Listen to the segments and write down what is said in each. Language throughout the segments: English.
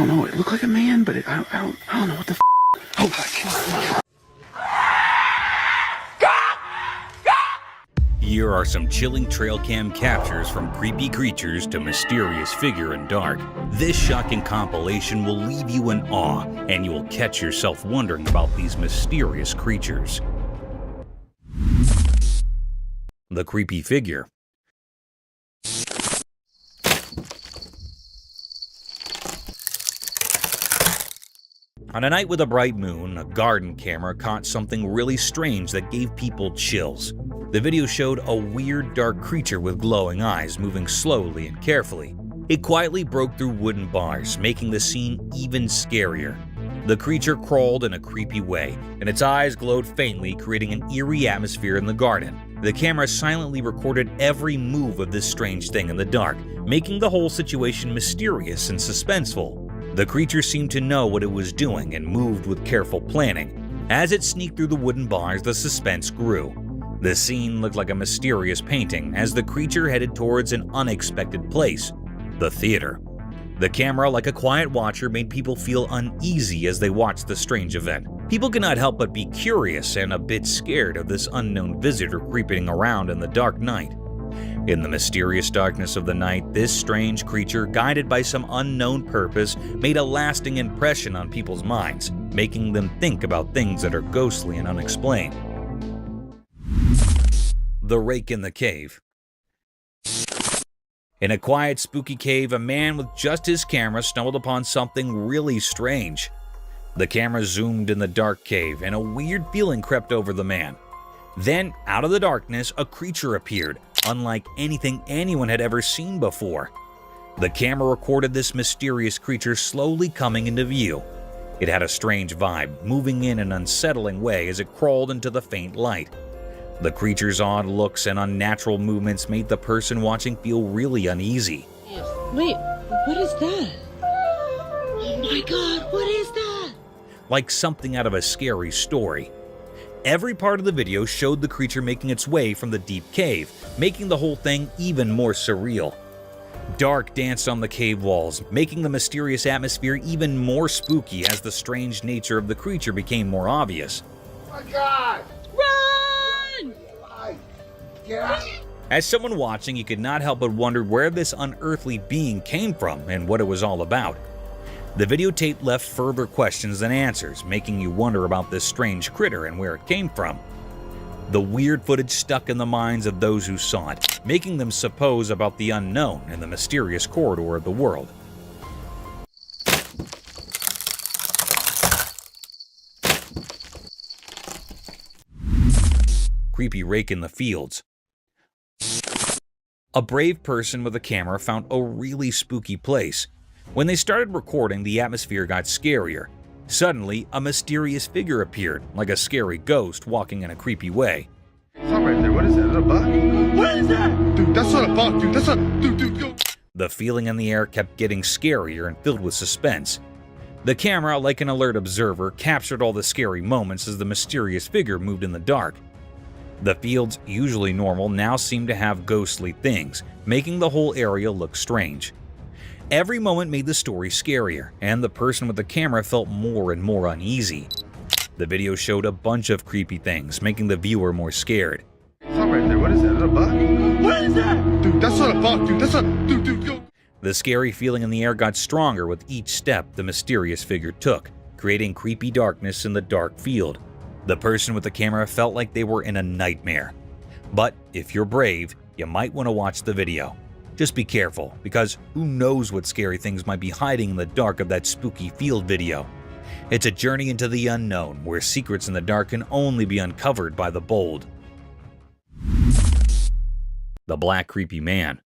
don't know. It looked like a man, but I don't know what the Oh, Here are some chilling trail cam captures from creepy creatures to mysterious figure in dark. This shocking compilation will leave you in awe, and you will catch yourself wondering about these mysterious creatures. The creepy figure. On a night with a bright moon, a garden camera caught something really strange that gave people chills. The video showed a weird dark creature with glowing eyes moving slowly and carefully. It quietly broke through wooden bars, making the scene even scarier. The creature crawled in a creepy way, and its eyes glowed faintly, creating an eerie atmosphere in the garden. The camera silently recorded every move of this strange thing in the dark, making the whole situation mysterious and suspenseful. The creature seemed to know what it was doing and moved with careful planning. As it sneaked through the wooden bars, the suspense grew. The scene looked like a mysterious painting as the creature headed towards an unexpected place, the theater. The camera, like a quiet watcher, made people feel uneasy as they watched the strange event. People could not help but be curious and a bit scared of this unknown visitor creeping around in the dark night. In the mysterious darkness of the night, this strange creature, guided by some unknown purpose, made a lasting impression on people's minds, making them think about things that are ghostly and unexplained. The Rake in the Cave. In a quiet, spooky cave, a man with just his camera stumbled upon something really strange. The camera zoomed in the dark cave, and a weird feeling crept over the man. Then, out of the darkness, a creature appeared, unlike anything anyone had ever seen before. The camera recorded this mysterious creature slowly coming into view. It had a strange vibe, moving in an unsettling way as it crawled into the faint light. The creature's odd looks and unnatural movements made the person watching feel really uneasy. Wait, what is that? Oh my god, what is that? Like something out of a scary story. Every part of the video showed the creature making its way from the deep cave, making the whole thing even more surreal. Dark danced on the cave walls, making the mysterious atmosphere even more spooky as the strange nature of the creature became more obvious. Oh my god! Run! Get out! As someone watching, you could not help but wonder where this unearthly being came from and what it was all about. The videotape left further questions than answers, making you wonder about this strange critter and where it came from. The weird footage stuck in the minds of those who saw it, making them suppose about the unknown in the mysterious corridor of the world. Creepy Rake in the fields. A brave person with a camera found a really spooky place. When they started recording, the atmosphere got scarier. Suddenly, a mysterious figure appeared, like a scary ghost walking in a creepy way. Stop right there. What is that? Is that a bug? What is that? Dude, that's not a bug, dude. That's a... Dude, go. The feeling in the air kept getting scarier and filled with suspense. The camera, like an alert observer, captured all the scary moments as the mysterious figure moved in the dark. The fields, usually normal, now seemed to have ghostly things, making the whole area look strange. Every moment made the story scarier, and the person with the camera felt more and more uneasy. The video showed a bunch of creepy things, making the viewer more scared. Stop right there. What is that? Is that a bug? What is that? Dude, that's not a bug, dude. That's a... Dude, go. The scary feeling in the air got stronger with each step the mysterious figure took, creating creepy darkness in the dark field. The person with the camera felt like they were in a nightmare. But if you're brave, you might want to watch the video. Just be careful, because who knows what scary things might be hiding in the dark of that spooky field video. It's a journey into the unknown, where secrets in the dark can only be uncovered by the bold. The Black Creepy Man.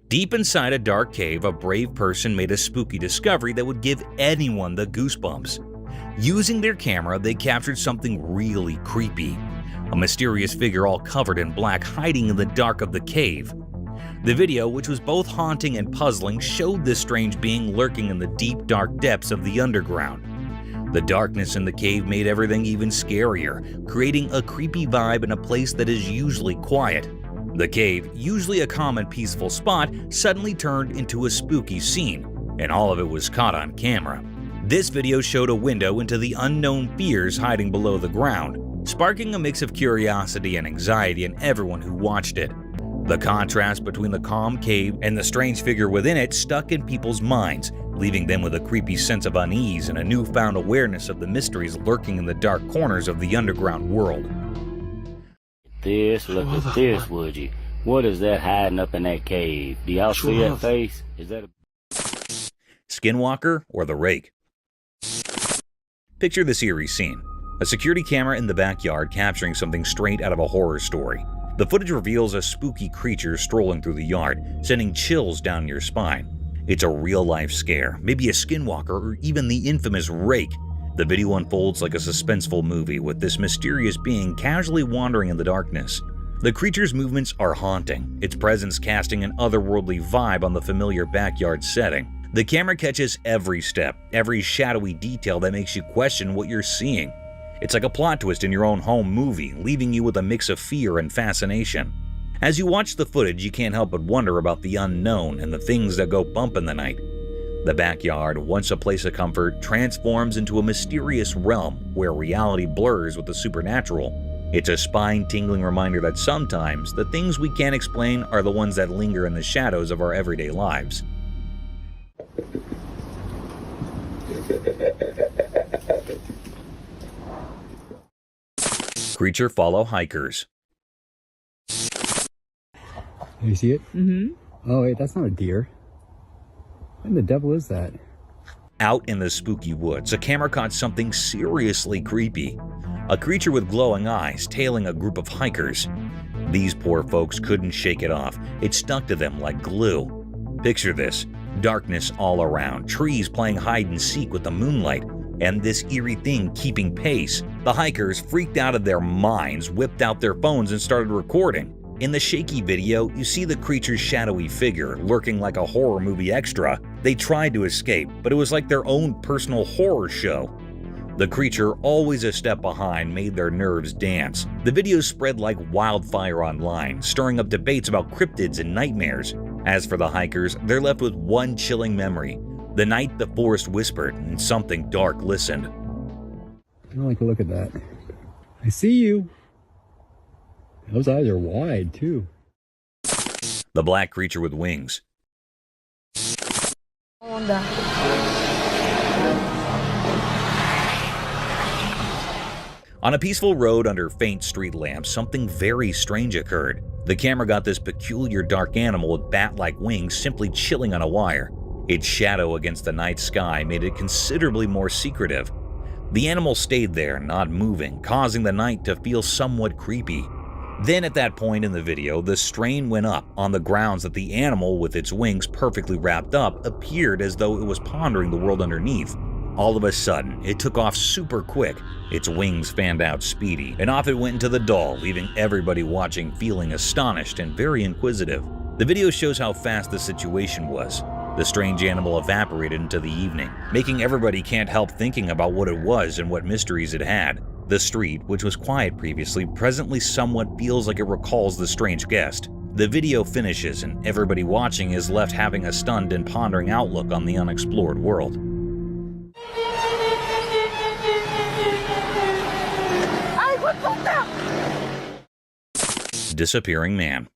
Deep inside a dark cave, a brave person made a spooky discovery that would give anyone the goosebumps. Using their camera, they captured something really creepy. A mysterious figure all covered in black hiding in the dark of the cave. The video, which was both haunting and puzzling, showed this strange being lurking in the deep, dark depths of the underground. The darkness in the cave made everything even scarier, creating a creepy vibe in a place that is usually quiet. The cave, usually a calm and peaceful spot, suddenly turned into a spooky scene. and all of it was caught on camera. This video showed a window into the unknown fears hiding below the ground, sparking a mix of curiosity and anxiety in everyone who watched it. The contrast between the calm cave and the strange figure within it stuck in people's minds, leaving them with a creepy sense of unease and a newfound awareness of the mysteries lurking in the dark corners of the underground world. Look at this, would you? What is that hiding up in that cave? Do y'all see that face? Is that a Skinwalker or the Rake? Picture this eerie scene. A security camera in the backyard capturing something straight out of a horror story. The footage reveals a spooky creature strolling through the yard, sending chills down your spine. It's a real-life scare, maybe a skinwalker or even the infamous Rake. The video unfolds like a suspenseful movie, with this mysterious being casually wandering in the darkness. The creature's movements are haunting, its presence casting an otherworldly vibe on the familiar backyard setting. The camera catches every step, every shadowy detail that makes you question what you're seeing. It's like a plot twist in your own home movie, leaving you with a mix of fear and fascination. As you watch the footage, you can't help but wonder about the unknown and the things that go bump in the night. The backyard, once a place of comfort, transforms into a mysterious realm where reality blurs with the supernatural. It's a spine-tingling reminder that sometimes the things we can't explain are the ones that linger in the shadows of our everyday lives. Creature follow hikers. You see it? Mm-hmm. Oh wait, that's not a deer. What in the devil is that? Out in the spooky woods, a camera caught something seriously creepy. A creature with glowing eyes tailing a group of hikers. These poor folks couldn't shake it off. It stuck to them like glue. Picture this. Darkness all around, trees playing hide and seek with the moonlight, and this eerie thing keeping pace. The hikers, freaked out of their minds, whipped out their phones and started recording. In the shaky video, you see the creature's shadowy figure lurking like a horror movie extra. They tried to escape, but it was like their own personal horror show. The creature, always a step behind, made their nerves dance. The videos spread like wildfire online, stirring up debates about cryptids and nightmares. As for the hikers, they're left with one chilling memory. The night the forest whispered and something dark listened. I don't like to look at that. I see you. Those eyes are wide, too. The black creature with wings. On a peaceful road under faint street lamps, something very strange occurred. The camera got this peculiar dark animal with bat-like wings simply chilling on a wire. Its shadow against the night sky made it considerably more secretive. The animal stayed there, not moving, causing the night to feel somewhat creepy. Then at that point in the video, the strain went up on the grounds that the animal, with its wings perfectly wrapped up, appeared as though it was pondering the world underneath. All of a sudden, it took off super quick. Its wings fanned out speedy, and off it went into the dahl, leaving everybody watching feeling astonished and very inquisitive. The video shows how fast the situation was. The strange animal evaporated into the evening, making everybody can't help thinking about what it was and what mysteries it had. The street, which was quiet previously, presently somewhat feels like it recalls the strange guest. The video finishes, and everybody watching is left having a stunned and pondering outlook on the unexplored world. Disappearing man.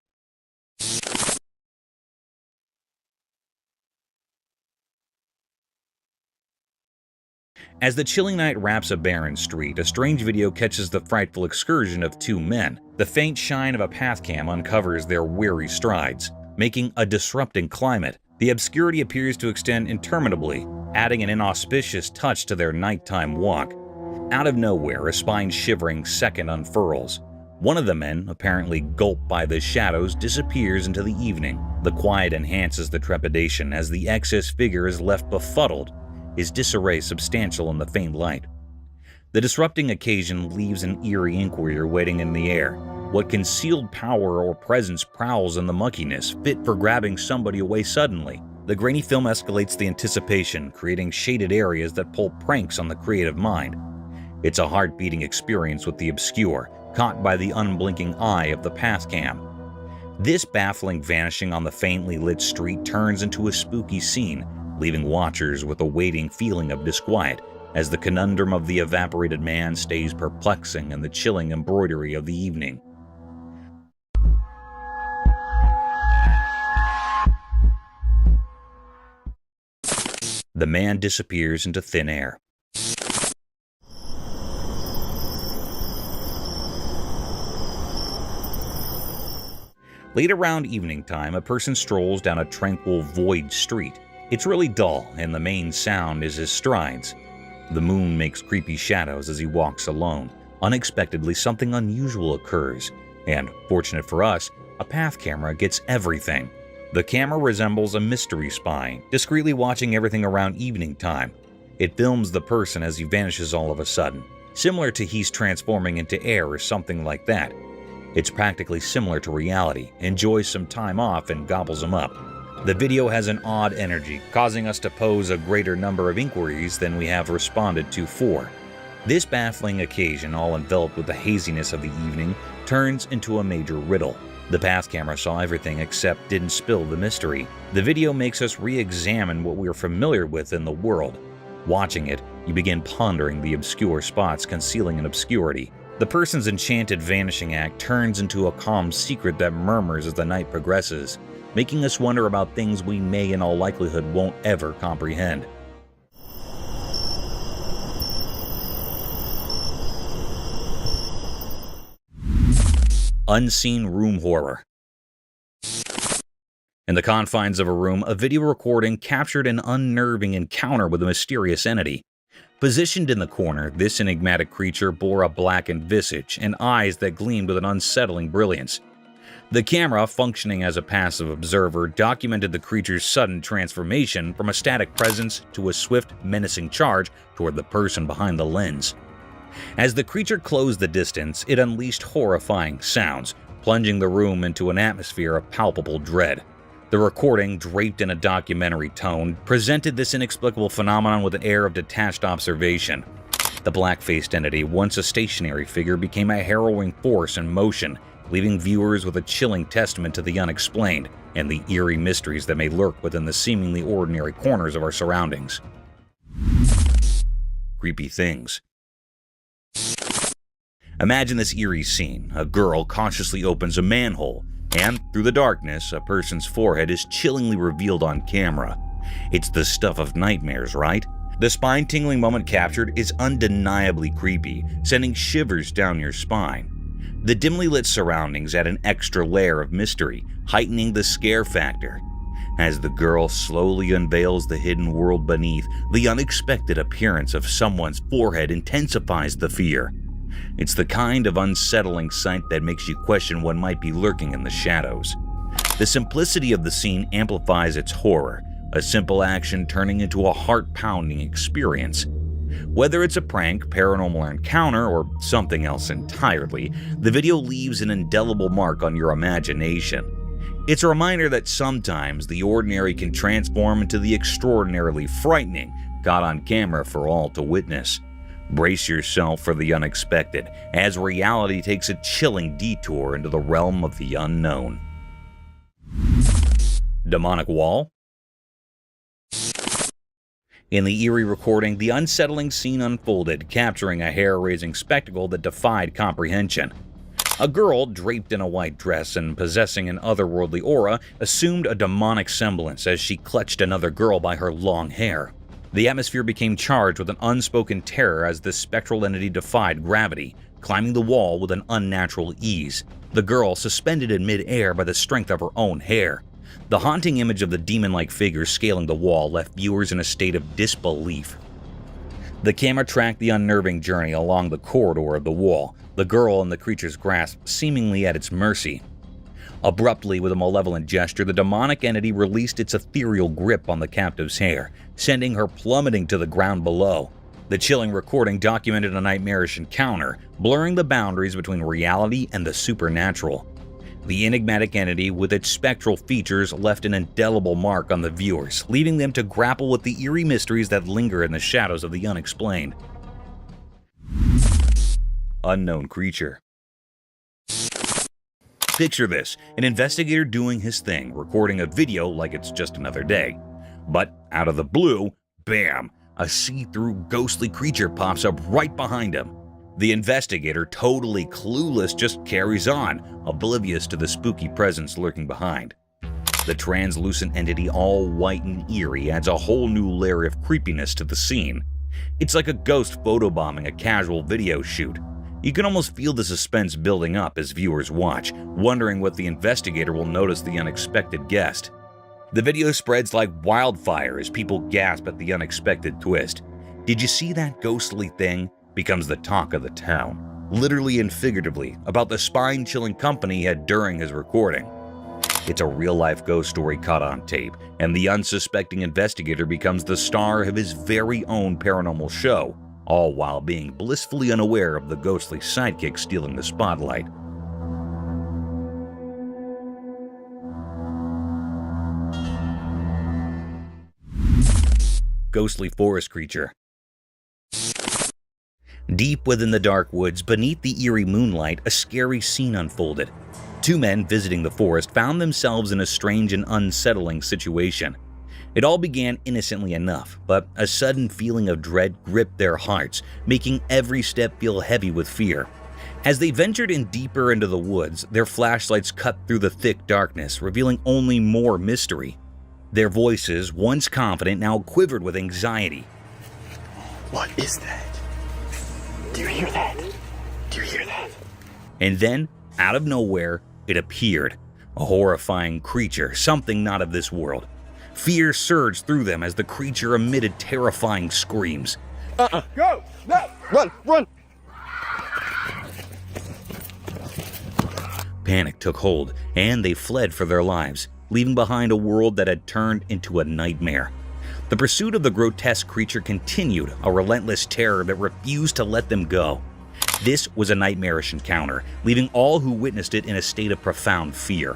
As the chilling night wraps a barren street, a strange video catches the frightful excursion of two men. The faint shine of a path cam uncovers their weary strides, making a disrupting climate. The obscurity appears to extend interminably, adding an inauspicious touch to their nighttime walk. Out of nowhere, a spine-shivering second unfurls. One of the men, apparently gulped by the shadows, disappears into the evening. The quiet enhances the trepidation as the excess figure is left befuddled, his disarray substantial in the faint light. The disrupting occasion leaves an eerie inquiry waiting in the air. What concealed power or presence prowls in the muckiness, fit for grabbing somebody away suddenly? The grainy film escalates the anticipation, creating shaded areas that pull pranks on the creative mind. It's a heart-beating experience with the obscure, caught by the unblinking eye of the path cam. This baffling vanishing on the faintly lit street turns into a spooky scene, leaving watchers with a waiting feeling of disquiet as the conundrum of the evaporated man stays perplexing in the chilling embroidery of the evening. The man disappears into thin air. Late around evening time, a person strolls down a tranquil void street. It's really dull, and the main sound is his strides. The moon makes creepy shadows as he walks alone. Unexpectedly, something unusual occurs, and, fortunate for us, a path camera gets everything. The camera resembles a mystery spy, discreetly watching everything around evening time. It films the person as he vanishes all of a sudden, similar to he's transforming into air or something like that. It's practically similar to reality, enjoys some time off and gobbles him up. The video has an odd energy, causing us to pose a greater number of inquiries than we have responded to for. This baffling occasion, all enveloped with the haziness of the evening, turns into a major riddle. The path camera saw everything except didn't spill the mystery. The video makes us re-examine what we are familiar with in the world. Watching it, you begin pondering the obscure spots concealing an obscurity. The person's enchanted vanishing act turns into a calm secret that murmurs as the night progresses, making us wonder about things we may in all likelihood won't ever comprehend. Unseen room horror. In the confines of a room, a video recording captured an unnerving encounter with a mysterious entity. Positioned in the corner, this enigmatic creature bore a blackened visage and eyes that gleamed with an unsettling brilliance. The camera, functioning as a passive observer, documented the creature's sudden transformation from a static presence to a swift, menacing charge toward the person behind the lens. As the creature closed the distance, it unleashed horrifying sounds, plunging the room into an atmosphere of palpable dread. The recording, draped in a documentary tone, presented this inexplicable phenomenon with an air of detached observation. The black-faced entity, once a stationary figure, became a harrowing force in motion, leaving viewers with a chilling testament to the unexplained and the eerie mysteries that may lurk within the seemingly ordinary corners of our surroundings. Creepy things. Imagine this eerie scene. A girl cautiously opens a manhole, and through the darkness, a person's forehead is chillingly revealed on camera. It's the stuff of nightmares, right? The spine-tingling moment captured is undeniably creepy, sending shivers down your spine. The dimly lit surroundings add an extra layer of mystery, heightening the scare factor. As the girl slowly unveils the hidden world beneath, the unexpected appearance of someone's forehead intensifies the fear. It's the kind of unsettling sight that makes you question what might be lurking in the shadows. The simplicity of the scene amplifies its horror, a simple action turning into a heart-pounding experience. Whether it's a prank, paranormal encounter, or something else entirely, the video leaves an indelible mark on your imagination. It's a reminder that sometimes the ordinary can transform into the extraordinarily frightening, caught on camera for all to witness. Brace yourself for the unexpected, as reality takes a chilling detour into the realm of the unknown. Demonic wall? In the eerie recording, the unsettling scene unfolded, capturing a hair-raising spectacle that defied comprehension. A girl, draped in a white dress and possessing an otherworldly aura, assumed a demonic semblance as she clutched another girl by her long hair. The atmosphere became charged with an unspoken terror as this spectral entity defied gravity, climbing the wall with an unnatural ease, the girl suspended in mid-air by the strength of her own hair. The haunting image of the demon-like figure scaling the wall left viewers in a state of disbelief. The camera tracked the unnerving journey along the corridor of the wall, the girl in the creature's grasp seemingly at its mercy. Abruptly, with a malevolent gesture, the demonic entity released its ethereal grip on the captive's hair, sending her plummeting to the ground below. The chilling recording documented a nightmarish encounter, blurring the boundaries between reality and the supernatural. The enigmatic entity, with its spectral features, left an indelible mark on the viewers, leaving them to grapple with the eerie mysteries that linger in the shadows of the unexplained. Unknown creature. Picture this, an investigator doing his thing, recording a video like it's just another day. But out of the blue, bam, a see-through ghostly creature pops up right behind him. The investigator, totally clueless, just carries on, oblivious to the spooky presence lurking behind. The translucent entity, all white and eerie, adds a whole new layer of creepiness to the scene. It's like a ghost photobombing a casual video shoot. You can almost feel the suspense building up as viewers watch, wondering what the investigator will notice the unexpected guest. The video spreads like wildfire as people gasp at the unexpected twist. "Did you see that ghostly thing?" becomes the talk of the town, literally and figuratively, about the spine-chilling company he had during his recording. It's a real-life ghost story caught on tape, and the unsuspecting investigator becomes the star of his very own paranormal show, all while being blissfully unaware of the ghostly sidekick stealing the spotlight. Ghostly forest creature. Deep within the dark woods, beneath the eerie moonlight, a scary scene unfolded. Two men visiting the forest found themselves in a strange and unsettling situation. It all began innocently enough, but a sudden feeling of dread gripped their hearts, making every step feel heavy with fear. As they ventured in deeper into the woods, their flashlights cut through the thick darkness, revealing only more mystery. Their voices, once confident, now quivered with anxiety. What is that? Do you hear that? Do you hear that? And then, out of nowhere, it appeared. A horrifying creature, something not of this world. Fear surged through them as the creature emitted terrifying screams. Go! No! Run! Run! Panic took hold, and they fled for their lives, leaving behind a world that had turned into a nightmare. The pursuit of the grotesque creature continued, a relentless terror that refused to let them go. This was a nightmarish encounter, leaving all who witnessed it in a state of profound fear.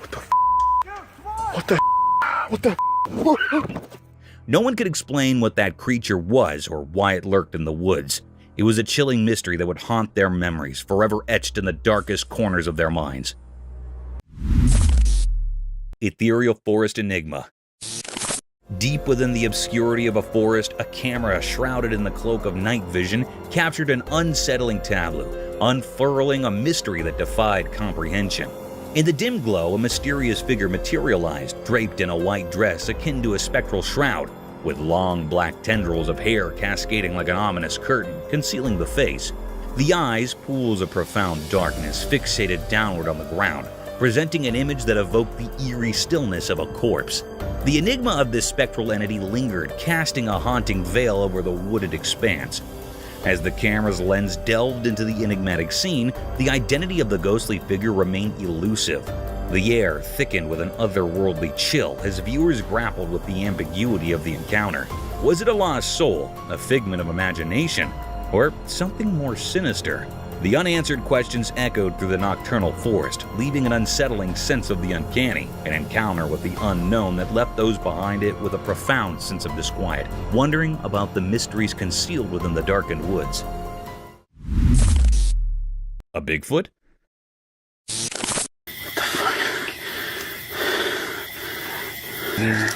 What the What the What the No one could explain what that creature was or why it lurked in the woods. It was a chilling mystery that would haunt their memories, forever etched in the darkest corners of their minds. Ethereal Forest Enigma. Deep within the obscurity of a forest, a camera shrouded in the cloak of night vision captured an unsettling tableau, unfurling a mystery that defied comprehension. In the dim glow, a mysterious figure materialized, draped in a white dress akin to a spectral shroud, with long black tendrils of hair cascading like an ominous curtain, concealing the face. The eyes, pools of profound darkness, fixated downward on the ground, presenting an image that evoked the eerie stillness of a corpse. The enigma of this spectral entity lingered, casting a haunting veil over the wooded expanse. As the camera's lens delved into the enigmatic scene, the identity of the ghostly figure remained elusive. The air thickened with an otherworldly chill as viewers grappled with the ambiguity of the encounter. Was it a lost soul, a figment of imagination, or something more sinister? The unanswered questions echoed through the nocturnal forest, leaving an unsettling sense of the uncanny, an encounter with the unknown that left those behind it with a profound sense of disquiet, wondering about the mysteries concealed within the darkened woods. A Bigfoot? There.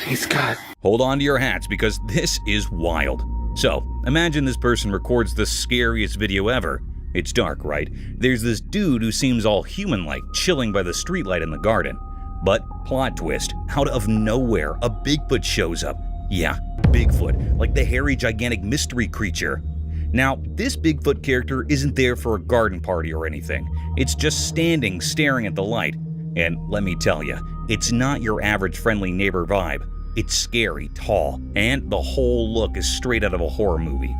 He's got. Hold on to your hats because this is wild. So, imagine this person records the scariest video ever. It's dark, right? There's this dude who seems all human-like, chilling by the streetlight in the garden. But, plot twist, out of nowhere, a Bigfoot shows up. Yeah, Bigfoot, like the hairy, gigantic mystery creature. Now, this Bigfoot character isn't there for a garden party or anything. It's just standing, staring at the light. And let me tell you, it's not your average friendly neighbor vibe. It's scary, tall, and the whole look is straight out of a horror movie.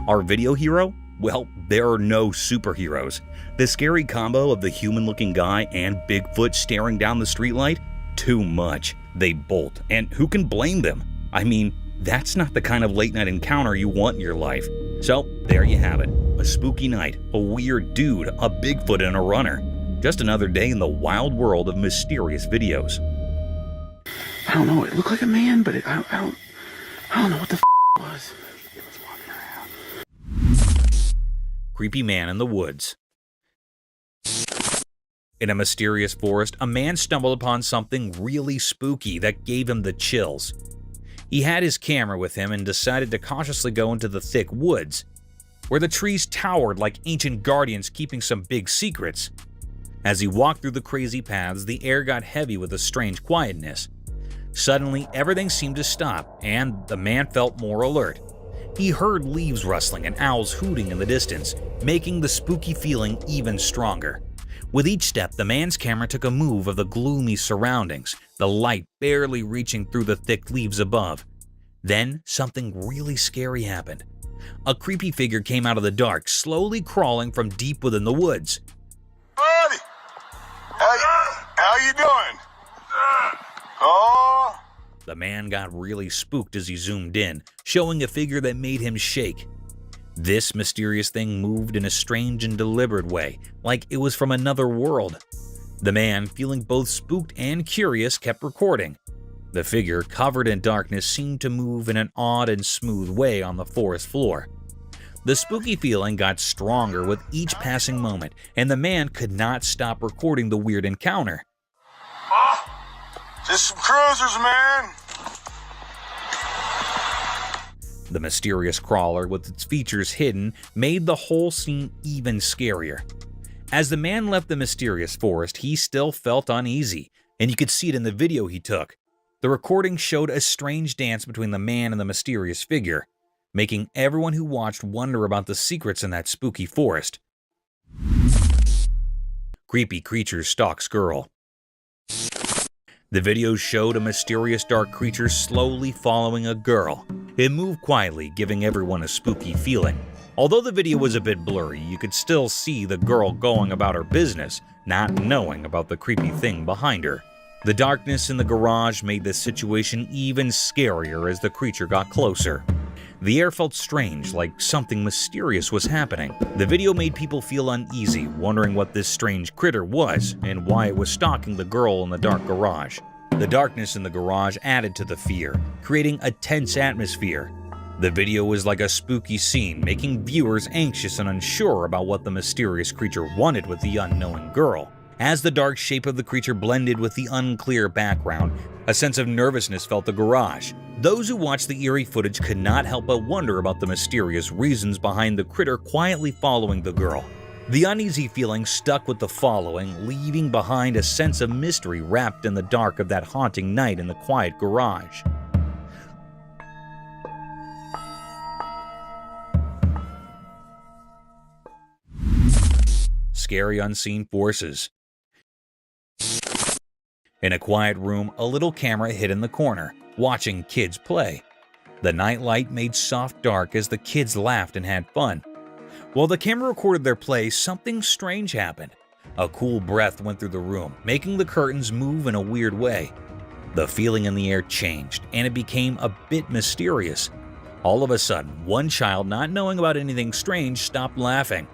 Our video hero? Well, there are no superheroes. The scary combo of the human-looking guy and Bigfoot staring down the streetlight? Too much. They bolt, and who can blame them? I mean, that's not the kind of late-night encounter you want in your life. So, there you have it. A spooky night, a weird dude, a Bigfoot, and a runner. Just another day in the wild world of mysterious videos. I don't know. It looked like a man, but I don't know what the it was. It was walking around. Creepy man in the woods. In a mysterious forest, a man stumbled upon something really spooky that gave him the chills. He had his camera with him and decided to cautiously go into the thick woods, where the trees towered like ancient guardians keeping some big secrets. As he walked through the crazy paths, the air got heavy with a strange quietness. Suddenly, everything seemed to stop, and the man felt more alert. He heard leaves rustling and owls hooting in the distance, making the spooky feeling even stronger. With each step, the man's camera took a move of the gloomy surroundings, the light barely reaching through the thick leaves above. Then, something really scary happened. A creepy figure came out of the dark, slowly crawling from deep within the woods. Buddy! How you doing? Oh! The man got really spooked as he zoomed in, showing a figure that made him shake. This mysterious thing moved in a strange and deliberate way, like it was from another world. The man, feeling both spooked and curious, kept recording. The figure, covered in darkness, seemed to move in an odd and smooth way on the forest floor. The spooky feeling got stronger with each passing moment, and the man could not stop recording the weird encounter. Just some cruisers, man. The mysterious crawler, with its features hidden, made the whole scene even scarier. As the man left the mysterious forest, he still felt uneasy, and you could see it in the video he took. The recording showed a strange dance between the man and the mysterious figure, making everyone who watched wonder about the secrets in that spooky forest. Creepy creature stalks girl. The video showed a mysterious dark creature slowly following a girl. It moved quietly, giving everyone a spooky feeling. Although the video was a bit blurry, you could still see the girl going about her business, not knowing about the creepy thing behind her. The darkness in the garage made the situation even scarier as the creature got closer. The air felt strange, like something mysterious was happening. The video made people feel uneasy, wondering what this strange critter was and why it was stalking the girl in the dark garage. The darkness in the garage added to the fear, creating a tense atmosphere. The video was like a spooky scene, making viewers anxious and unsure about what the mysterious creature wanted with the unknown girl. As the dark shape of the creature blended with the unclear background, a sense of nervousness felt the garage. Those who watched the eerie footage could not help but wonder about the mysterious reasons behind the critter quietly following the girl. The uneasy feeling stuck with the following, leaving behind a sense of mystery wrapped in the dark of that haunting night in the quiet garage. Scary unseen forces. In a quiet room, a little camera hid in the corner, watching kids play. The nightlight made soft dark as the kids laughed and had fun. While the camera recorded their play, something strange happened. A cool breath went through the room, making the curtains move in a weird way. The feeling in the air changed, and it became a bit mysterious. All of a sudden, one child, not knowing about anything strange, stopped laughing.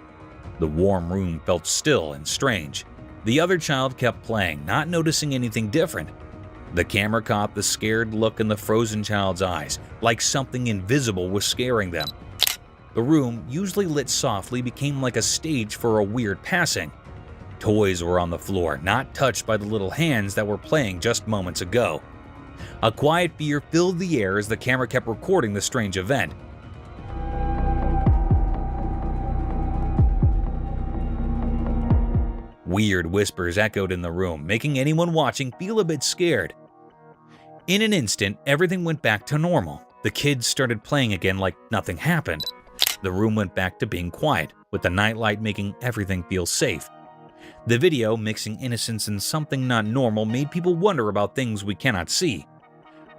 The warm room felt still and strange. The other child kept playing, not noticing anything different. The camera caught the scared look in the frozen child's eyes, like something invisible was scaring them. The room, usually lit softly, became like a stage for a weird passing. Toys were on the floor, not touched by the little hands that were playing just moments ago. A quiet fear filled the air as the camera kept recording the strange event. Weird whispers echoed in the room, making anyone watching feel a bit scared. In an instant, everything went back to normal. The kids started playing again like nothing happened. The room went back to being quiet, with the nightlight making everything feel safe. The video, mixing innocence and something not normal, made people wonder about things we cannot see.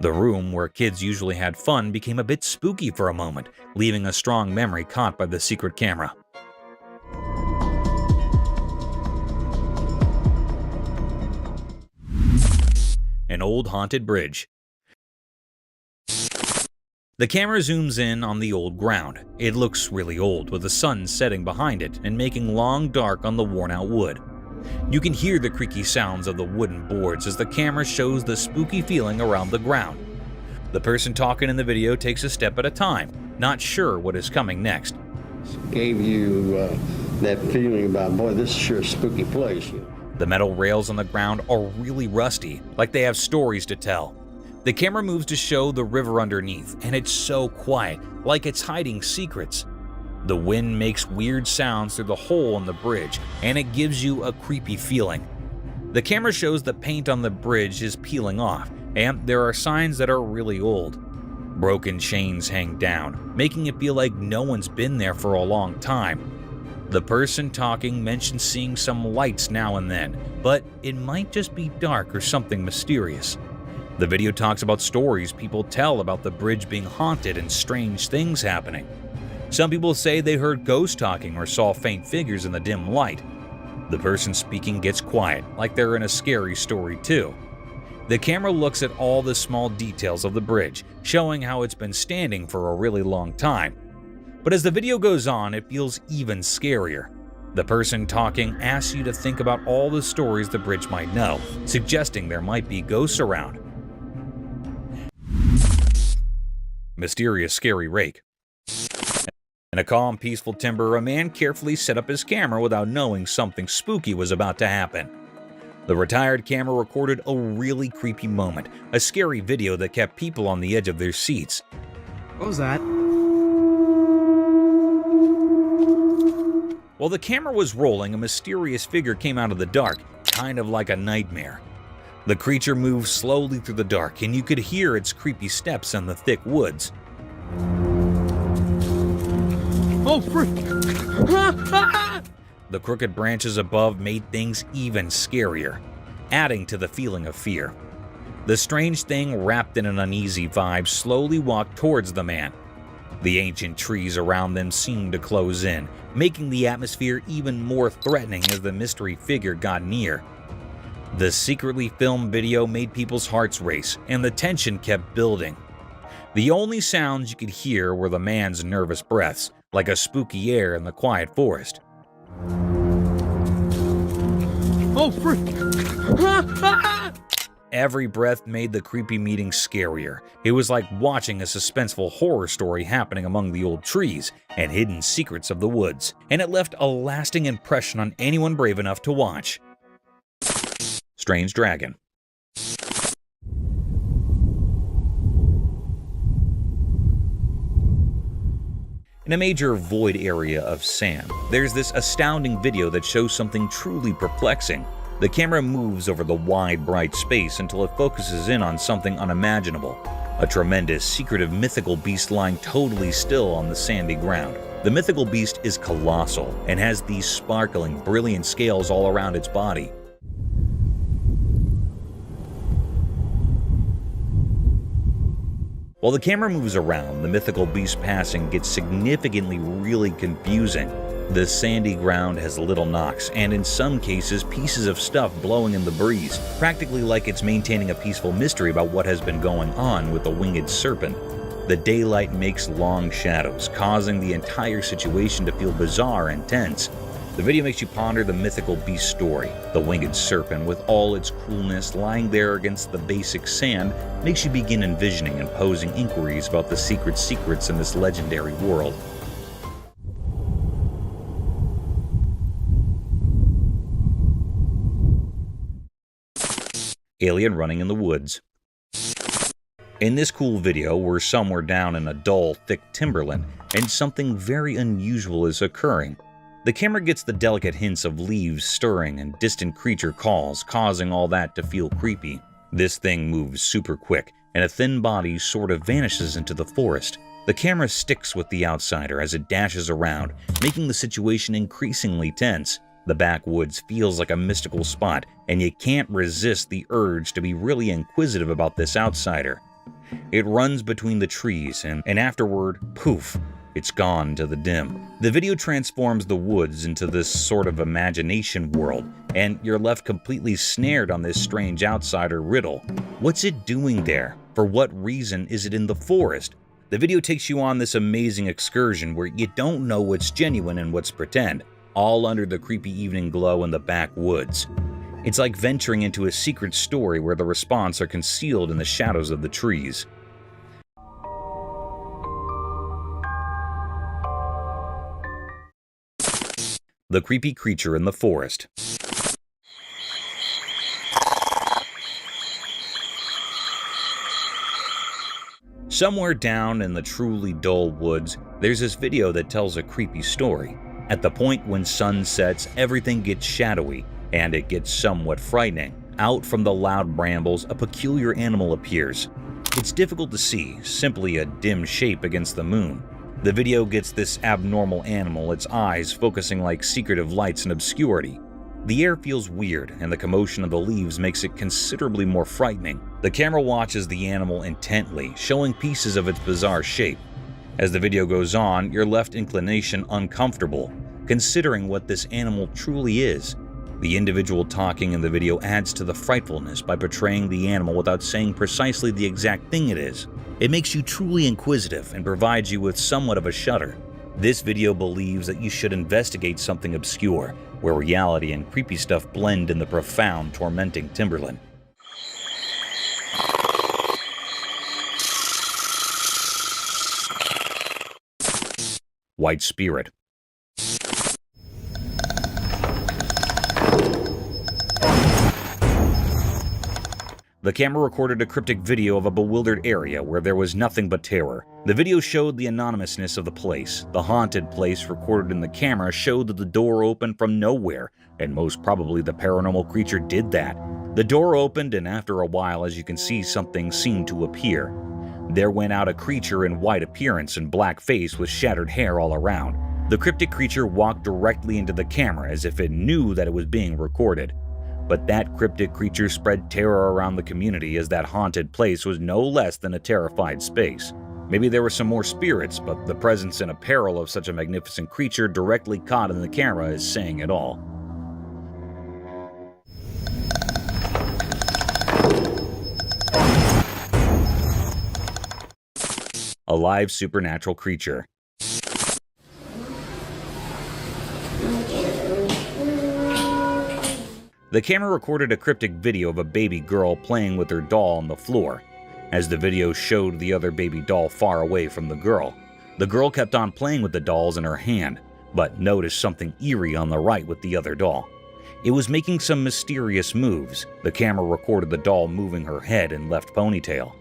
The room, where kids usually had fun, became a bit spooky for a moment, leaving a strong memory caught by the secret camera. An old haunted bridge. The camera zooms in on the old ground. It looks really old, with the sun setting behind it and making long dark on the worn-out wood. You can hear the creaky sounds of the wooden boards as the camera shows the spooky feeling around the ground. The person talking in the video takes a step at a time, not sure what is coming next. Gave you that feeling about, boy, this is sure a spooky place. The metal rails on the ground are really rusty, like they have stories to tell. The camera moves to show the river underneath, and it's so quiet, like it's hiding secrets. The wind makes weird sounds through the hole in the bridge, and it gives you a creepy feeling. The camera shows the paint on the bridge is peeling off, and there are signs that are really old. Broken chains hang down, making it feel like no one's been there for a long time. The person talking mentions seeing some lights now and then, but it might just be dark or something mysterious. The video talks about stories people tell about the bridge being haunted and strange things happening. Some people say they heard ghosts talking or saw faint figures in the dim light. The person speaking gets quiet, like they're in a scary story too. The camera looks at all the small details of the bridge, showing how it's been standing for a really long time. But as the video goes on, it feels even scarier. The person talking asks you to think about all the stories the bridge might know, suggesting there might be ghosts around. Mysterious scary rake. In a calm, peaceful timber, a man carefully set up his camera without knowing something spooky was about to happen. The retired camera recorded a really creepy moment, a scary video that kept people on the edge of their seats. What was that? While the camera was rolling, a mysterious figure came out of the dark, kind of like a nightmare. The creature moved slowly through the dark, and you could hear its creepy steps in the thick woods. Oh, frick! The crooked branches above made things even scarier, adding to the feeling of fear. The strange thing, wrapped in an uneasy vibe, slowly walked towards the man. The ancient trees around them seemed to close in, making the atmosphere even more threatening as the mystery figure got near. The secretly filmed video made people's hearts race, and the tension kept building. The only sounds you could hear were the man's nervous breaths, like a spooky air in the quiet forest. Oh, frick! Every breath made the creepy meeting scarier. It was like watching a suspenseful horror story happening among the old trees and hidden secrets of the woods, and it left a lasting impression on anyone brave enough to watch. Strange Dragon. In a major void area of sand, there's this astounding video that shows something truly perplexing. The camera moves over the wide, bright space until it focuses in on something unimaginable. A tremendous, secretive, mythical beast lying totally still on the sandy ground. The mythical beast is colossal and has these sparkling, brilliant scales all around its body. While the camera moves around, the mythical beast passing gets significantly really confusing. The sandy ground has little knocks, and in some cases pieces of stuff blowing in the breeze, practically like it's maintaining a peaceful mystery about what has been going on with the winged serpent. The daylight makes long shadows, causing the entire situation to feel bizarre and tense. The video makes you ponder the mythical beast story. The winged serpent, with all its coolness lying there against the basic sand, makes you begin envisioning and posing inquiries about the secrets in this legendary world. Alien running in the woods. In this cool video, we're somewhere down in a dull, thick timberland, and something very unusual is occurring. The camera gets the delicate hints of leaves stirring and distant creature calls, causing all that to feel creepy. This thing moves super quick, and a thin body sort of vanishes into the forest. The camera sticks with the outsider as it dashes around, making the situation increasingly tense. The backwoods feels like a mystical spot, and you can't resist the urge to be really inquisitive about this outsider. It runs between the trees, and afterward, poof, it's gone to the dim. The video transforms the woods into this sort of imagination world, and you're left completely snared on this strange outsider riddle. What's it doing there? For what reason is it in the forest? The video takes you on this amazing excursion where you don't know what's genuine and what's pretend, all under the creepy evening glow in the backwoods. It's like venturing into a secret story where the response are concealed in the shadows of the trees. The creepy creature in the forest. Somewhere down in the truly dull woods, there's this video that tells a creepy story. At the point when sun sets, everything gets shadowy, and it gets somewhat frightening. Out from the loud brambles, a peculiar animal appears. It's difficult to see, simply a dim shape against the moon. The video gets this abnormal animal, its eyes focusing like secretive lights in obscurity. The air feels weird, and the commotion of the leaves makes it considerably more frightening. The camera watches the animal intently, showing pieces of its bizarre shape. As the video goes on, you're left inclination uncomfortable, considering what this animal truly is. The individual talking in the video adds to the frightfulness by portraying the animal without saying precisely the exact thing it is. It makes you truly inquisitive and provides you with somewhat of a shudder. This video believes that you should investigate something obscure, where reality and creepy stuff blend in the profound, tormenting Timberland. White Spirit. The camera recorded a cryptic video of a bewildered area where there was nothing but terror. The video showed the anonymousness of the place. The haunted place recorded in the camera showed that the door opened from nowhere, and most probably the paranormal creature did that. The door opened, and after a while, as you can see, something seemed to appear. There went out a creature in white appearance and black face with shattered hair all around. The cryptic creature walked directly into the camera as if it knew that it was being recorded. But that cryptic creature spread terror around the community, as that haunted place was no less than a terrified space. Maybe there were some more spirits, but the presence and apparel of such a magnificent creature directly caught in the camera is saying it all. A live supernatural creature. The camera recorded a cryptic video of a baby girl playing with her doll on the floor. As the video showed the other baby doll far away from the girl kept on playing with the dolls in her hand, but noticed something eerie on the right with the other doll. It was making some mysterious moves. The camera recorded the doll moving her head and left ponytail.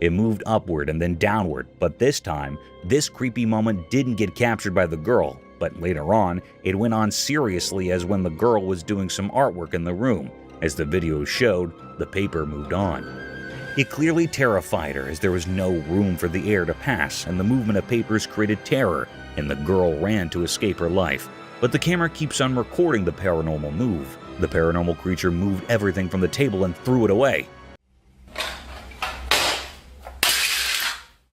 It moved upward and then downward, but this time, this creepy moment didn't get captured by the girl. But later on, it went on seriously as when the girl was doing some artwork in the room. As the video showed, the paper moved on. It clearly terrified her, as there was no room for the air to pass, and the movement of papers created terror, and the girl ran to escape her life. But the camera keeps on recording the paranormal move. The paranormal creature moved everything from the table and threw it away.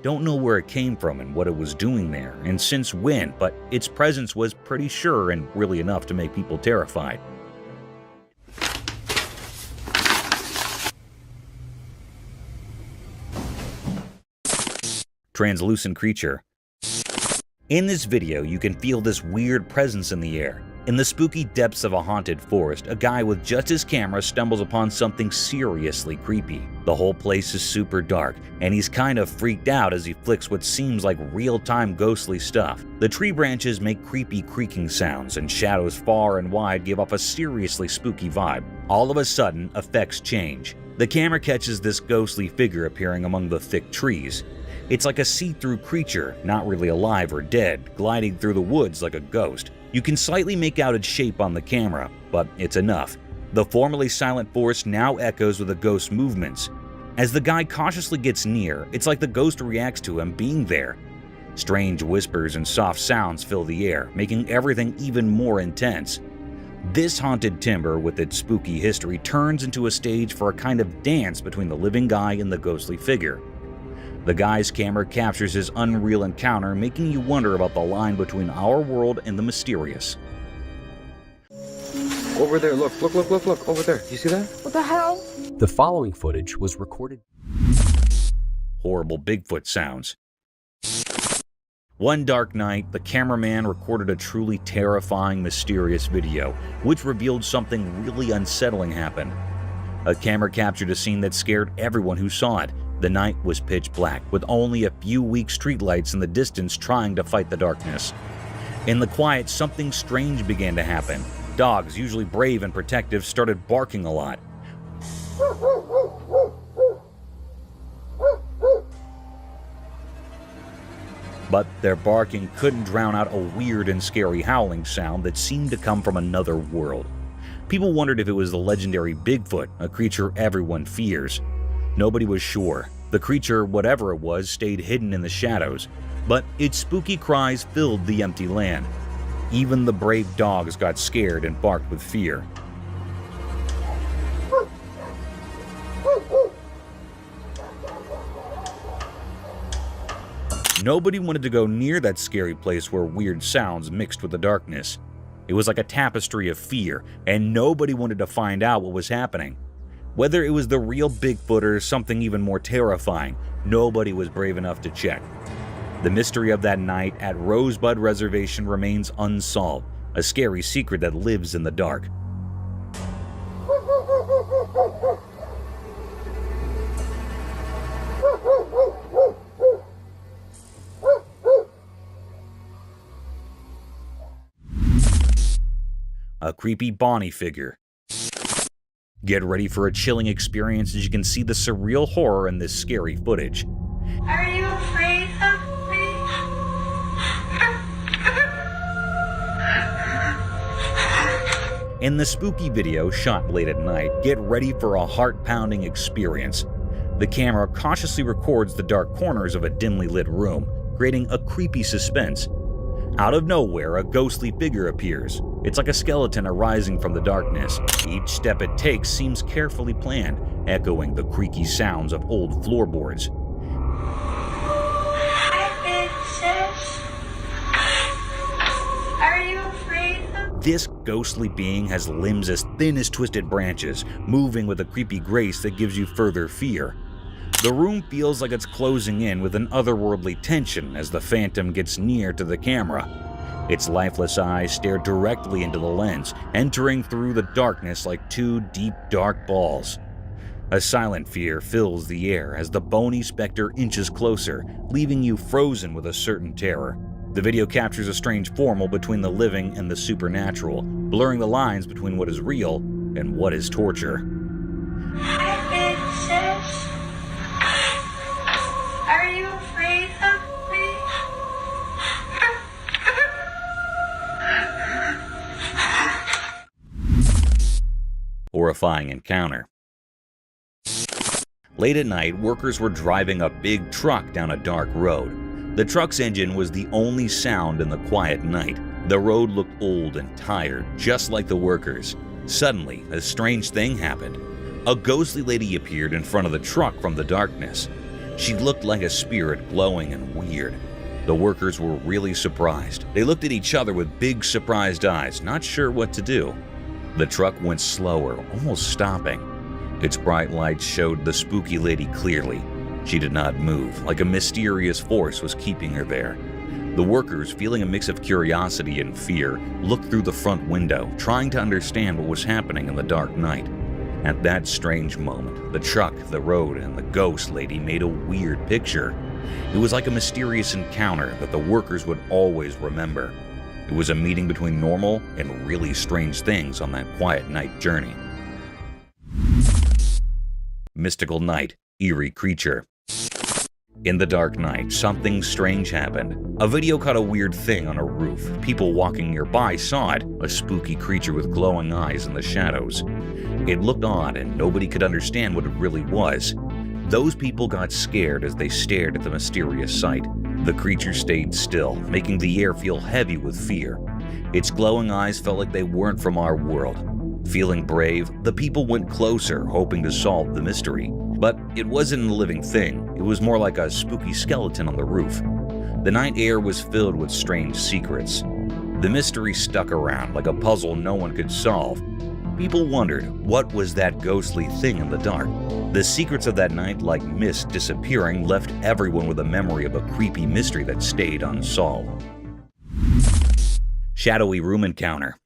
Don't know where it came from and what it was doing there, and since when, but its presence was pretty sure and really enough to make people terrified. Translucent creature. In this video, you can feel this weird presence in the air. In the spooky depths of a haunted forest, a guy with just his camera stumbles upon something seriously creepy. The whole place is super dark, and he's kind of freaked out as he flicks what seems like real-time ghostly stuff. The tree branches make creepy creaking sounds, and shadows far and wide give off a seriously spooky vibe. All of a sudden, effects change. The camera catches this ghostly figure appearing among the thick trees. It's like a see-through creature, not really alive or dead, gliding through the woods like a ghost. You can slightly make out its shape on the camera, but it's enough. The formerly silent forest now echoes with the ghost's movements. As the guy cautiously gets near, it's like the ghost reacts to him being there. Strange whispers and soft sounds fill the air, making everything even more intense. This haunted timber, with its spooky history, turns into a stage for a kind of dance between the living guy and the ghostly figure. The guy's camera captures his unreal encounter, making you wonder about the line between our world and the mysterious. Over there, look, over there. You see that? What the hell? The following footage was recorded. Horrible Bigfoot sounds. One dark night, the cameraman recorded a truly terrifying, mysterious video, which revealed something really unsettling happened. A camera captured a scene that scared everyone who saw it. The night was pitch black, with only a few weak streetlights in the distance trying to fight the darkness. In the quiet, something strange began to happen. Dogs, usually brave and protective, started barking a lot. but their barking couldn't drown out a weird and scary howling sound that seemed to come from another world. People wondered if it was the legendary Bigfoot, a creature everyone fears. Nobody was sure. The creature, whatever it was, stayed hidden in the shadows, but its spooky cries filled the empty land. Even the brave dogs got scared and barked with fear. Nobody wanted to go near that scary place where weird sounds mixed with the darkness. It was like a tapestry of fear, and nobody wanted to find out what was happening. Whether it was the real Bigfoot or something even more terrifying, nobody was brave enough to check. The mystery of that night at Rosebud Reservation remains unsolved, a scary secret that lives in the dark. A creepy Bonnie figure. Get ready for a chilling experience as you can see the surreal horror in this scary footage. Are you afraid of me? In the spooky video shot late at night, get ready for a heart-pounding experience. The camera cautiously records the dark corners of a dimly lit room, creating a creepy suspense. Out of nowhere, a ghostly figure appears. It's like a skeleton arising from the darkness. Each step it takes seems carefully planned, echoing the creaky sounds of old floorboards. Are you afraid of This ghostly being has limbs as thin as twisted branches, moving with a creepy grace that gives you further fear. The room feels like it's closing in with an otherworldly tension as the phantom gets near to the camera. Its lifeless eyes stare directly into the lens, entering through the darkness like two deep, dark balls. A silent fear fills the air as the bony specter inches closer, leaving you frozen with a certain terror. The video captures a strange formula between the living and the supernatural, blurring the lines between what is real and what is torture. Are you afraid of me? Horrifying Encounter. Late at night, workers were driving a big truck down a dark road. The truck's engine was the only sound in the quiet night. The road looked old and tired, just like the workers. Suddenly, a strange thing happened. A ghostly lady appeared in front of the truck from the darkness. She looked like a spirit, glowing and weird. The workers were really surprised. They looked at each other with big, surprised eyes, not sure what to do. The truck went slower, almost stopping. Its bright lights showed the spooky lady clearly. She did not move, like a mysterious force was keeping her there. The workers, feeling a mix of curiosity and fear, looked through the front window, trying to understand what was happening in the dark night. At that strange moment, the truck, the road, and the ghost lady made a weird picture. It was like a mysterious encounter that the workers would always remember. It was a meeting between normal and really strange things on that quiet night journey. Mystical night, eerie creature. In the dark night, something strange happened. A video caught a weird thing on a roof. People walking nearby saw it, a spooky creature with glowing eyes in the shadows. It looked odd and nobody could understand what it really was. Those people got scared as they stared at the mysterious sight. The creature stayed still, making the air feel heavy with fear. Its glowing eyes felt like they weren't from our world. Feeling brave, the people went closer, hoping to solve the mystery. But it wasn't a living thing. It was more like a spooky skeleton on the roof. The night air was filled with strange secrets. The mystery stuck around like a puzzle no one could solve. People wondered, what was that ghostly thing in the dark? The secrets of that night, like mist disappearing, left everyone with a memory of a creepy mystery that stayed unsolved. Shadowy room encounter.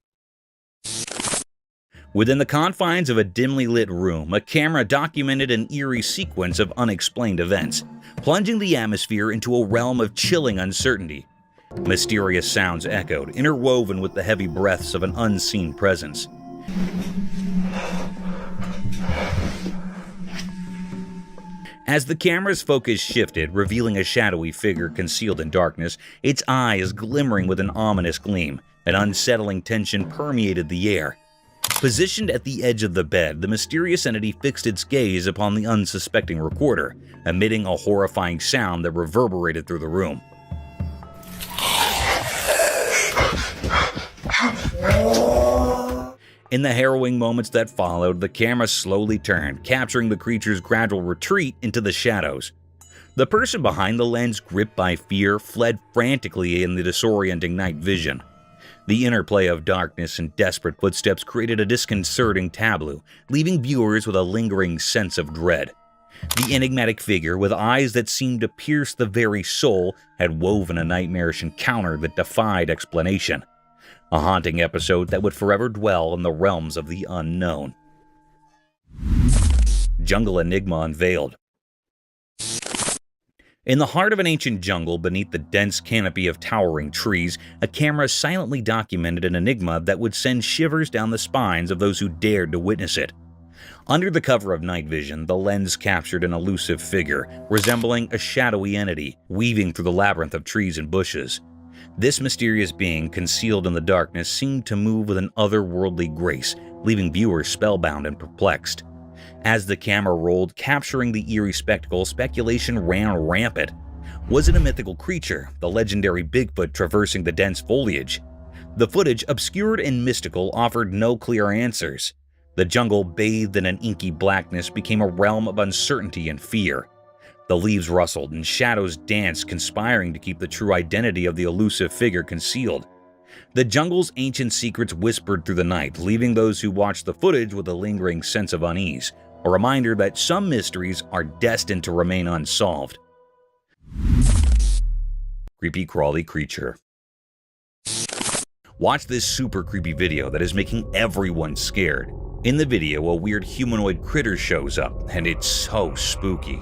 Within the confines of a dimly lit room, a camera documented an eerie sequence of unexplained events, plunging the atmosphere into a realm of chilling uncertainty. Mysterious sounds echoed, interwoven with the heavy breaths of an unseen presence. As the camera's focus shifted, revealing a shadowy figure concealed in darkness, its eyes glimmering with an ominous gleam. An unsettling tension permeated the air. Positioned at the edge of the bed, the mysterious entity fixed its gaze upon the unsuspecting recorder, emitting a horrifying sound that reverberated through the room. In the harrowing moments that followed, the camera slowly turned, capturing the creature's gradual retreat into the shadows. The person behind the lens, gripped by fear, fled frantically in the disorienting night vision. The interplay of darkness and desperate footsteps created a disconcerting tableau, leaving viewers with a lingering sense of dread. The enigmatic figure, with eyes that seemed to pierce the very soul, had woven a nightmarish encounter that defied explanation. A haunting episode that would forever dwell in the realms of the unknown. Jungle Enigma unveiled. In the heart of an ancient jungle, beneath the dense canopy of towering trees, a camera silently documented an enigma that would send shivers down the spines of those who dared to witness it. Under the cover of night vision, the lens captured an elusive figure, resembling a shadowy entity, weaving through the labyrinth of trees and bushes. This mysterious being, concealed in the darkness, seemed to move with an otherworldly grace, leaving viewers spellbound and perplexed. As the camera rolled, capturing the eerie spectacle, speculation ran rampant. Was it a mythical creature, the legendary Bigfoot traversing the dense foliage? The footage, obscured and mystical, offered no clear answers. The jungle, bathed in an inky blackness, became a realm of uncertainty and fear. The leaves rustled and shadows danced, conspiring to keep the true identity of the elusive figure concealed. The jungle's ancient secrets whispered through the night, leaving those who watched the footage with a lingering sense of unease, a reminder that some mysteries are destined to remain unsolved. Creepy crawly creature. Watch this super creepy video that is making everyone scared. In the video, a weird humanoid critter shows up, and it's so spooky.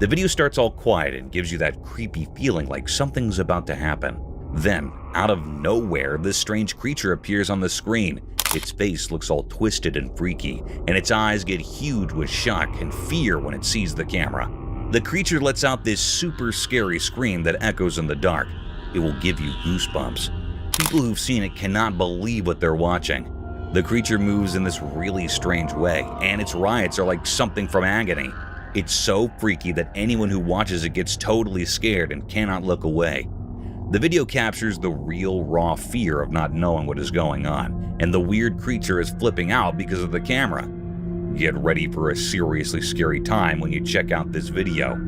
The video starts all quiet and gives you that creepy feeling like something's about to happen. Then, out of nowhere, this strange creature appears on the screen. Its face looks all twisted and freaky, and its eyes get huge with shock and fear when it sees the camera. The creature lets out this super scary scream that echoes in the dark. It will give you goosebumps. People who've seen it cannot believe what they're watching. The creature moves in this really strange way, and its riots are like something from Agony. It's so freaky that anyone who watches it gets totally scared and cannot look away. The video captures the real, raw fear of not knowing what is going on, and the weird creature is flipping out because of the camera. Get ready for a seriously scary time when you check out this video.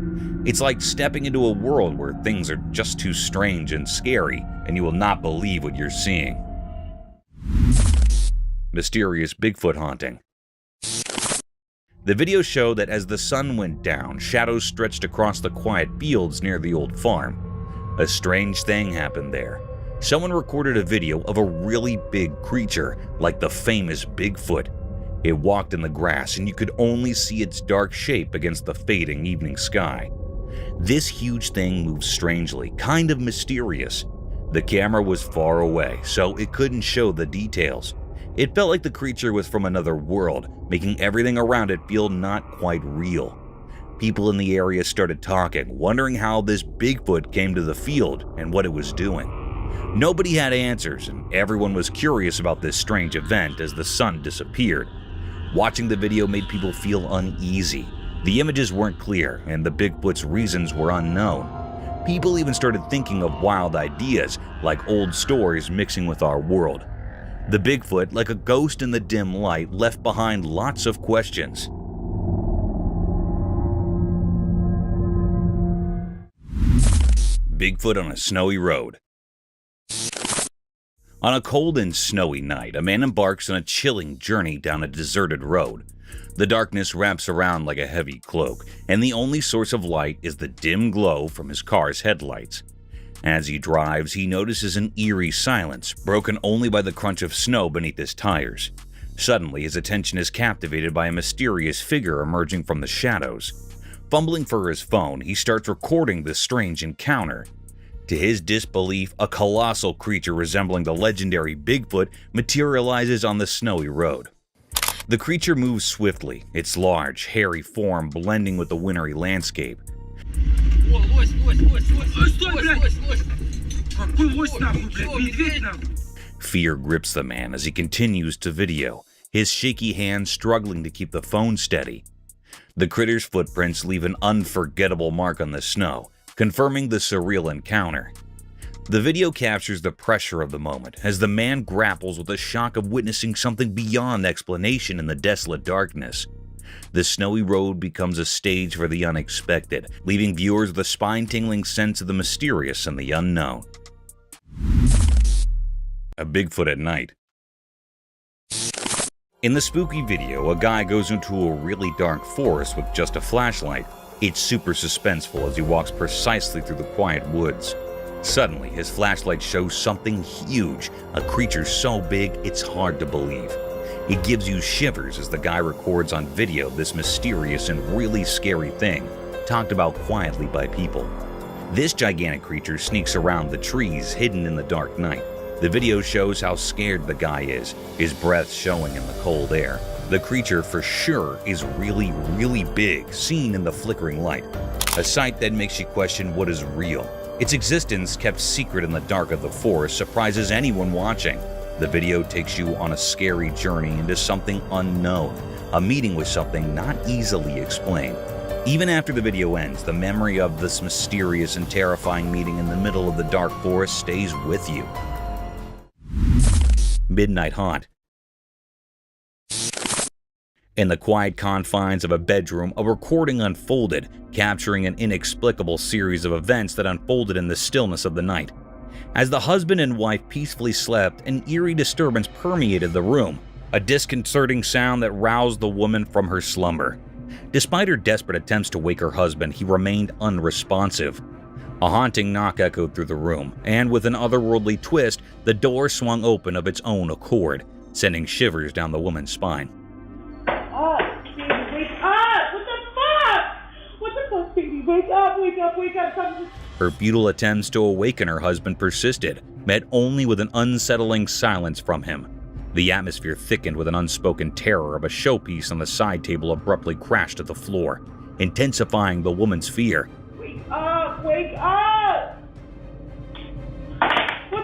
It's like stepping into a world where things are just too strange and scary, and you will not believe what you're seeing. Mysterious Bigfoot haunting. The video showed that as the sun went down, shadows stretched across the quiet fields near the old farm. A strange thing happened there. Someone recorded a video of a really big creature, like the famous Bigfoot. It walked in the grass, and you could only see its dark shape against the fading evening sky. This huge thing moved strangely, kind of mysterious. The camera was far away, so it couldn't show the details. It felt like the creature was from another world, making everything around it feel not quite real. People in the area started talking, wondering how this Bigfoot came to the field and what it was doing. Nobody had answers, and everyone was curious about this strange event as the sun disappeared. Watching the video made people feel uneasy. The images weren't clear, and the Bigfoot's reasons were unknown. People even started thinking of wild ideas, like old stories mixing with our world. The Bigfoot, like a ghost in the dim light, left behind lots of questions. Bigfoot on a snowy road. On a cold and snowy night, a man embarks on a chilling journey down a deserted road. The darkness wraps around like a heavy cloak, and the only source of light is the dim glow from his car's headlights. As he drives, he notices an eerie silence, broken only by the crunch of snow beneath his tires. Suddenly, his attention is captivated by a mysterious figure emerging from the shadows. Fumbling for his phone, he starts recording this strange encounter. To his disbelief, a colossal creature resembling the legendary Bigfoot materializes on the snowy road. The creature moves swiftly, its large, hairy form blending with the wintry landscape. Fear grips the man as he continues to video, his shaky hands struggling to keep the phone steady. The critter's footprints leave an unforgettable mark on the snow, confirming the surreal encounter. The video captures the pressure of the moment as the man grapples with the shock of witnessing something beyond explanation in the desolate darkness. The snowy road becomes a stage for the unexpected, leaving viewers with a spine-tingling sense of the mysterious and the unknown. A Bigfoot at night. In the spooky video, a guy goes into a really dark forest with just a flashlight. It's super suspenseful as he walks precisely through the quiet woods. Suddenly, his flashlight shows something huge, a creature so big it's hard to believe. It gives you shivers as the guy records on video this mysterious and really scary thing, talked about quietly by people. This gigantic creature sneaks around the trees hidden in the dark night. The video shows how scared the guy is, his breath showing in the cold air. The creature for sure is really, really big, seen in the flickering light. A sight that makes you question what is real. Its existence, kept secret in the dark of the forest, surprises anyone watching. The video takes you on a scary journey into something unknown, a meeting with something not easily explained. Even after the video ends, the memory of this mysterious and terrifying meeting in the middle of the dark forest stays with you. Midnight Haunt. In the quiet confines of a bedroom, a recording unfolded, capturing an inexplicable series of events that unfolded in the stillness of the night. As the husband and wife peacefully slept, an eerie disturbance permeated the room, a disconcerting sound that roused the woman from her slumber. Despite her desperate attempts to wake her husband, he remained unresponsive. A haunting knock echoed through the room, and with an otherworldly twist, the door swung open of its own accord, sending shivers down the woman's spine. Wake up. Her futile attempts to awaken her husband persisted, met only with an unsettling silence from him. The atmosphere thickened with an unspoken terror of a showpiece on the side table abruptly crashed to the floor, intensifying the woman's fear. Wake up! What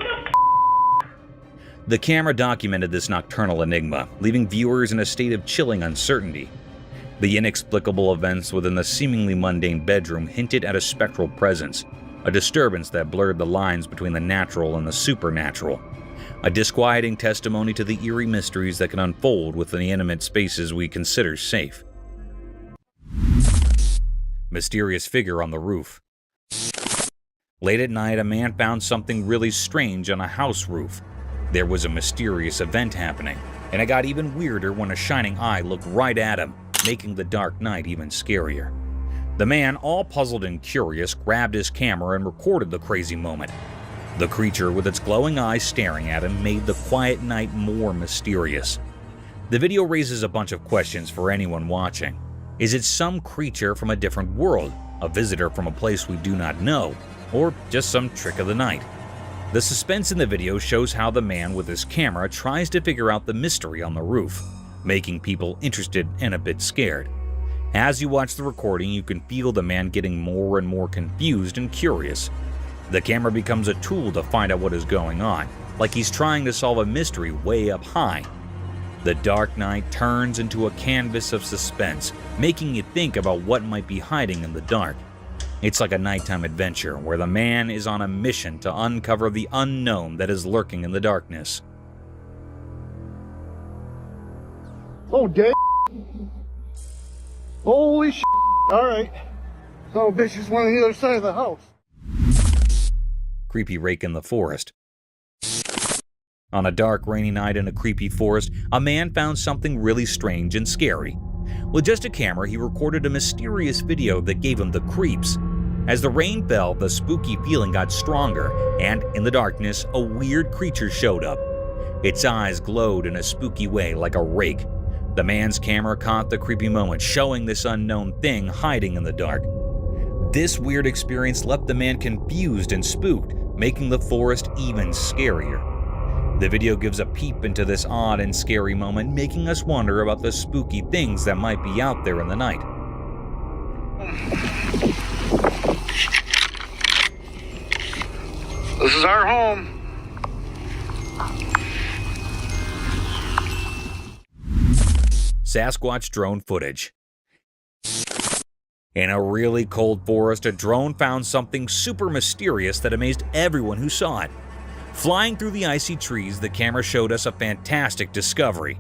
the The camera documented this nocturnal enigma, leaving viewers in a state of chilling uncertainty. The inexplicable events within the seemingly mundane bedroom hinted at a spectral presence, a disturbance that blurred the lines between the natural and the supernatural, a disquieting testimony to the eerie mysteries that can unfold within the intimate spaces we consider safe. Mysterious figure on the roof. Late at night, a man found something really strange on a house roof. There was a mysterious event happening, and it got even weirder when a shining eye looked right at him, making the dark night even scarier. The man, all puzzled and curious, grabbed his camera and recorded the crazy moment. The creature, with its glowing eyes staring at him, made the quiet night more mysterious. The video raises a bunch of questions for anyone watching. Is it some creature from a different world, a visitor from a place we do not know, or just some trick of the night? The suspense in the video shows how the man with his camera tries to figure out the mystery on the roof, making people interested and a bit scared. As you watch the recording, you can feel the man getting more and more confused and curious. The camera becomes a tool to find out what is going on, like he's trying to solve a mystery way up high. The dark night turns into a canvas of suspense, making you think about what might be hiding in the dark. It's like a nighttime adventure where the man is on a mission to uncover the unknown that is lurking in the darkness. Oh, damn. Holy shit. Alright. Oh, bitch is one on the other side of the house. Creepy Rake in the forest. On a dark, rainy night in a creepy forest, a man found something really strange and scary. With just a camera, he recorded a mysterious video that gave him the creeps. As the rain fell, the spooky feeling got stronger, and in the darkness, a weird creature showed up. Its eyes glowed in a spooky way like a rake. The man's camera caught the creepy moment, showing this unknown thing hiding in the dark. This weird experience left the man confused and spooked, making the forest even scarier. The video gives a peep into this odd and scary moment, making us wonder about the spooky things that might be out there in the night. This is our home. Sasquatch drone footage. In a really cold forest, a drone found something super mysterious that amazed everyone who saw it. Flying through the icy trees, the camera showed us a fantastic discovery: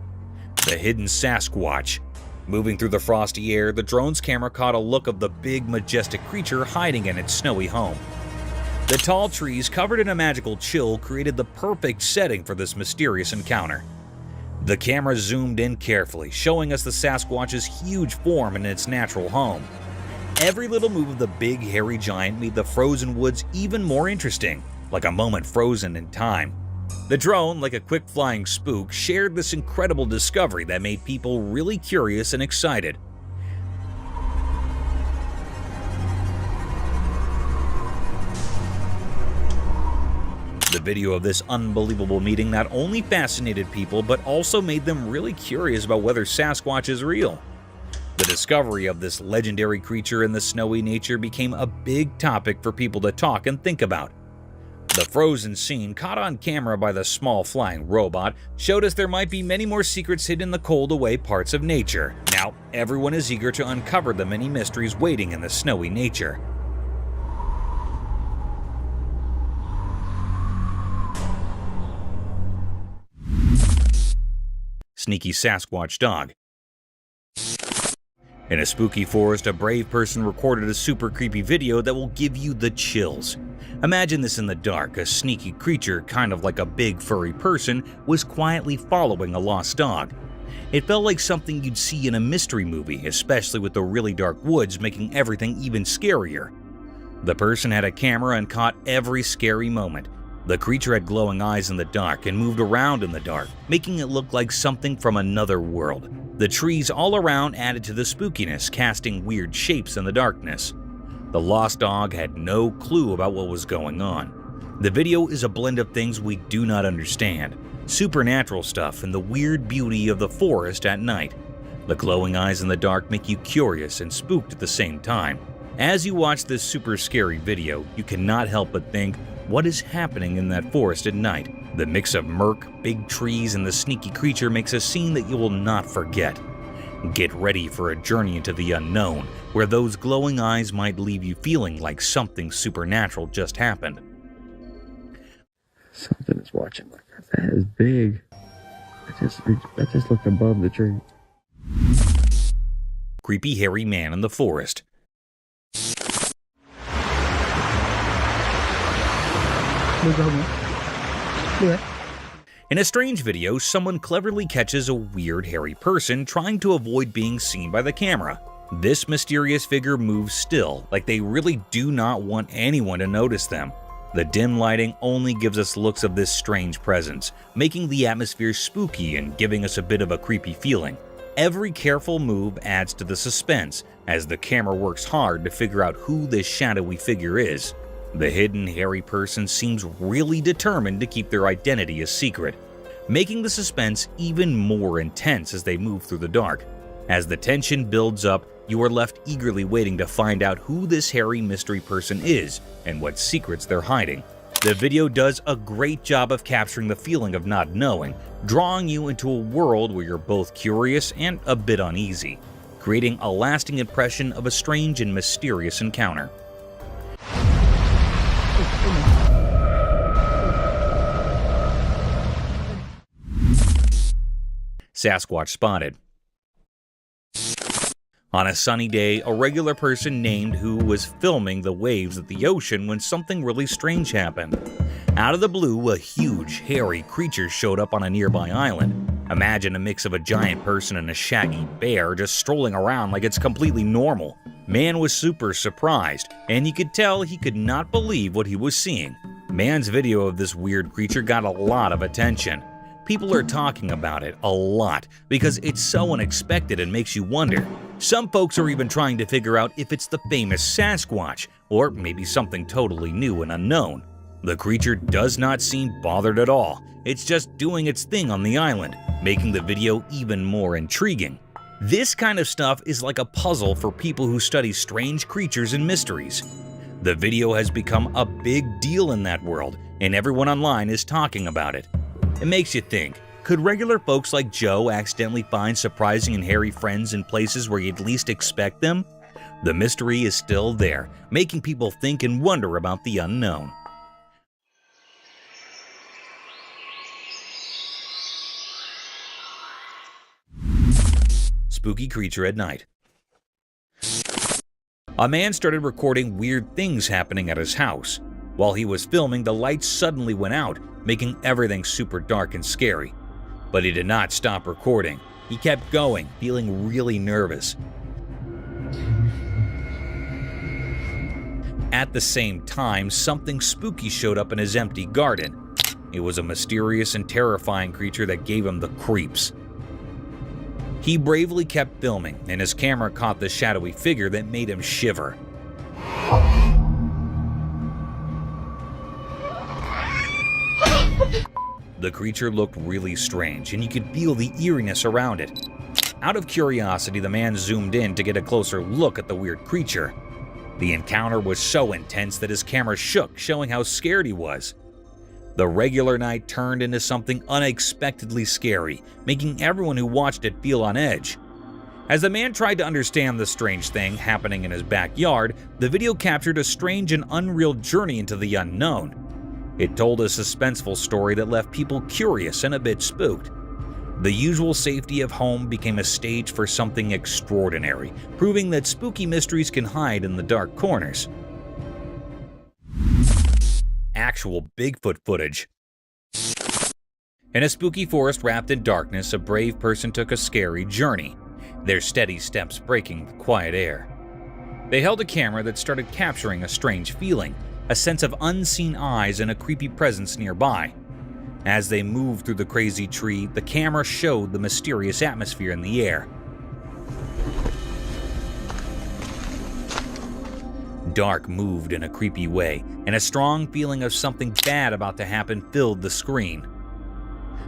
the hidden Sasquatch. Moving through the frosty air, the drone's camera caught a look of the big, majestic creature hiding in its snowy home. The tall trees, covered in a magical chill, created the perfect setting for this mysterious encounter. The camera zoomed in carefully, showing us the Sasquatch's huge form in its natural home. Every little move of the big, hairy giant made the frozen woods even more interesting, like a moment frozen in time. The drone, like a quick flying spook, shared this incredible discovery that made people really curious and excited. The video of this unbelievable meeting not only fascinated people, but also made them really curious about whether Sasquatch is real. The discovery of this legendary creature in the snowy nature became a big topic for people to talk and think about. The frozen scene, caught on camera by the small flying robot, showed us there might be many more secrets hidden in the cold away parts of nature. Now, everyone is eager to uncover the many mysteries waiting in the snowy nature. Sneaky Sasquatch dog. In a spooky forest, a brave person recorded a super creepy video that will give you the chills. Imagine this in the dark: a sneaky creature, kind of like a big furry person, was quietly following a lost dog. It felt like something you'd see in a mystery movie, especially with the really dark woods making everything even scarier. The person had a camera and caught every scary moment. The creature had glowing eyes in the dark and moved around in the dark, making it look like something from another world. The trees all around added to the spookiness, casting weird shapes in the darkness. The lost dog had no clue about what was going on. The video is a blend of things we do not understand: supernatural stuff and the weird beauty of the forest at night. The glowing eyes in the dark make you curious and spooked at the same time. As you watch this super scary video, you cannot help but think, what is happening in that forest at night? The mix of murk, big trees, and the sneaky creature makes a scene that you will not forget. Get ready for a journey into the unknown, where those glowing eyes might leave you feeling like something supernatural just happened. Something is watching like that. That is big. I just looked above the tree. Creepy hairy man in the forest. In a strange video, someone cleverly catches a weird hairy person trying to avoid being seen by the camera. This mysterious figure moves still, like they really do not want anyone to notice them. The dim lighting only gives us looks of this strange presence, making the atmosphere spooky and giving us a bit of a creepy feeling. Every careful move adds to the suspense, as the camera works hard to figure out who this shadowy figure is. The hidden, hairy person seems really determined to keep their identity a secret, making the suspense even more intense as they move through the dark. As the tension builds up, you are left eagerly waiting to find out who this hairy mystery person is and what secrets they're hiding. The video does a great job of capturing the feeling of not knowing, drawing you into a world where you're both curious and a bit uneasy, creating a lasting impression of a strange and mysterious encounter. Sasquatch Spotted. On a sunny day, a regular person named who was filming the waves at the ocean when something really strange happened. Out of the blue, a huge, hairy creature showed up on a nearby island. Imagine a mix of a giant person and a shaggy bear just strolling around like it's completely normal. Man was super surprised, and you could tell he could not believe what he was seeing. Man's video of this weird creature got a lot of attention. People are talking about it a lot because it's so unexpected and makes you wonder. Some folks are even trying to figure out if it's the famous Sasquatch, or maybe something totally new and unknown. The creature does not seem bothered at all. It's just doing its thing on the island, making the video even more intriguing. This kind of stuff is like a puzzle for people who study strange creatures and mysteries. The video has become a big deal in that world, and everyone online is talking about it. It makes you think, could regular folks like Joe accidentally find surprising and hairy friends in places where you'd least expect them? The mystery is still there, making people think and wonder about the unknown. Spooky creature at night. A man started recording weird things happening at his house. While he was filming, the lights suddenly went out, making everything super dark and scary. But he did not stop recording. He kept going, feeling really nervous. At the same time, something spooky showed up in his empty garden. It was a mysterious and terrifying creature that gave him the creeps. He bravely kept filming, and his camera caught the shadowy figure that made him shiver. The creature looked really strange, and you could feel the eeriness around it. Out of curiosity, the man zoomed in to get a closer look at the weird creature. The encounter was so intense that his camera shook, showing how scared he was. The regular night turned into something unexpectedly scary, making everyone who watched it feel on edge. As the man tried to understand the strange thing happening in his backyard, the video captured a strange and unreal journey into the unknown. It told a suspenseful story that left people curious and a bit spooked. The usual safety of home became a stage for something extraordinary, proving that spooky mysteries can hide in the dark corners. Actual Bigfoot footage. In a spooky forest wrapped in darkness, a brave person took a scary journey, their steady steps breaking the quiet air. They held a camera that started capturing a strange feeling, a sense of unseen eyes and a creepy presence nearby. As they moved through the crazy tree, the camera showed the mysterious atmosphere in the air. Dark moved in a creepy way, and a strong feeling of something bad about to happen filled the screen.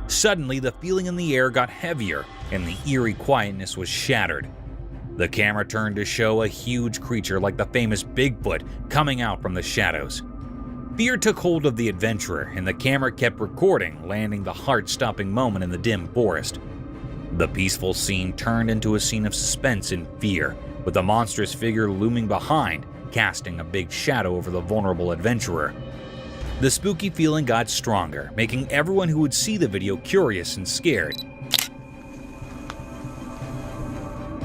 Suddenly, the feeling in the air got heavier, and the eerie quietness was shattered. The camera turned to show a huge creature like the famous Bigfoot coming out from the shadows. Fear took hold of the adventurer, and the camera kept recording, landing the heart-stopping moment in the dim forest. The peaceful scene turned into a scene of suspense and fear, with a monstrous figure looming behind, casting a big shadow over the vulnerable adventurer. The spooky feeling got stronger, making everyone who would see the video curious and scared.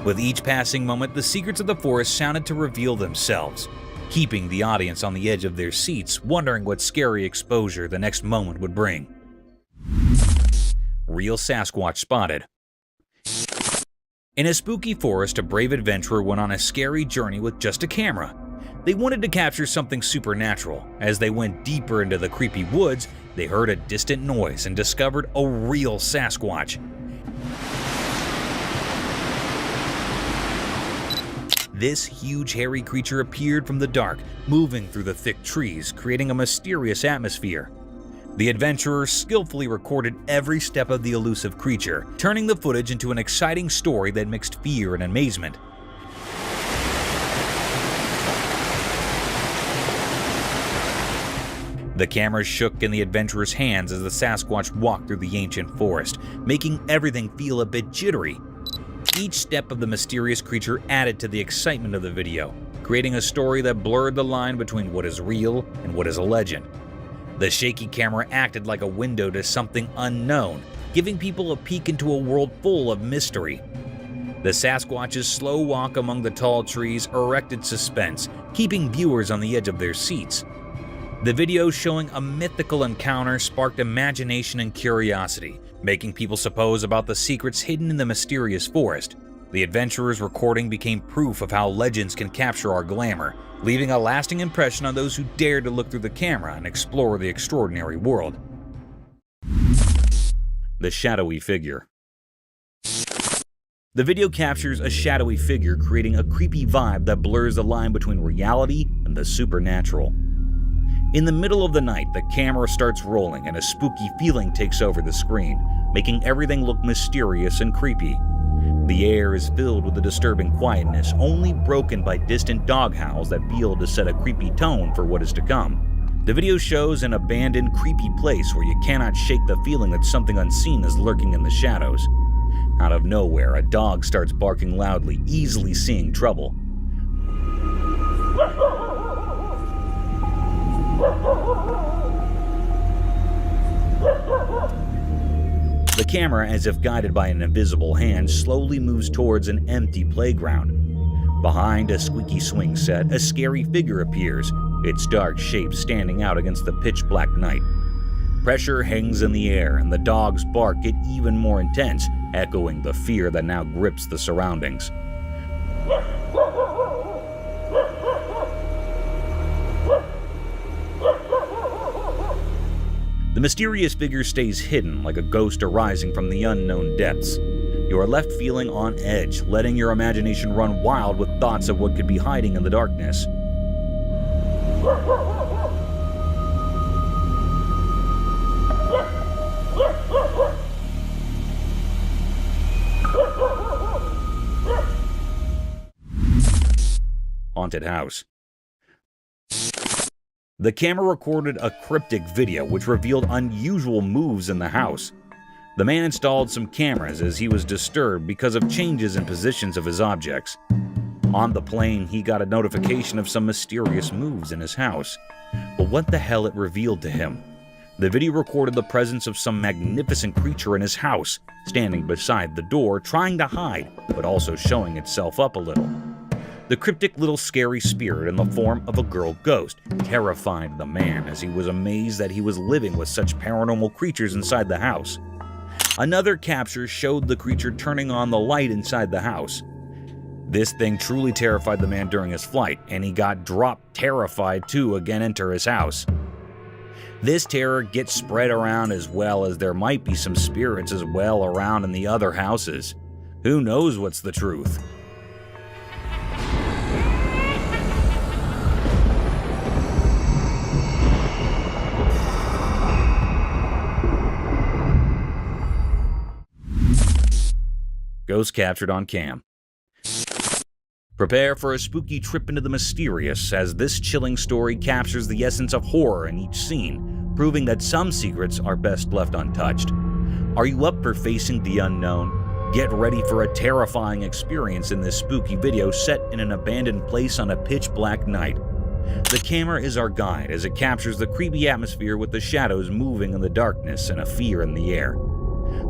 With each passing moment, the secrets of the forest sounded to reveal themselves, keeping the audience on the edge of their seats, wondering what scary exposure the next moment would bring. Real Sasquatch Spotted. In a spooky forest, a brave adventurer went on a scary journey with just a camera. They wanted to capture something supernatural. As they went deeper into the creepy woods, they heard a distant noise and discovered a real Sasquatch. This huge hairy creature appeared from the dark, moving through the thick trees, creating a mysterious atmosphere. The adventurers skillfully recorded every step of the elusive creature, turning the footage into an exciting story that mixed fear and amazement. The camera shook in the adventurer's hands as the Sasquatch walked through the ancient forest, making everything feel a bit jittery. Each step of the mysterious creature added to the excitement of the video, creating a story that blurred the line between what is real and what is a legend. The shaky camera acted like a window to something unknown, giving people a peek into a world full of mystery. The Sasquatch's slow walk among the tall trees erected suspense, keeping viewers on the edge of their seats. The video showing a mythical encounter sparked imagination and curiosity, making people suppose about the secrets hidden in the mysterious forest. The adventurers' recording became proof of how legends can capture our glamour, leaving a lasting impression on those who dare to look through the camera and explore the extraordinary world. The shadowy figure. The video captures a shadowy figure, creating a creepy vibe that blurs the line between reality and the supernatural. In the middle of the night, the camera starts rolling and a spooky feeling takes over the screen, making everything look mysterious and creepy. The air is filled with a disturbing quietness, only broken by distant dog howls that feel to set a creepy tone for what is to come. The video shows an abandoned, creepy place where you cannot shake the feeling that something unseen is lurking in the shadows. Out of nowhere, a dog starts barking loudly, easily seeing trouble. The camera, as if guided by an invisible hand, slowly moves towards an empty playground. Behind a squeaky swing set, a scary figure appears, its dark shape standing out against the pitch-black night. Pressure hangs in the air, and the dog's bark get even more intense, echoing the fear that now grips the surroundings. The mysterious figure stays hidden like a ghost arising from the unknown depths. You are left feeling on edge, letting your imagination run wild with thoughts of what could be hiding in the darkness. Haunted house. The camera recorded a cryptic video which revealed unusual moves in the house. The man installed some cameras as he was disturbed because of changes in positions of his objects. On the plane, he got a notification of some mysterious moves in his house. But what the hell it revealed to him? The video recorded the presence of some magnificent creature in his house, standing beside the door, trying to hide, but also showing itself up a little. The cryptic little scary spirit in the form of a girl ghost terrified the man as he was amazed that he was living with such paranormal creatures inside the house. Another capture showed the creature turning on the light inside the house. This thing truly terrified the man during his flight, and he got dropped terrified to again enter his house. This terror gets spread around as well as there might be some spirits as well around in the other houses. Who knows what's the truth? Ghost captured on cam. Prepare for a spooky trip into the mysterious as this chilling story captures the essence of horror in each scene, proving that some secrets are best left untouched. Are you up for facing the unknown? Get ready for a terrifying experience in this spooky video set in an abandoned place on a pitch-black night. The camera is our guide as it captures the creepy atmosphere with the shadows moving in the darkness and a fear in the air.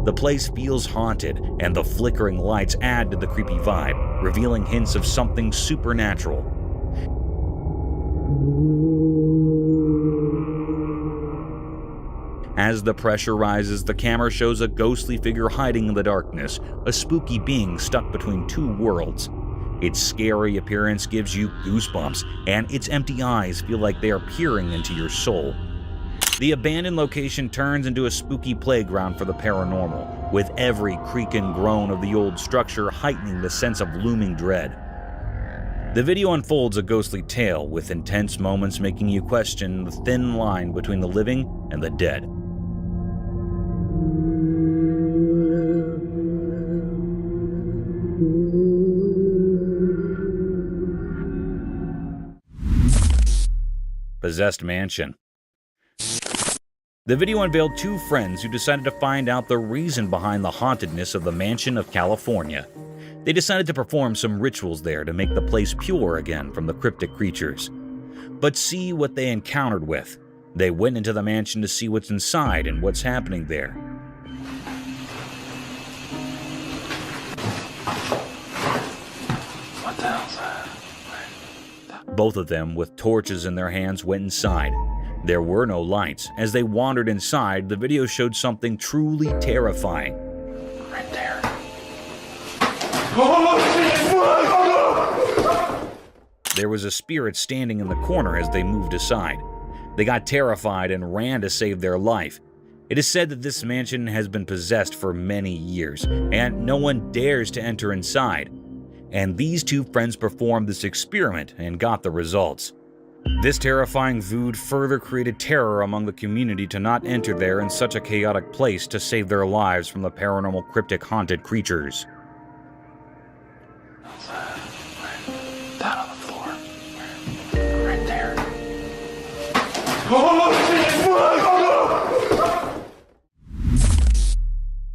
The place feels haunted, and the flickering lights add to the creepy vibe, revealing hints of something supernatural. As the pressure rises, the camera shows a ghostly figure hiding in the darkness, a spooky being stuck between two worlds. Its scary appearance gives you goosebumps, and its empty eyes feel like they are peering into your soul. The abandoned location turns into a spooky playground for the paranormal, with every creak and groan of the old structure heightening the sense of looming dread. The video unfolds a ghostly tale, with intense moments making you question the thin line between the living and the dead. Possessed mansion. The video unveiled two friends who decided to find out the reason behind the hauntedness of the mansion of California. They decided to perform some rituals there to make the place pure again from the cryptic creatures. But see what they encountered with. They went into the mansion to see what's inside and what's happening there. What the hell's that? Both of them, with torches in their hands, went inside. There were no lights. As they wandered inside, the video showed something truly terrifying. Right there. There was a spirit standing in the corner as they moved aside. They got terrified and ran to save their life. It is said that this mansion has been possessed for many years, and no one dares to enter inside. And these two friends performed this experiment and got the results. This terrifying food further created terror among the community to not enter there in such a chaotic place to save their lives from the paranormal cryptic haunted creatures. Down on the floor. Right there.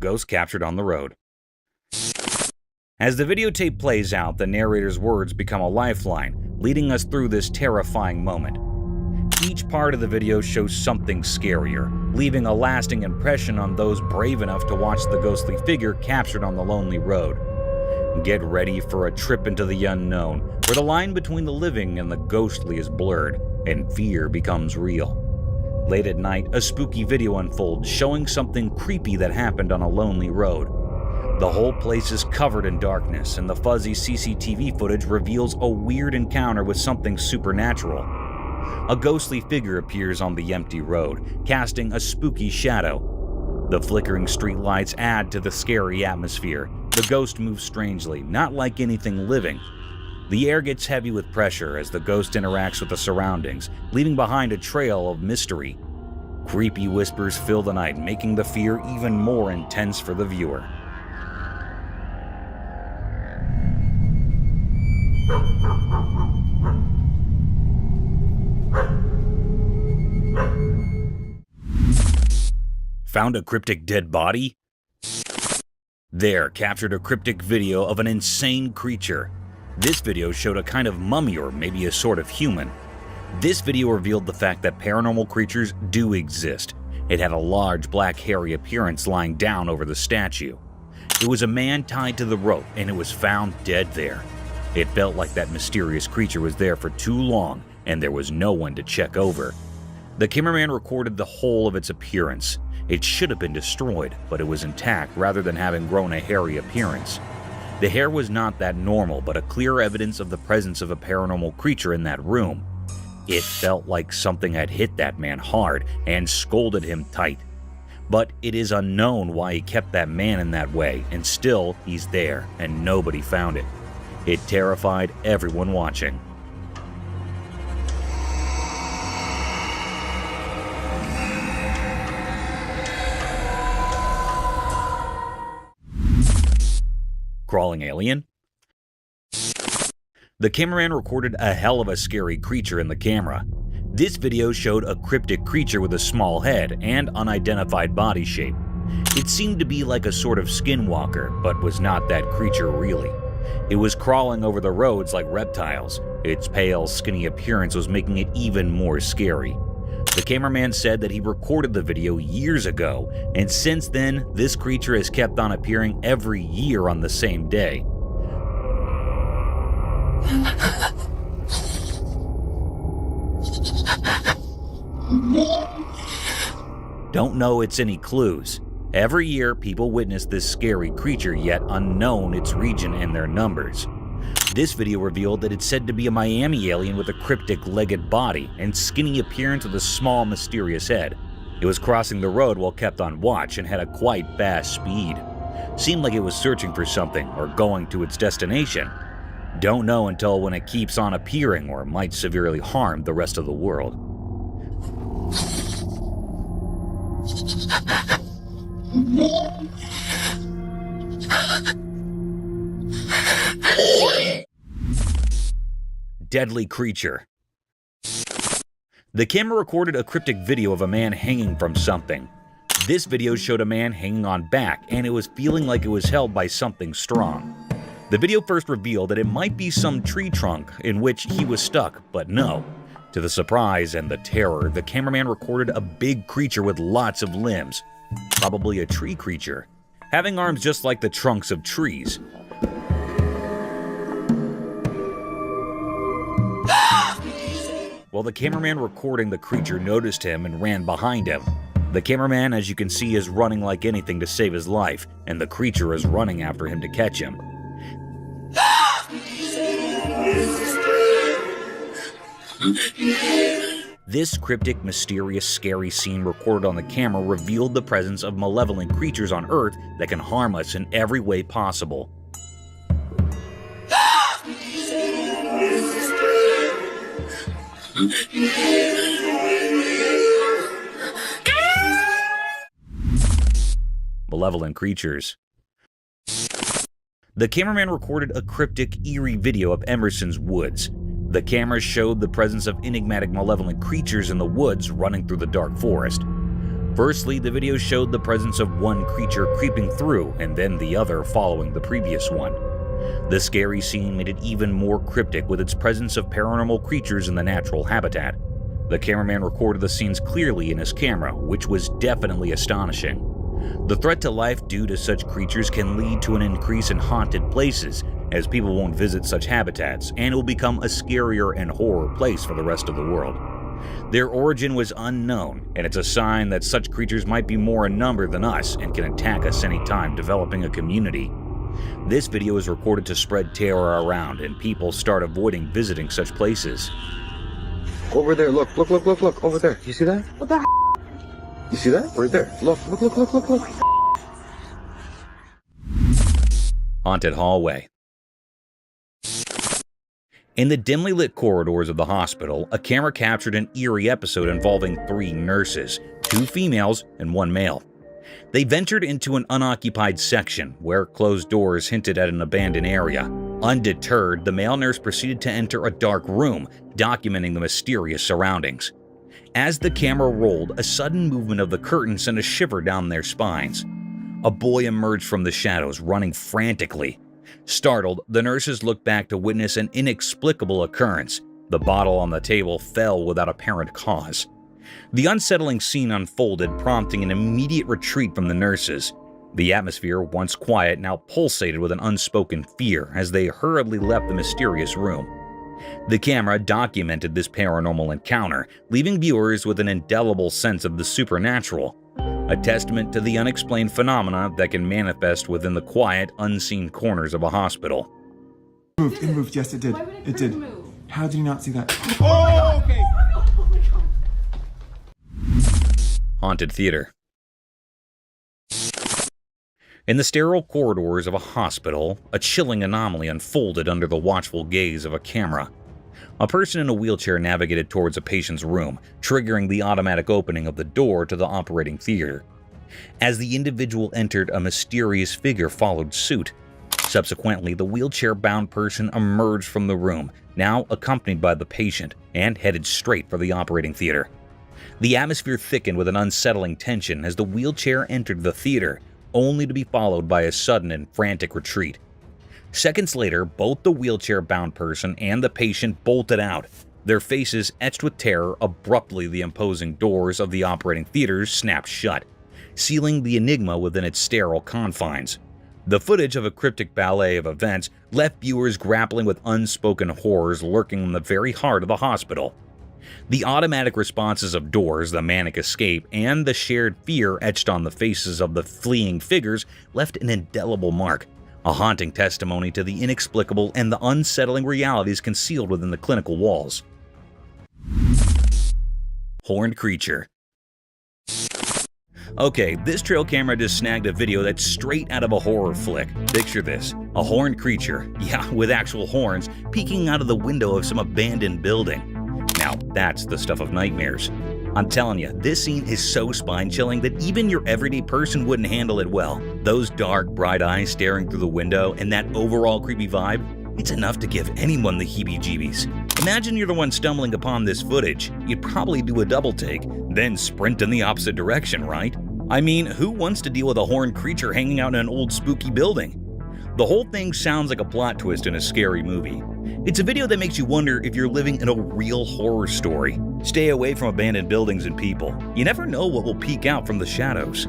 Ghost captured on the road. As the videotape plays out, the narrator's words become a lifeline, leading us through this terrifying moment. Each part of the video shows something scarier, leaving a lasting impression on those brave enough to watch the ghostly figure captured on the lonely road. Get ready for a trip into the unknown, where the line between the living and the ghostly is blurred, and fear becomes real. Late at night, a spooky video unfolds showing something creepy that happened on a lonely road. The whole place is covered in darkness, and the fuzzy CCTV footage reveals a weird encounter with something supernatural. A ghostly figure appears on the empty road, casting a spooky shadow. The flickering streetlights add to the scary atmosphere. The ghost moves strangely, not like anything living. The air gets heavy with pressure as the ghost interacts with the surroundings, leaving behind a trail of mystery. Creepy whispers fill the night, making the fear even more intense for the viewer. Found a cryptic dead body? There, captured a cryptic video of an insane creature. This video showed a kind of mummy or maybe a sort of human. This video revealed the fact that paranormal creatures do exist. It had a large black hairy appearance lying down over the statue. It was a man tied to the rope and it was found dead there. It felt like that mysterious creature was there for too long and there was no one to check over. The cameraman recorded the whole of its appearance. It should have been destroyed, but it was intact rather than having grown a hairy appearance. The hair was not that normal, but a clear evidence of the presence of a paranormal creature in that room. It felt like something had hit that man hard and scolded him tight. But it is unknown why he kept that man in that way, and still he's there, and nobody found it. It terrified everyone watching. Crawling alien? The cameraman recorded a hell of a scary creature in the camera. This video showed a cryptic creature with a small head and unidentified body shape. It seemed to be like a sort of skinwalker, but was not that creature really. It was crawling over the roads like reptiles. Its pale, skinny appearance was making it even more scary. The cameraman said that he recorded the video years ago, and since then, this creature has kept on appearing every year on the same day. Don't know it's any clues. Every year, people witness this scary creature, yet unknown its region and their numbers. This video revealed that it's said to be a Miami alien with a cryptic legged body and skinny appearance with a small mysterious head. It was crossing the road while kept on watch and had a quite fast speed. Seemed like it was searching for something or going to its destination. Don't know until when it keeps on appearing or might severely harm the rest of the world. Deadly creature. The camera recorded a cryptic video of a man hanging from something. This video showed a man hanging on back, and it was feeling like it was held by something strong. The video first revealed that it might be some tree trunk in which he was stuck, but no. To the surprise and the terror, the cameraman recorded a big creature with lots of limbs. Probably a tree creature, having arms just like the trunks of trees. While the cameraman recording the creature noticed him and ran behind him. The cameraman, as you can see, is running like anything to save his life, and the creature is running after him to catch him. This cryptic, mysterious, scary scene recorded on the camera revealed the presence of malevolent creatures on Earth that can harm us in every way possible. Malevolent creatures. The cameraman recorded a cryptic, eerie video of Emerson's woods. The camera showed the presence of enigmatic malevolent creatures in the woods running through the dark forest. Firstly, the video showed the presence of one creature creeping through and then the other following the previous one. The scary scene made it even more cryptic with its presence of paranormal creatures in the natural habitat. The cameraman recorded the scenes clearly in his camera, which was definitely astonishing. The threat to life due to such creatures can lead to an increase in haunted places, as people won't visit such habitats, and it will become a scarier and horror place for the rest of the world. Their origin was unknown, and it's a sign that such creatures might be more in number than us and can attack us anytime, developing a community. This video is recorded to spread terror around, and people start avoiding visiting such places. Over there, look, over there. You see that? What the You see that? Right there. Look. Haunted hallway. In the dimly lit corridors of the hospital, a camera captured an eerie episode involving 3 nurses, 2 females and 1 male. They ventured into an unoccupied section where closed doors hinted at an abandoned area. Undeterred, the male nurse proceeded to enter a dark room, documenting the mysterious surroundings. As the camera rolled, a sudden movement of the curtain sent a shiver down their spines. A boy emerged from the shadows, running frantically. Startled, the nurses looked back to witness an inexplicable occurrence. The bottle on the table fell without apparent cause. The unsettling scene unfolded, prompting an immediate retreat from the nurses. The atmosphere, once quiet, now pulsated with an unspoken fear as they hurriedly left the mysterious room. The camera documented this paranormal encounter, leaving viewers with an indelible sense of the supernatural, a testament to the unexplained phenomena that can manifest within the quiet, unseen corners of a hospital. It moved, yes it did. It did. How did you not see that? Oh, okay. Haunted theater. In the sterile corridors of a hospital, a chilling anomaly unfolded under the watchful gaze of a camera. A person in a wheelchair navigated towards a patient's room, triggering the automatic opening of the door to the operating theater. As the individual entered, a mysterious figure followed suit. Subsequently, the wheelchair-bound person emerged from the room, now accompanied by the patient, and headed straight for the operating theater. The atmosphere thickened with an unsettling tension as the wheelchair entered the theater, only to be followed by a sudden and frantic retreat. Seconds later, both the wheelchair-bound person and the patient bolted out, their faces etched with terror. Abruptly, the imposing doors of the operating theaters snapped shut, sealing the Enigma within its sterile confines. The footage of a cryptic ballet of events left viewers grappling with unspoken horrors lurking in the very heart of the hospital. The automatic responses of doors, the manic escape, and the shared fear etched on the faces of the fleeing figures left an indelible mark, a haunting testimony to the inexplicable and the unsettling realities concealed within the clinical walls. Horned creature. Okay, this trail camera just snagged a video that's straight out of a horror flick. Picture this, a horned creature, yeah, with actual horns, peeking out of the window of some abandoned building. Now, that's the stuff of nightmares. I'm telling you, this scene is so spine-chilling that even your everyday person wouldn't handle it well. Those dark, bright eyes staring through the window and that overall creepy vibe, it's enough to give anyone the heebie-jeebies. Imagine you're the one stumbling upon this footage. You'd probably do a double take, then sprint in the opposite direction, right? I mean, who wants to deal with a horned creature hanging out in an old spooky building? The whole thing sounds like a plot twist in a scary movie. It's a video that makes you wonder if you're living in a real horror story. Stay away from abandoned buildings and people. You never know what will peek out from the shadows.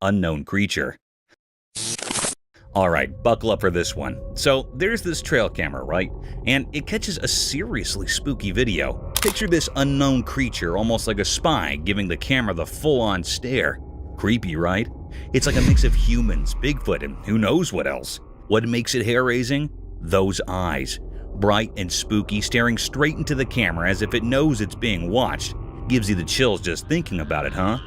Unknown creature. Alright, buckle up for this one. So, there's this trail camera, right? And it catches a seriously spooky video. Picture this unknown creature almost like a spy giving the camera the full-on stare. Creepy, right? It's like a mix of humans, Bigfoot, and who knows what else. What makes it hair-raising? Those eyes. Bright and spooky, staring straight into the camera as if it knows it's being watched. Gives you the chills just thinking about it, huh?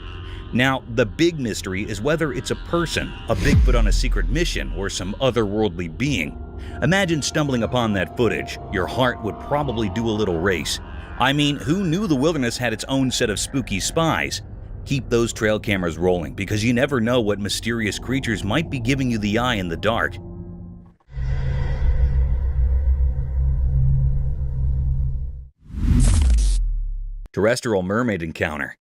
Now, the big mystery is whether it's a person, a Bigfoot on a secret mission, or some otherworldly being. Imagine stumbling upon that footage. Your heart would probably do a little race. I mean, who knew the wilderness had its own set of spooky spies? Keep those trail cameras rolling, because you never know what mysterious creatures might be giving you the eye in the dark. Terrestrial mermaid encounter.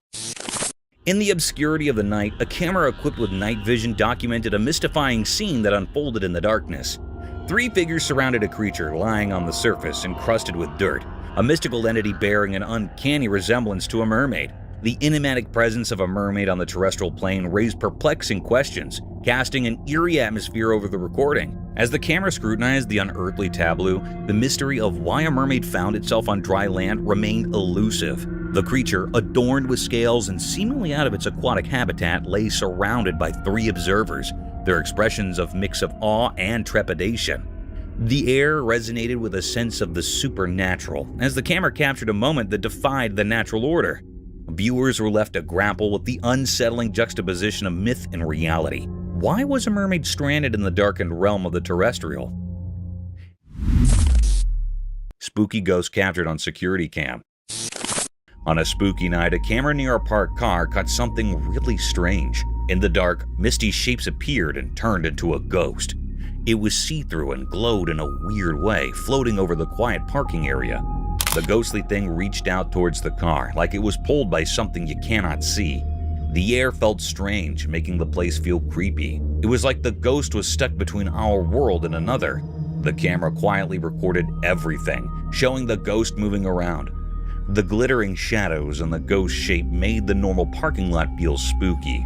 In the obscurity of the night, a camera equipped with night vision documented a mystifying scene that unfolded in the darkness. 3 figures surrounded a creature lying on the surface, encrusted with dirt, a mystical entity bearing an uncanny resemblance to a mermaid. The enigmatic presence of a mermaid on the terrestrial plane raised perplexing questions, casting an eerie atmosphere over the recording. As the camera scrutinized the unearthly tableau, the mystery of why a mermaid found itself on dry land remained elusive. The creature, adorned with scales and seemingly out of its aquatic habitat, lay surrounded by 3 observers, their expressions of mix of awe and trepidation. The air resonated with a sense of the supernatural, as the camera captured a moment that defied the natural order. Viewers were left to grapple with the unsettling juxtaposition of myth and reality. Why was a mermaid stranded in the darkened realm of the terrestrial? Spooky ghost captured on security cam. On a spooky night, a camera near a parked car caught something really strange. In the dark, misty shapes appeared and turned into a ghost. It was see-through and glowed in a weird way, floating over the quiet parking area. The ghostly thing reached out towards the car, like it was pulled by something you cannot see. The air felt strange, making the place feel creepy. It was like the ghost was stuck between our world and another. The camera quietly recorded everything, showing the ghost moving around. The glittering shadows and the ghost shape made the normal parking lot feel spooky.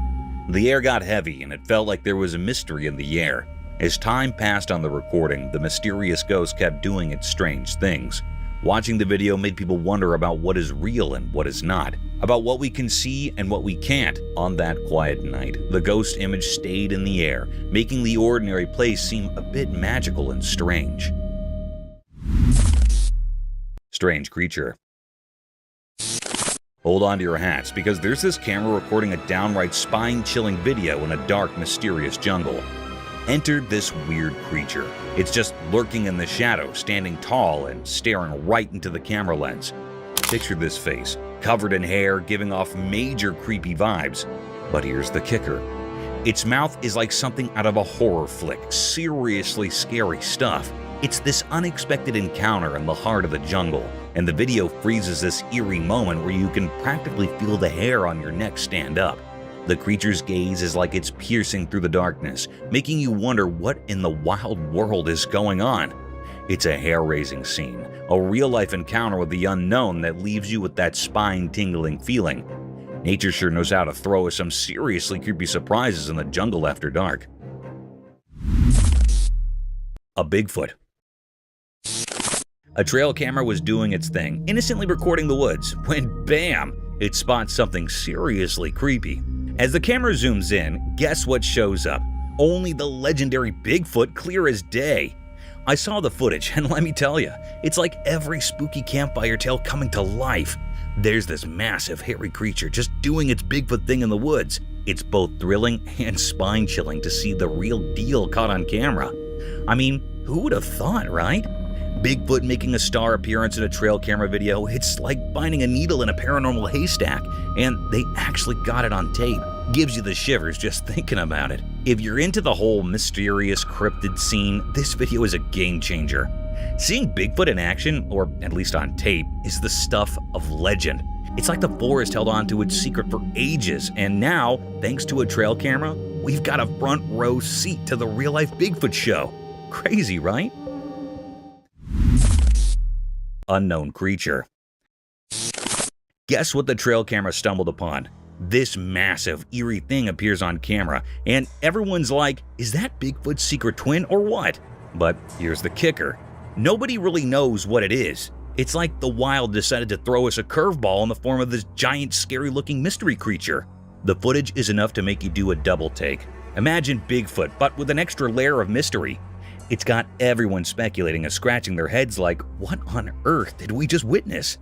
The air got heavy, and it felt like there was a mystery in the air. As time passed on the recording, the mysterious ghost kept doing its strange things. Watching the video made people wonder about what is real and what is not, about what we can see and what we can't. On that quiet night, the ghost image stayed in the air, making the ordinary place seem a bit magical and strange. Strange creature. Hold on to your hats, because there's this camera recording a downright spine-chilling video in a dark, mysterious jungle. Enter this weird creature. It's just lurking in the shadow, standing tall and staring right into the camera lens. Picture this face, covered in hair, giving off major creepy vibes. But here's the kicker. Its mouth is like something out of a horror flick, seriously scary stuff. It's this unexpected encounter in the heart of the jungle, and the video freezes this eerie moment where you can practically feel the hair on your neck stand up. The creature's gaze is like it's piercing through the darkness, making you wonder what in the wild world is going on. It's a hair-raising scene, a real-life encounter with the unknown that leaves you with that spine-tingling feeling. Nature sure knows how to throw us some seriously creepy surprises in the jungle after dark. A Bigfoot. A trail camera was doing its thing, innocently recording the woods, when bam! It spots something seriously creepy. As the camera zooms in, guess what shows up? Only the legendary Bigfoot, clear as day. I saw the footage, and let me tell you, it's like every spooky campfire tale coming to life. There's this massive, hairy creature just doing its Bigfoot thing in the woods. It's both thrilling and spine-chilling to see the real deal caught on camera. I mean, who would have thought, right? Bigfoot making a star appearance in a trail camera video, it's like finding a needle in a paranormal haystack, and they actually got it on tape. Gives you the shivers just thinking about it. If you're into the whole mysterious cryptid scene, this video is a game changer. Seeing Bigfoot in action, or at least on tape, is the stuff of legend. It's like the forest held on to its secret for ages, and now, thanks to a trail camera, we've got a front row seat to the real-life Bigfoot show. Crazy, right? Unknown creature. Guess what the trail camera stumbled upon? This massive, eerie thing appears on camera, and everyone's like, is that Bigfoot's secret twin or what? But here's the kicker. Nobody really knows what it is. It's like the wild decided to throw us a curveball in the form of this giant, scary-looking mystery creature. The footage is enough to make you do a double take. Imagine Bigfoot, but with an extra layer of mystery. It's got everyone speculating and scratching their heads like, what on earth did we just witness?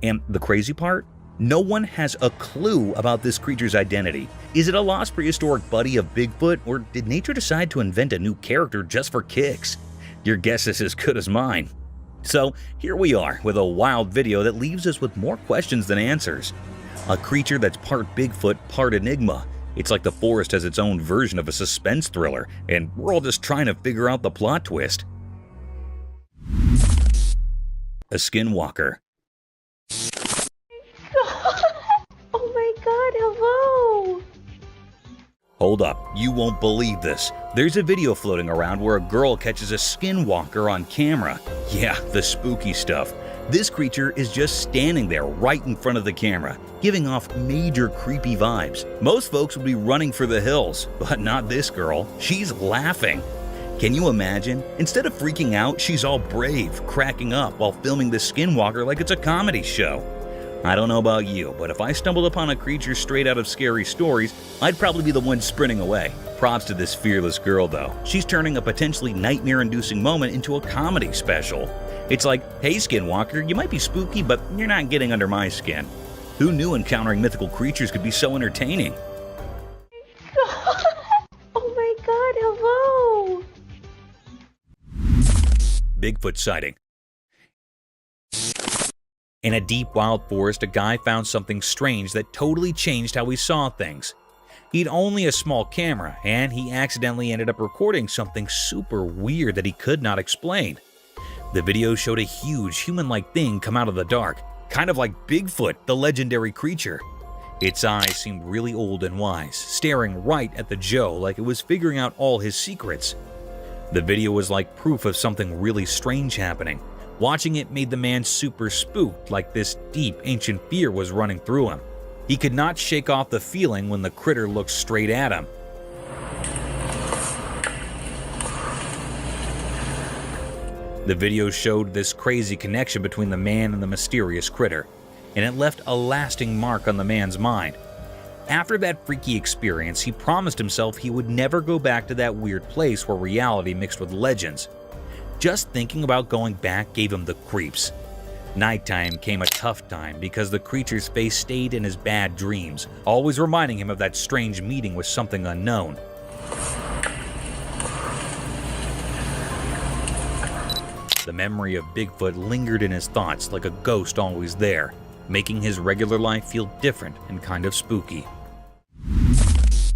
And the crazy part? No one has a clue about this creature's identity. Is it a lost prehistoric buddy of Bigfoot, or did nature decide to invent a new character just for kicks? Your guess is as good as mine. So here we are with a wild video that leaves us with more questions than answers. A creature that's part Bigfoot, part Enigma. It's like the forest has its own version of a suspense thriller, and we're all just trying to figure out the plot twist. A skinwalker. Oh my god, hello! Hold up, you won't believe this. There's a video floating around where a girl catches a skinwalker on camera. Yeah, the spooky stuff. This creature is just standing there right in front of the camera, giving off major creepy vibes. Most folks would be running for the hills, but not this girl. She's laughing. Can you imagine? Instead of freaking out, she's all brave, cracking up while filming the skinwalker like it's a comedy show. I don't know about you, but if I stumbled upon a creature straight out of scary stories, I'd probably be the one sprinting away. Props to this fearless girl though. She's turning a potentially nightmare-inducing moment into a comedy special. It's like, hey skinwalker, you might be spooky, but you're not getting under my skin. Who knew encountering mythical creatures could be so entertaining? Oh my god, hello! Bigfoot sighting. In a deep wild forest, a guy found something strange that totally changed how he saw things. He'd only a small camera, and he accidentally ended up recording something super weird that he could not explain. The video showed a huge human-like thing come out of the dark, kind of like Bigfoot, the legendary creature. Its eyes seemed really old and wise, staring right at the Joe like it was figuring out all his secrets. The video was like proof of something really strange happening. Watching it made the man super spooked, like this deep, ancient fear was running through him. He could not shake off the feeling when the critter looked straight at him. The video showed this crazy connection between the man and the mysterious critter, and it left a lasting mark on the man's mind. After that freaky experience, he promised himself he would never go back to that weird place where reality mixed with legends. Just thinking about going back gave him the creeps. Nighttime came a tough time because the creature's face stayed in his bad dreams, always reminding him of that strange meeting with something unknown. The memory of Bigfoot lingered in his thoughts like a ghost always there, making his regular life feel different and kind of spooky.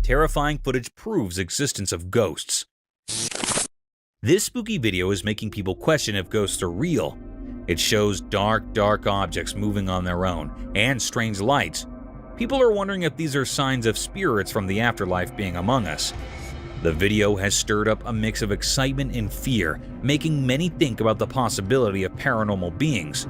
Terrifying footage proves existence of ghosts. This spooky video is making people question if ghosts are real. It shows dark objects moving on their own, and strange lights. People are wondering if these are signs of spirits from the afterlife being among us. The video has stirred up a mix of excitement and fear, making many think about the possibility of paranormal beings.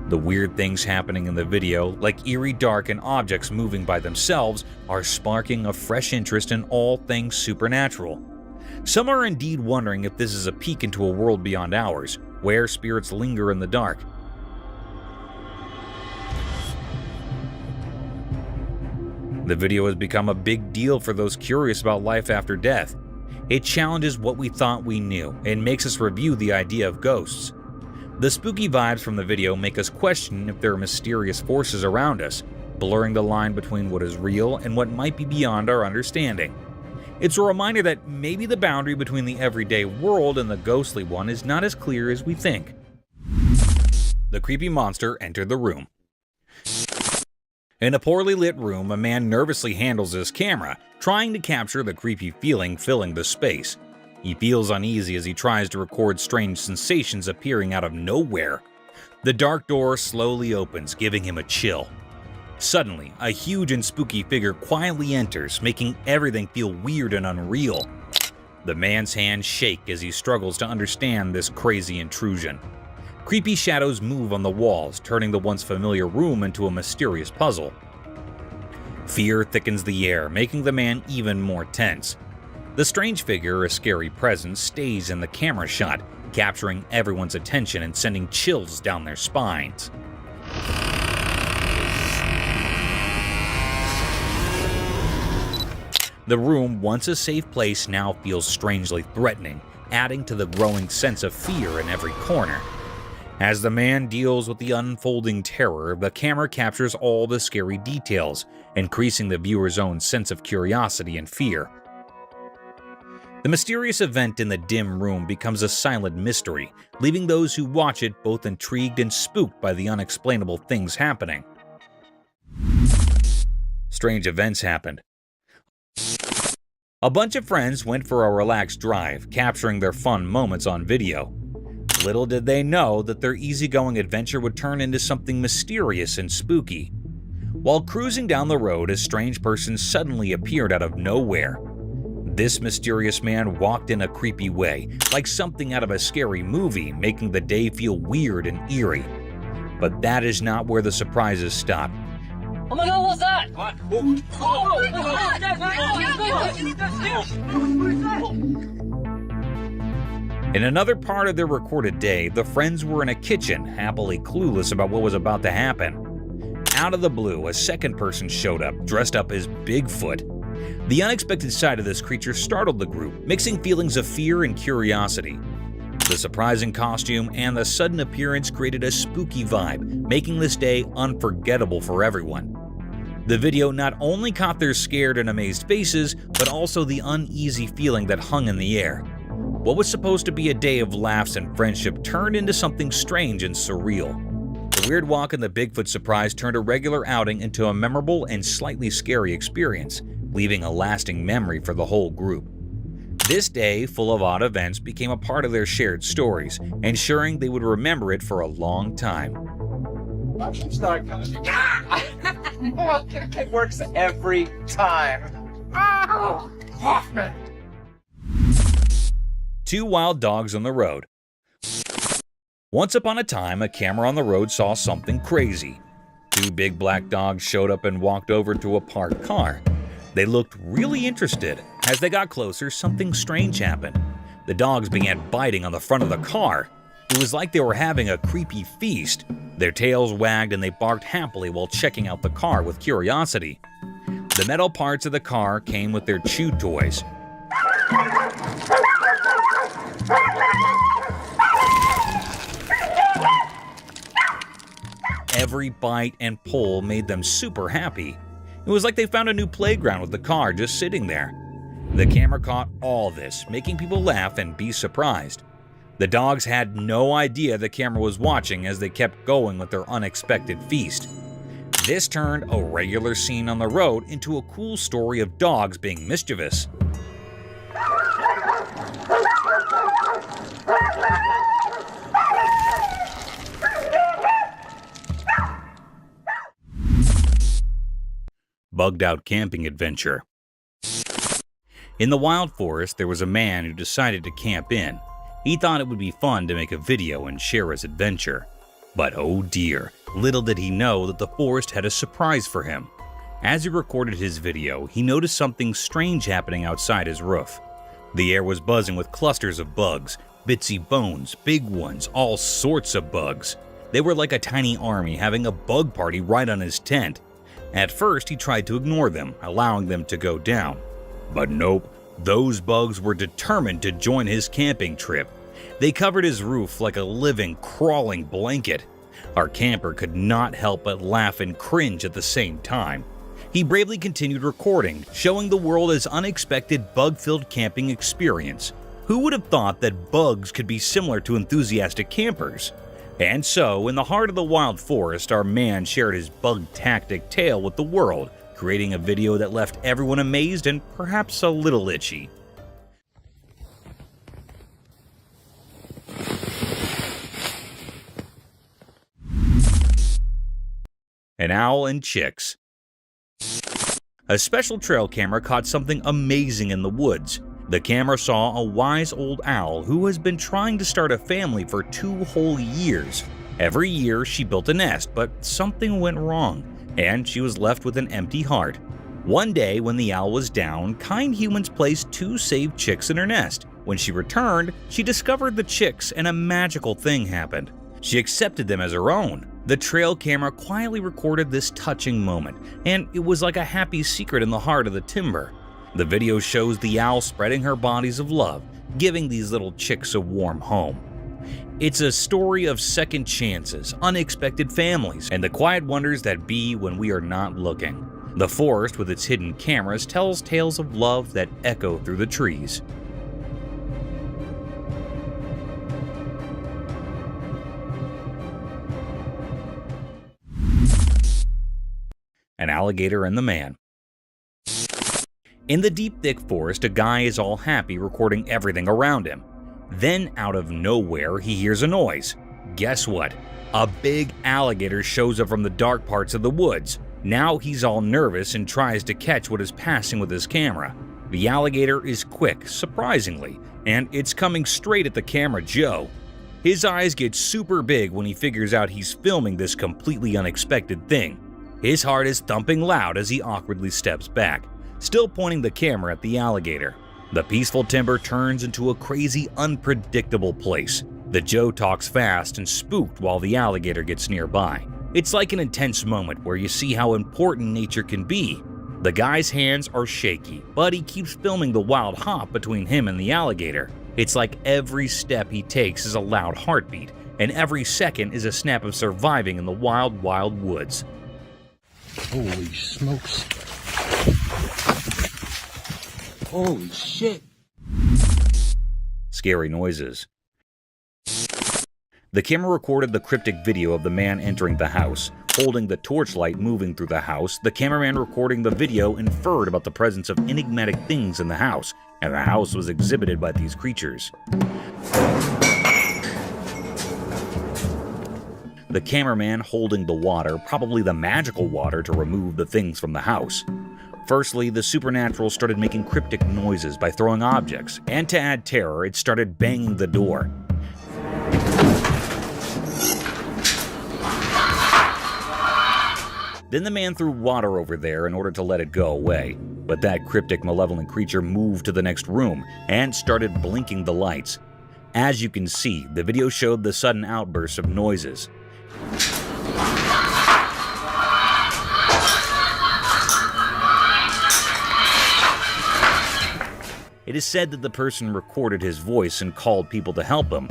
The weird things happening in the video, like eerie dark and objects moving by themselves, are sparking a fresh interest in all things supernatural. Some are indeed wondering if this is a peek into a world beyond ours, where spirits linger in the dark. The video has become a big deal for those curious about life after death. It challenges what we thought we knew and makes us review the idea of ghosts. The spooky vibes from the video make us question if there are mysterious forces around us, blurring the line between what is real and what might be beyond our understanding. It's a reminder that maybe the boundary between the everyday world and the ghostly one is not as clear as we think. The creepy monster entered the room. In a poorly lit room, a man nervously handles his camera, trying to capture the creepy feeling filling the space. He feels uneasy as he tries to record strange sensations appearing out of nowhere. The dark door slowly opens, giving him a chill. Suddenly, a huge and spooky figure quietly enters, making everything feel weird and unreal. The man's hands shake as he struggles to understand this crazy intrusion. Creepy shadows move on the walls, turning the once familiar room into a mysterious puzzle. Fear thickens the air, making the man even more tense. The strange figure, a scary presence, stays in the camera shot, capturing everyone's attention and sending chills down their spines. The room, once a safe place, now feels strangely threatening, adding to the growing sense of fear in every corner. As the man deals with the unfolding terror, the camera captures all the scary details, increasing the viewer's own sense of curiosity and fear. The mysterious event in the dim room becomes a silent mystery, leaving those who watch it both intrigued and spooked by the unexplainable things happening. Strange events happened. A bunch of friends went for a relaxed drive, capturing their fun moments on video. Little did they know that their easygoing adventure would turn into something mysterious and spooky. While cruising down the road, a strange person suddenly appeared out of nowhere. This mysterious man walked in a creepy way, like something out of a scary movie, making the day feel weird and eerie. But that is not where the surprises stop. Oh my God, what's that? What? In another part of their recorded day, the friends were in a kitchen, happily clueless about what was about to happen. Out of the blue, a second person showed up, dressed up as Bigfoot. The unexpected sight of this creature startled the group, mixing feelings of fear and curiosity. The surprising costume and the sudden appearance created a spooky vibe, making this day unforgettable for everyone. The video not only caught their scared and amazed faces, but also the uneasy feeling that hung in the air. What was supposed to be a day of laughs and friendship turned into something strange and surreal. The weird walk and the Bigfoot surprise turned a regular outing into a memorable and slightly scary experience, leaving a lasting memory for the whole group. This day, full of odd events, became a part of their shared stories, ensuring they would remember it for a long time. It works every time. Oh, Hoffman! Two wild dogs on the road. Once upon a time, a camera on the road saw something crazy. Two big black dogs showed up and walked over to a parked car. They looked really interested. As they got closer, something strange happened. The dogs began biting on the front of the car. It was like they were having a creepy feast. Their tails wagged and they barked happily while checking out the car with curiosity. The metal parts of the car came with their chew toys. Every bite and pull made them super happy. It was like they found a new playground with the car just sitting there. The camera caught all this, making people laugh and be surprised. The dogs had no idea the camera was watching as they kept going with their unexpected feast. This turned a regular scene on the road into a cool story of dogs being mischievous. Bugged out camping adventure. In the wild forest, there was a man who decided to camp in. He thought it would be fun to make a video and share his adventure. But oh dear, little did he know that the forest had a surprise for him. As he recorded his video, he noticed something strange happening outside his roof. The air was buzzing with clusters of bugs, bitsy bones, big ones, all sorts of bugs. They were like a tiny army having a bug party right on his tent. At first, he tried to ignore them, allowing them to go down. But nope, those bugs were determined to join his camping trip. They covered his roof like a living, crawling blanket. Our camper could not help but laugh and cringe at the same time. He bravely continued recording, showing the world his unexpected bug-filled camping experience. Who would have thought that bugs could be similar to enthusiastic campers? And so, in the heart of the wild forest, our man shared his bug-tactic tale with the world, creating a video that left everyone amazed and perhaps a little itchy. An owl and chicks. A special trail camera caught something amazing in the woods. The camera saw a wise old owl who has been trying to start a family for 2 whole years. Every year she built a nest, but something went wrong, and she was left with an empty heart. One day when the owl was down, kind humans placed 2 saved chicks in her nest. When she returned, she discovered the chicks and a magical thing happened. She accepted them as her own. The trail camera quietly recorded this touching moment, and it was like a happy secret in the heart of the timber. The video shows the owl spreading her bodies of love, giving these little chicks a warm home. It's a story of second chances, unexpected families, and the quiet wonders that be when we are not looking. The forest with its hidden cameras tells tales of love that echo through the trees. An alligator and the man. In the deep, thick forest, a guy is all happy recording everything around him. Then, out of nowhere, he hears a noise. Guess what? A big alligator shows up from the dark parts of the woods. Now he's all nervous and tries to catch what is passing with his camera. The alligator is quick, surprisingly, and it's coming straight at the camera Joe. His eyes get super big when he figures out he's filming this completely unexpected thing. His heart is thumping loud as he awkwardly steps back, still pointing the camera at the alligator. The peaceful timber turns into a crazy, unpredictable place. The Joe talks fast and spooked while the alligator gets nearby. It's like an intense moment where you see how important nature can be. The guy's hands are shaky, but he keeps filming the wild hop between him and the alligator. It's like every step he takes is a loud heartbeat, and every second is a snap of surviving in the wild, wild woods. Holy smokes. Holy shit. Scary noises. The camera recorded the cryptic video of the man entering the house. Holding the torchlight moving through the house, the cameraman recording the video inferred about the presence of enigmatic things in the house, and the house was exhibited by these creatures. The cameraman holding the water, probably the magical water to remove the things from the house. Firstly, the supernatural started making cryptic noises by throwing objects, and to add terror, it started banging the door. Then the man threw water over there in order to let it go away, but that cryptic malevolent creature moved to the next room and started blinking the lights. As you can see, the video showed the sudden outbursts of noises. It is said that the person recorded his voice and called people to help him.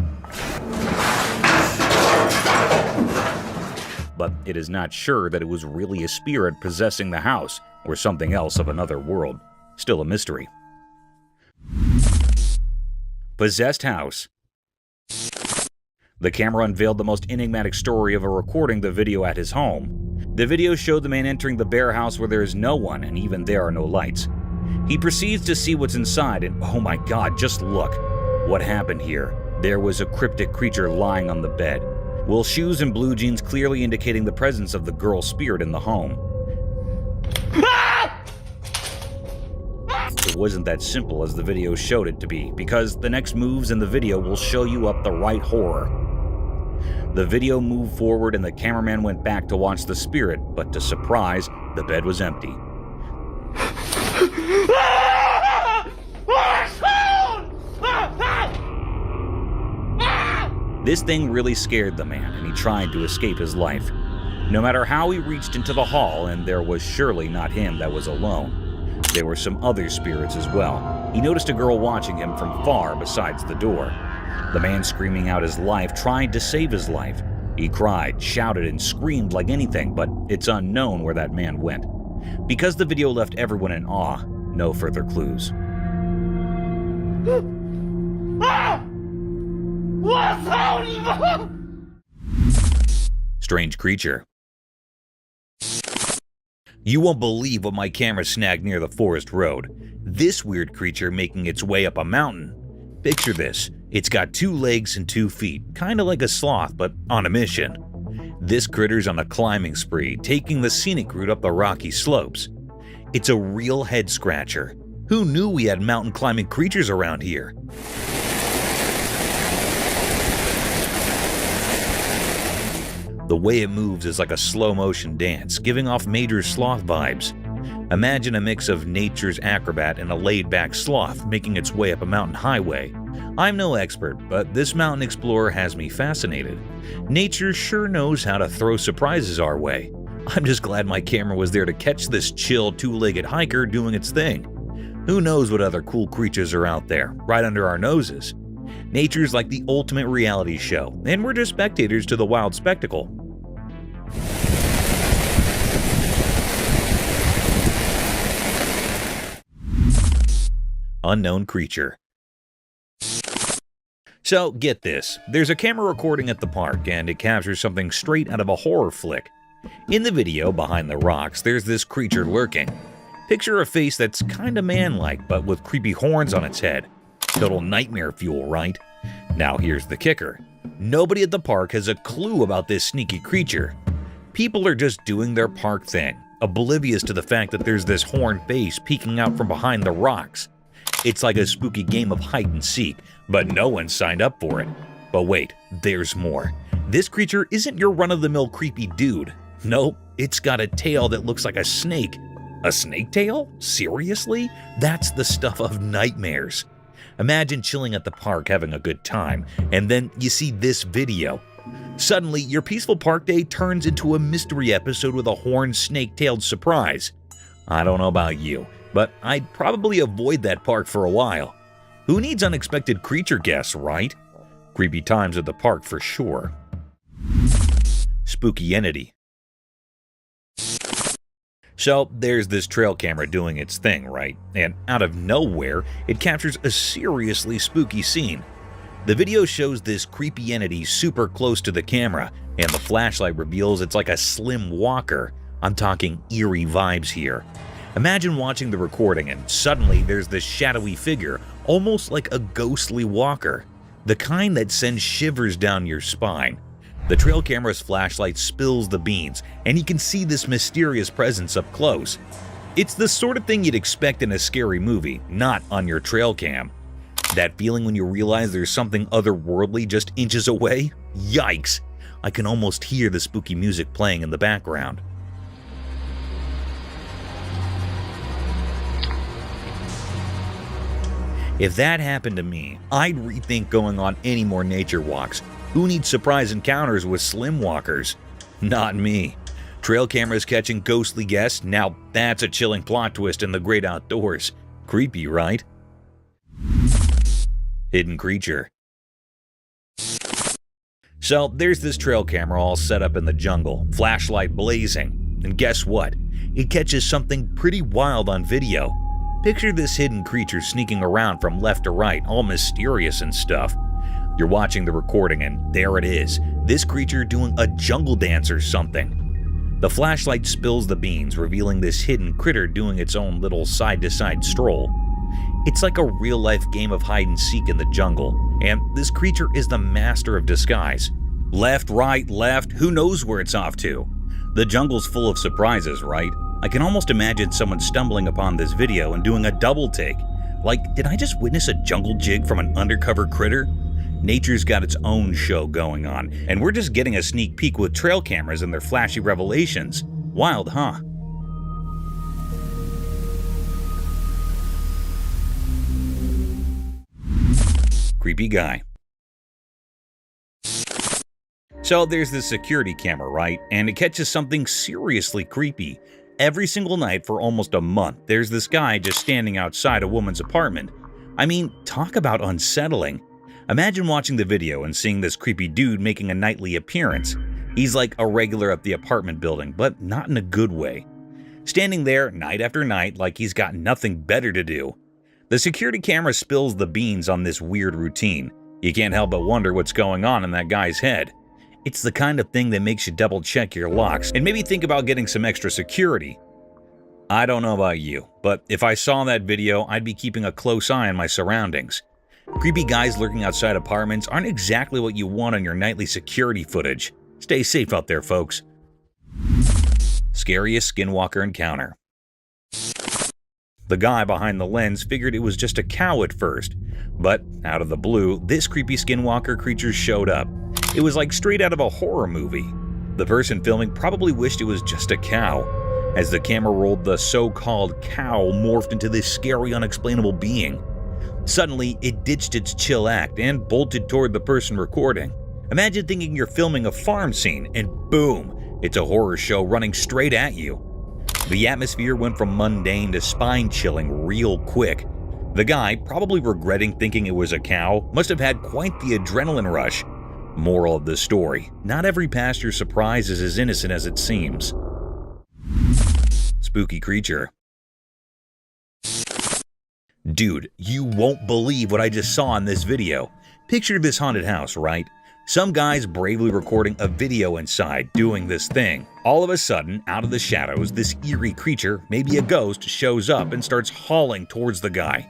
But it is not sure that it was really a spirit possessing the house or something else of another world. Still a mystery. Possessed house. The camera unveiled the most enigmatic story of a recording the video at his home. The video showed the man entering the bare house where there is no one, and even there are no lights. He proceeds to see what's inside, and oh my god, just look. What happened here? There was a cryptic creature lying on the bed, with shoes and blue jeans clearly indicating the presence of the girl spirit in the home. It wasn't that simple as the video showed it to be, because the next moves in the video will show you up the right horror. The video moved forward and the cameraman went back to watch the spirit, but to surprise, the bed was empty. This thing really scared the man, and he tried to escape his life. No matter how he reached into the hall, and there was surely not him that was alone. There were some other spirits as well. He noticed a girl watching him from far besides the door. The man screaming out his life tried to save his life. He cried, shouted, and screamed like anything, but it's unknown where that man went. Because the video left everyone in awe, no further clues. Strange creature. You won't believe what my camera snagged near the forest road. This weird creature making its way up a mountain. Picture this. It's got 2 legs and 2 feet, kinda like a sloth, but on a mission. This critter's on a climbing spree, taking the scenic route up the rocky slopes. It's a real head scratcher. Who knew we had mountain climbing creatures around here? The way it moves is like a slow-motion dance, giving off major sloth vibes. Imagine a mix of nature's acrobat and a laid-back sloth making its way up a mountain highway. I'm no expert, but this mountain explorer has me fascinated. Nature sure knows how to throw surprises our way. I'm just glad my camera was there to catch this chill 2-legged hiker doing its thing. Who knows what other cool creatures are out there, right under our noses? Nature's like the ultimate reality show, and we're just spectators to the wild spectacle. Unknown creature. So, get this. There's a camera recording at the park, and it captures something straight out of a horror flick. In the video, behind the rocks, there's this creature lurking. Picture a face that's kinda man-like, but with creepy horns on its head. Total nightmare fuel, right? Now here's the kicker. Nobody at the park has a clue about this sneaky creature. People are just doing their park thing, oblivious to the fact that there's this horned face peeking out from behind the rocks. It's like a spooky game of hide and seek, but no one signed up for it. But wait, there's more. This creature isn't your run-of-the-mill creepy dude. Nope, it's got a tail that looks like a snake. A snake tail? Seriously? That's the stuff of nightmares. Imagine chilling at the park having a good time, and then you see this video. Suddenly, your peaceful park day turns into a mystery episode with a horned snake-tailed surprise. I don't know about you, but I'd probably avoid that park for a while. Who needs unexpected creature guests, right? Creepy times at the park for sure. Spooky entity. So, there's this trail camera doing its thing, right? And out of nowhere, it captures a seriously spooky scene. The video shows this creepy entity super close to the camera, and the flashlight reveals it's like a slim walker. I'm talking eerie vibes here. Imagine watching the recording and suddenly there's this shadowy figure, almost like a ghostly walker. The kind that sends shivers down your spine. The trail camera's flashlight spills the beans, and you can see this mysterious presence up close. It's the sort of thing you'd expect in a scary movie, not on your trail cam. That feeling when you realize there's something otherworldly just inches away? Yikes! I can almost hear the spooky music playing in the background. If that happened to me, I'd rethink going on any more nature walks. Who needs surprise encounters with slim walkers? Not me. Trail cameras catching ghostly guests? Now that's a chilling plot twist in the great outdoors. Creepy, right? Hidden creature. So there's this trail camera all set up in the jungle, flashlight blazing. And guess what? It catches something pretty wild on video. Picture this hidden creature sneaking around from left to right, all mysterious and stuff. You're watching the recording and there it is, this creature doing a jungle dance or something. The flashlight spills the beans, revealing this hidden critter doing its own little side-to-side stroll. It's like a real-life game of hide-and-seek in the jungle, and this creature is the master of disguise. Left, right, left, who knows where it's off to? The jungle's full of surprises, right? I can almost imagine someone stumbling upon this video and doing a double take. Like, did I just witness a jungle jig from an undercover critter? Nature's got its own show going on, and we're just getting a sneak peek with trail cameras and their flashy revelations. Wild, huh? Creepy guy. So there's this security camera, right? And it catches something seriously creepy. Every single night for almost a month, there's this guy just standing outside a woman's apartment. I mean, talk about unsettling. Imagine watching the video and seeing this creepy dude making a nightly appearance. He's like a regular at the apartment building, but not in a good way. Standing there night after night like he's got nothing better to do. The security camera spills the beans on this weird routine. You can't help but wonder what's going on in that guy's head. It's the kind of thing that makes you double check your locks and maybe think about getting some extra security. I don't know about you, but if I saw that video, I'd be keeping a close eye on my surroundings. Creepy guys lurking outside apartments aren't exactly what you want on your nightly security footage. Stay safe out there, folks. Scariest skinwalker encounter. The guy behind the lens figured it was just a cow at first, but out of the blue, this creepy skinwalker creature showed up. It was like straight out of a horror movie. The person filming probably wished it was just a cow. As the camera rolled, the so-called cow morphed into this scary, unexplainable being. Suddenly, it ditched its chill act and bolted toward the person recording. Imagine thinking you're filming a farm scene, and boom, it's a horror show running straight at you. The atmosphere went from mundane to spine-chilling real quick. The guy, probably regretting thinking it was a cow, must have had quite the adrenaline rush. Moral of the story: not every pastor's surprise is as innocent as it seems. Spooky creature. Dude, you won't believe what I just saw in this video. Picture this haunted house, right? Some guy's bravely recording a video inside, doing this thing. All of a sudden, out of the shadows, this eerie creature, maybe a ghost, shows up and starts hauling towards the guy.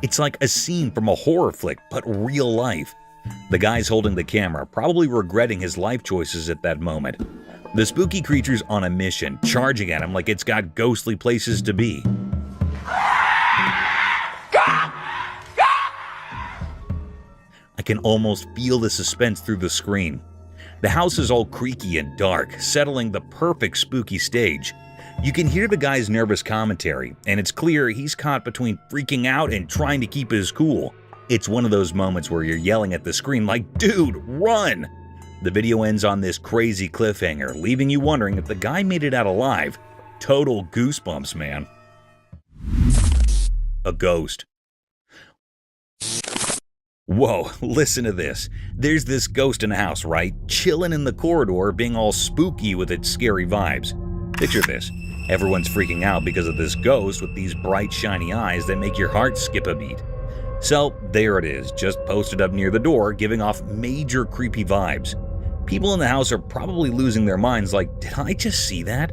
It's like a scene from a horror flick, but real life. The guy's holding the camera, probably regretting his life choices at that moment. The spooky creature's on a mission, charging at him like it's got ghostly places to be. I can almost feel the suspense through the screen. The house is all creaky and dark, settling the perfect spooky stage. You can hear the guy's nervous commentary, and it's clear he's caught between freaking out and trying to keep his cool. It's one of those moments where you're yelling at the screen like, "Dude, run!" The video ends on this crazy cliffhanger, leaving you wondering if the guy made it out alive. Total goosebumps, man. A ghost. Whoa, listen to this. There's this ghost in the house, right? Chilling in the corridor, being all spooky with its scary vibes. Picture this. Everyone's freaking out because of this ghost with these bright, shiny eyes that make your heart skip a beat. So, there it is, just posted up near the door, giving off major creepy vibes. People in the house are probably losing their minds like, did I just see that?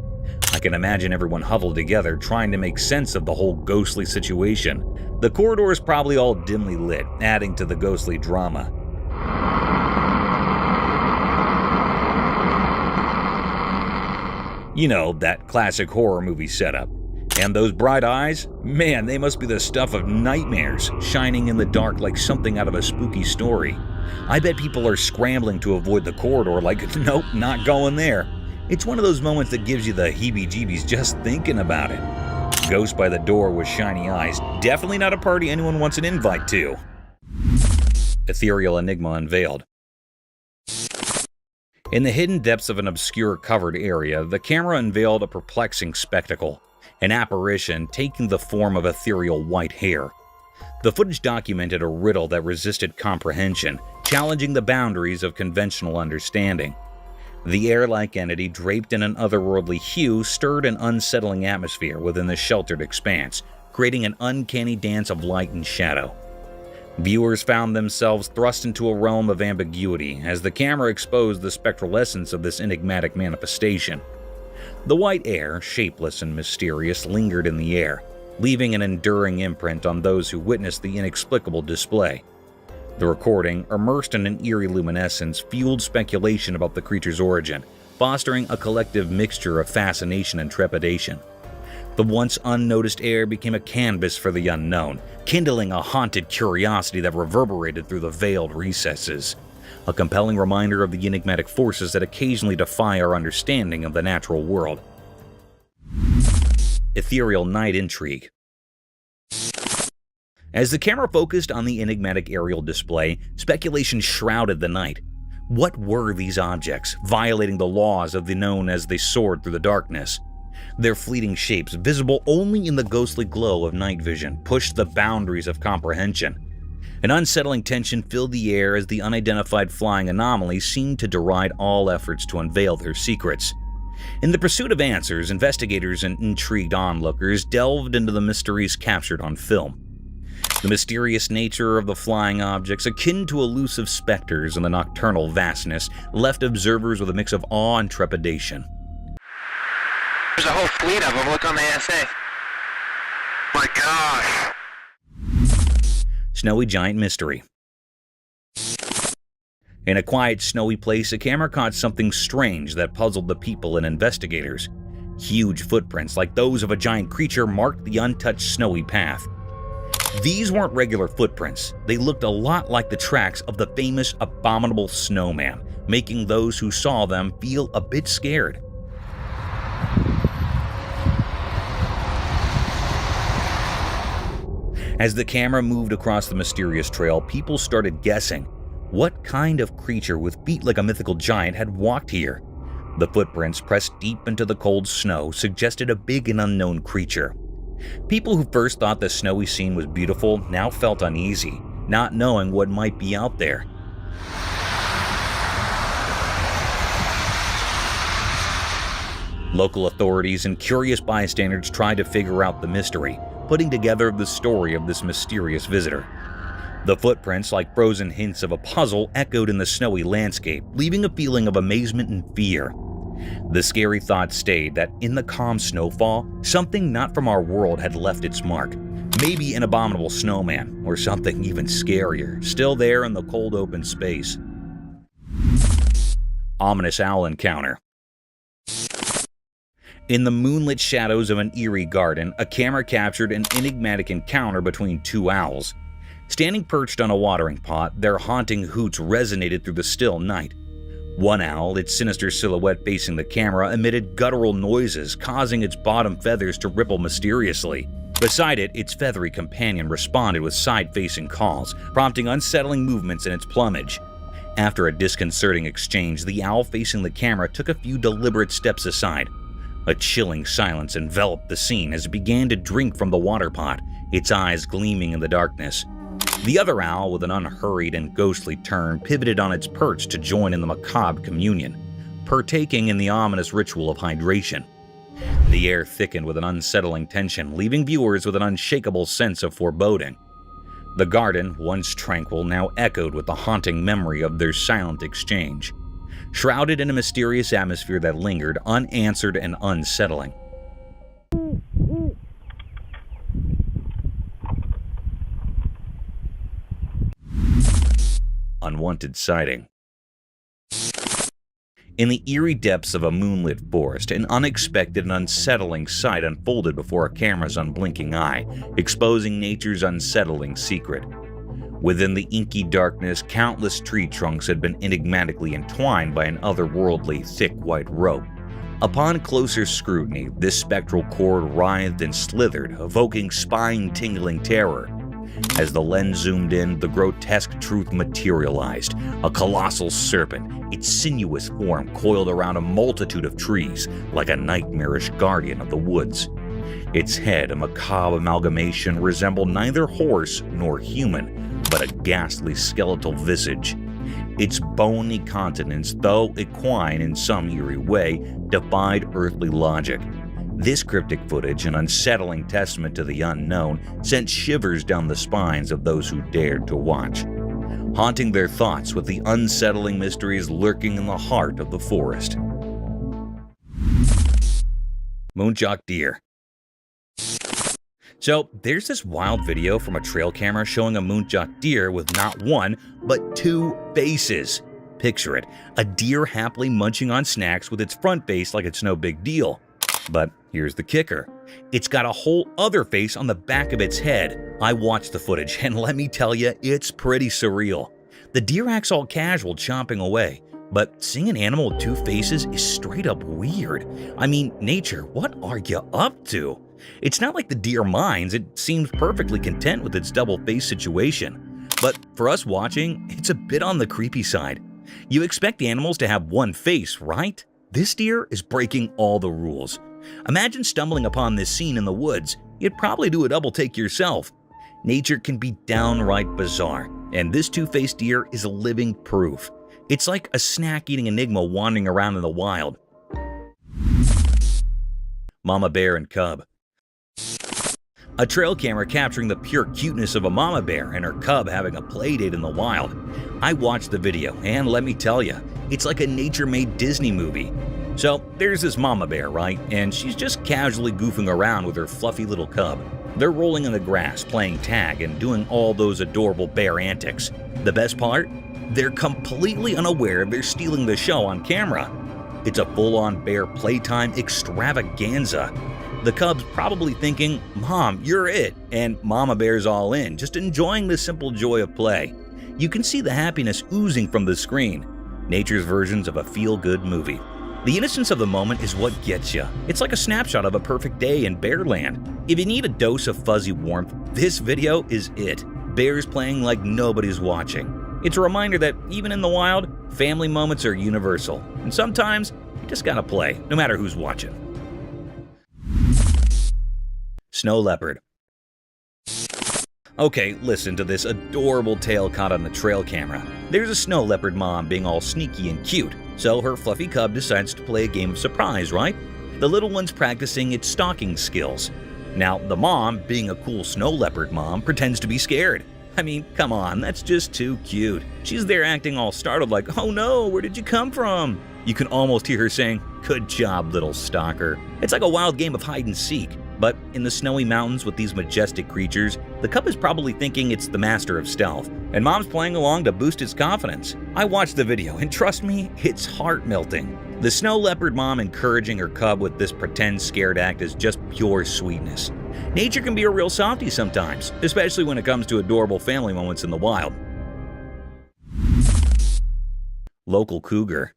I can imagine everyone huddled together trying to make sense of the whole ghostly situation. The corridor is probably all dimly lit, adding to the ghostly drama. You know, that classic horror movie setup. And those bright eyes? Man, they must be the stuff of nightmares, shining in the dark like something out of a spooky story. I bet people are scrambling to avoid the corridor like, nope, not going there. It's one of those moments that gives you the heebie-jeebies just thinking about it. Ghost by the door with shiny eyes. Definitely not a party anyone wants an invite to. Ethereal Enigma unveiled. In the hidden depths of an obscure covered area, the camera unveiled a perplexing spectacle. An apparition taking the form of ethereal white hair. The footage documented a riddle that resisted comprehension, challenging the boundaries of conventional understanding. The air-like entity, draped in an otherworldly hue, stirred an unsettling atmosphere within the sheltered expanse, creating an uncanny dance of light and shadow. Viewers found themselves thrust into a realm of ambiguity as the camera exposed the spectral essence of this enigmatic manifestation. The white air, shapeless and mysterious, lingered in the air, leaving an enduring imprint on those who witnessed the inexplicable display. The recording, immersed in an eerie luminescence, fueled speculation about the creature's origin, fostering a collective mixture of fascination and trepidation. The once unnoticed air became a canvas for the unknown, kindling a haunted curiosity that reverberated through the veiled recesses. A compelling reminder of the enigmatic forces that occasionally defy our understanding of the natural world. Ethereal night intrigue. As the camera focused on the enigmatic aerial display, speculation shrouded the night. What were these objects, violating the laws of the known as they soared through the darkness? Their fleeting shapes, visible only in the ghostly glow of night vision, pushed the boundaries of comprehension. An unsettling tension filled the air as the unidentified flying anomalies seemed to deride all efforts to unveil their secrets. In the pursuit of answers, investigators and intrigued onlookers delved into the mysteries captured on film. The mysterious nature of the flying objects, akin to elusive specters in the nocturnal vastness, left observers with a mix of awe and trepidation. There's a whole fleet of them. Look on the ASA. My gosh. Snowy giant mystery. In a quiet, snowy place, a camera caught something strange that puzzled the people and investigators. Huge footprints, like those of a giant creature, marked the untouched snowy path. These weren't regular footprints. They looked a lot like the tracks of the famous abominable snowman, making those who saw them feel a bit scared. As the camera moved across the mysterious trail, people started guessing. What kind of creature with feet like a mythical giant had walked here? The footprints, pressed deep into the cold snow, suggested a big and unknown creature. People who first thought the snowy scene was beautiful now felt uneasy, not knowing what might be out there. Local authorities and curious bystanders tried to figure out the mystery, putting together the story of this mysterious visitor. The footprints, like frozen hints of a puzzle, echoed in the snowy landscape, leaving a feeling of amazement and fear. The scary thought stayed that in the calm snowfall, something not from our world had left its mark. Maybe an abominable snowman, or something even scarier, still there in the cold open space. Ominous owl encounter. In the moonlit shadows of an eerie garden, a camera captured an enigmatic encounter between two owls. Standing perched on a watering pot, their haunting hoots resonated through the still night. One owl, its sinister silhouette facing the camera, emitted guttural noises, causing its bottom feathers to ripple mysteriously. Beside it, its feathery companion responded with side-facing calls, prompting unsettling movements in its plumage. After a disconcerting exchange, the owl facing the camera took a few deliberate steps aside. A chilling silence enveloped the scene as it began to drink from the water pot, its eyes gleaming in the darkness. The other owl, with an unhurried and ghostly turn, pivoted on its perch to join in the macabre communion, partaking in the ominous ritual of hydration. The air thickened with an unsettling tension, leaving viewers with an unshakable sense of foreboding. The garden, once tranquil, now echoed with the haunting memory of their silent exchange, shrouded in a mysterious atmosphere that lingered, unanswered and unsettling. Unwanted sighting. In the eerie depths of a moonlit forest, an unexpected and unsettling sight unfolded before a camera's unblinking eye, exposing nature's unsettling secret. Within the inky darkness, countless tree trunks had been enigmatically entwined by an otherworldly, thick white rope. Upon closer scrutiny, this spectral cord writhed and slithered, evoking spine-tingling terror. As the lens zoomed in, the grotesque truth materialized. A colossal serpent, its sinuous form coiled around a multitude of trees, like a nightmarish guardian of the woods. Its head, a macabre amalgamation, resembled neither horse nor human, but a ghastly skeletal visage. Its bony countenance, though equine in some eerie way, defied earthly logic. This cryptic footage, an unsettling testament to the unknown, sent shivers down the spines of those who dared to watch, haunting their thoughts with the unsettling mysteries lurking in the heart of the forest. Moonjock deer. So, there's this wild video from a trail camera showing a moonjock deer with not one, but two faces. Picture it, a deer happily munching on snacks with its front face like it's no big deal. But here's the kicker. It's got a whole other face on the back of its head. I watched the footage, and let me tell you, it's pretty surreal. The deer acts all casual, chomping away. But seeing an animal with two faces is straight up weird. I mean, nature, what are you up to? It's not like the deer minds. It seems perfectly content with its double face situation. But for us watching, it's a bit on the creepy side. You expect animals to have one face, right? This deer is breaking all the rules. Imagine stumbling upon this scene in the woods. You'd probably do a double take yourself. Nature can be downright bizarre, and this two-faced deer is living proof. It's like a snack-eating enigma wandering around in the wild. Mama bear and cub. A trail camera capturing the pure cuteness of a mama bear and her cub having a play date in the wild. I watched the video, and let me tell you, it's like a nature-made Disney movie. So there's this mama bear, right? And she's just casually goofing around with her fluffy little cub. They're rolling in the grass, playing tag, and doing all those adorable bear antics. The best part? They're completely unaware they're stealing the show on camera. It's a full-on bear playtime extravaganza. The cub's probably thinking, "Mom, you're it," and Mama Bear's all in, just enjoying the simple joy of play. You can see the happiness oozing from the screen. Nature's versions of a feel-good movie. The innocence of the moment is what gets you. It's like a snapshot of a perfect day in Bearland. If you need a dose of fuzzy warmth, this video is it. Bears playing like nobody's watching. It's a reminder that even in the wild, family moments are universal. And sometimes, you just gotta play, no matter who's watching. Snow leopard. Okay, listen to this adorable tale caught on the trail camera. There's a snow leopard mom being all sneaky and cute, so her fluffy cub decides to play a game of surprise, right? The little one's practicing its stalking skills. Now, the mom, being a cool snow leopard mom, pretends to be scared. I mean, come on, that's just too cute. She's there acting all startled like, oh no, where did you come from? You can almost hear her saying, good job, little stalker. It's like a wild game of hide and seek. But in the snowy mountains with these majestic creatures, the cub is probably thinking it's the master of stealth, and mom's playing along to boost its confidence. I watched the video, and trust me, it's heart-melting. The snow leopard mom encouraging her cub with this pretend scared act is just pure sweetness. Nature can be a real softie sometimes, especially when it comes to adorable family moments in the wild. Local cougar.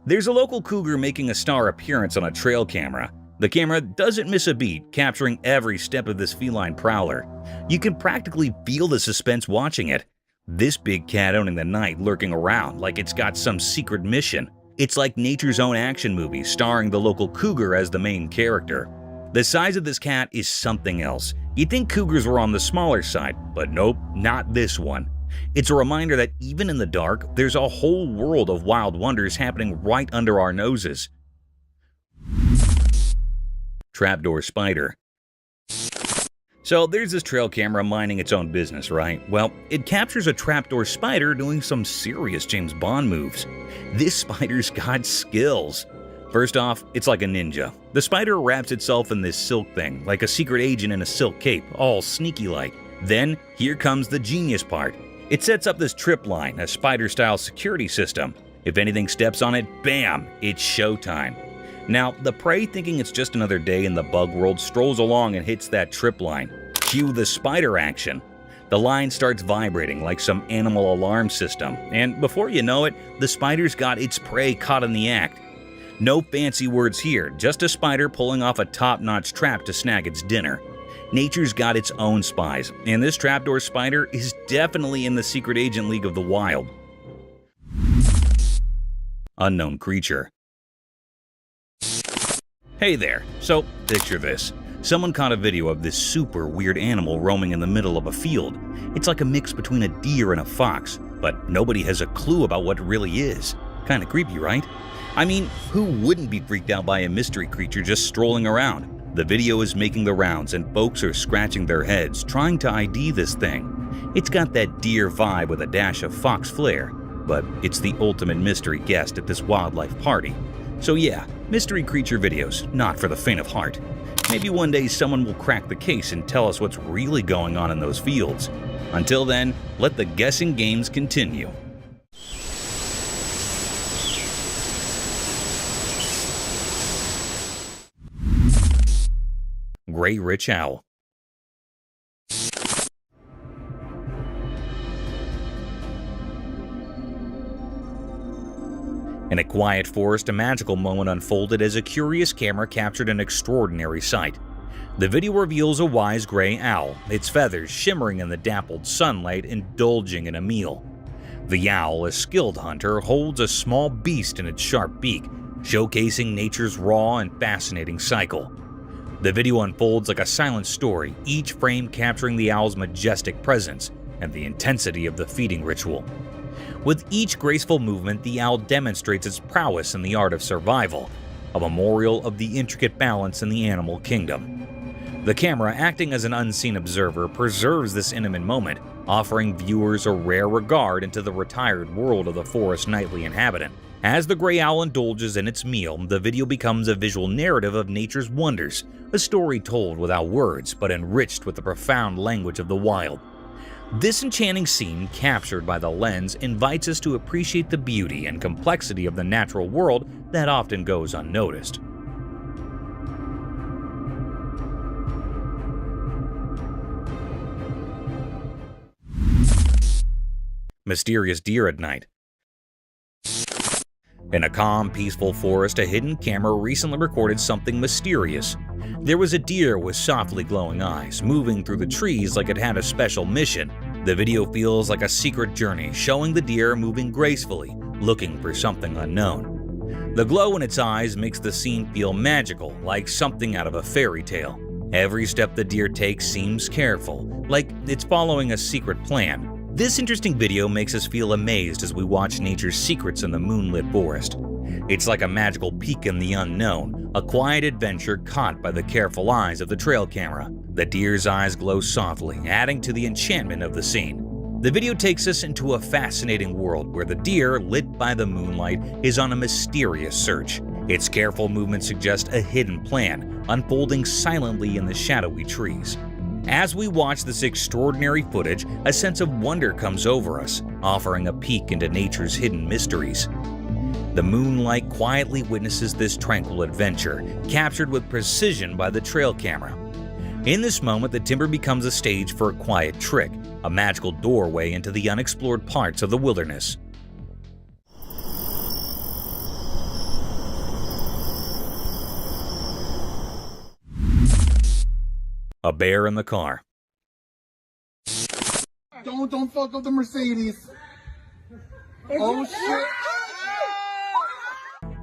There's a local cougar making a star appearance on a trail camera. The camera doesn't miss a beat, capturing every step of this feline prowler. You can practically feel the suspense watching it. This big cat owning the night, lurking around like it's got some secret mission. It's like nature's own action movie, starring the local cougar as the main character. The size of this cat is something else. You'd think cougars were on the smaller side, but nope, not this one. It's a reminder that even in the dark, there's a whole world of wild wonders happening right under our noses. Trapdoor spider. So there's this trail camera minding its own business, right? Well, it captures a trapdoor spider doing some serious James Bond moves. This spider's got skills. First off, it's like a ninja. The spider wraps itself in this silk thing, like a secret agent in a silk cape, all sneaky-like. Then, here comes the genius part. It sets up this trip line, a spider-style security system. If anything steps on it, bam, it's showtime. Now, the prey, thinking it's just another day in the bug world, strolls along and hits that trip line. Cue the spider action. The line starts vibrating like some animal alarm system, and before you know it, the spider's got its prey caught in the act. No fancy words here, just a spider pulling off a top-notch trap to snag its dinner. Nature's got its own spies, and this trapdoor spider is definitely in the secret agent league of the wild. Unknown creature. Hey there, so picture this. Someone caught a video of this super weird animal roaming in the middle of a field. It's like a mix between a deer and a fox, but nobody has a clue about what it really is. Kinda creepy, right? I mean, who wouldn't be freaked out by a mystery creature just strolling around? The video is making the rounds and folks are scratching their heads trying to ID this thing. It's got that deer vibe with a dash of fox flair, but it's the ultimate mystery guest at this wildlife party. So yeah, mystery creature videos, not for the faint of heart. Maybe one day someone will crack the case and tell us what's really going on in those fields. Until then, let the guessing games continue. Gray rich owl. In a quiet forest, a magical moment unfolded as a curious camera captured an extraordinary sight. The video reveals a wise gray owl, its feathers shimmering in the dappled sunlight, indulging in a meal. The owl, a skilled hunter, holds a small beast in its sharp beak, showcasing nature's raw and fascinating cycle. The video unfolds like a silent story, each frame capturing the owl's majestic presence and the intensity of the feeding ritual. With each graceful movement, the owl demonstrates its prowess in the art of survival, a memorial of the intricate balance in the animal kingdom. The camera, acting as an unseen observer, preserves this intimate moment, offering viewers a rare regard into the retired world of the forest's nightly inhabitant. As the gray owl indulges in its meal, the video becomes a visual narrative of nature's wonders, a story told without words but enriched with the profound language of the wild. This enchanting scene, captured by the lens, invites us to appreciate the beauty and complexity of the natural world that often goes unnoticed. Mysterious deer at night. In a calm, peaceful forest, a hidden camera recently recorded something mysterious. There was a deer with softly glowing eyes, moving through the trees like it had a special mission. The video feels like a secret journey, showing the deer moving gracefully, looking for something unknown. The glow in its eyes makes the scene feel magical, like something out of a fairy tale. Every step the deer takes seems careful, like it's following a secret plan. This interesting video makes us feel amazed as we watch nature's secrets in the moonlit forest. It's like a magical peek in the unknown, a quiet adventure caught by the careful eyes of the trail camera. The deer's eyes glow softly, adding to the enchantment of the scene. The video takes us into a fascinating world where the deer, lit by the moonlight, is on a mysterious search. Its careful movements suggest a hidden plan, unfolding silently in the shadowy trees. As we watch this extraordinary footage, a sense of wonder comes over us, offering a peek into nature's hidden mysteries. The moonlight quietly witnesses this tranquil adventure, captured with precision by the trail camera. In this moment, the timber becomes a stage for a quiet trick, a magical doorway into the unexplored parts of the wilderness. A bear in the car. Don't fuck up the Mercedes. Oh shit.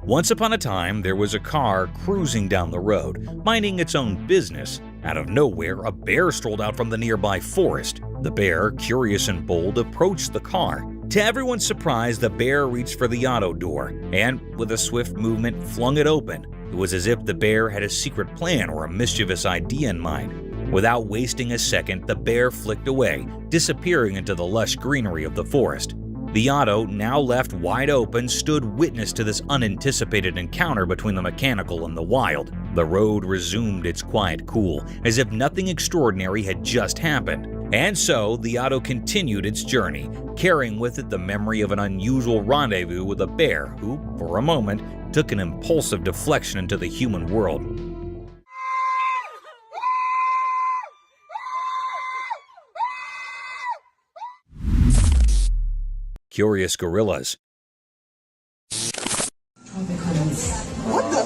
Once upon a time, there was a car cruising down the road, minding its own business. Out of nowhere, a bear strolled out from the nearby forest. The bear, curious and bold, approached the car. To everyone's surprise, the bear reached for the auto door and, with a swift movement, flung it open. It was as if the bear had a secret plan or a mischievous idea in mind. Without wasting a second, the bear flicked away, disappearing into the lush greenery of the forest. The auto, now left wide open, stood witness to this unanticipated encounter between the mechanical and the wild. The road resumed its quiet cool, as if nothing extraordinary had just happened. And so, the auto continued its journey, carrying with it the memory of an unusual rendezvous with a bear who, for a moment, took an impulsive deflection into the human world. Curious gorillas. What the?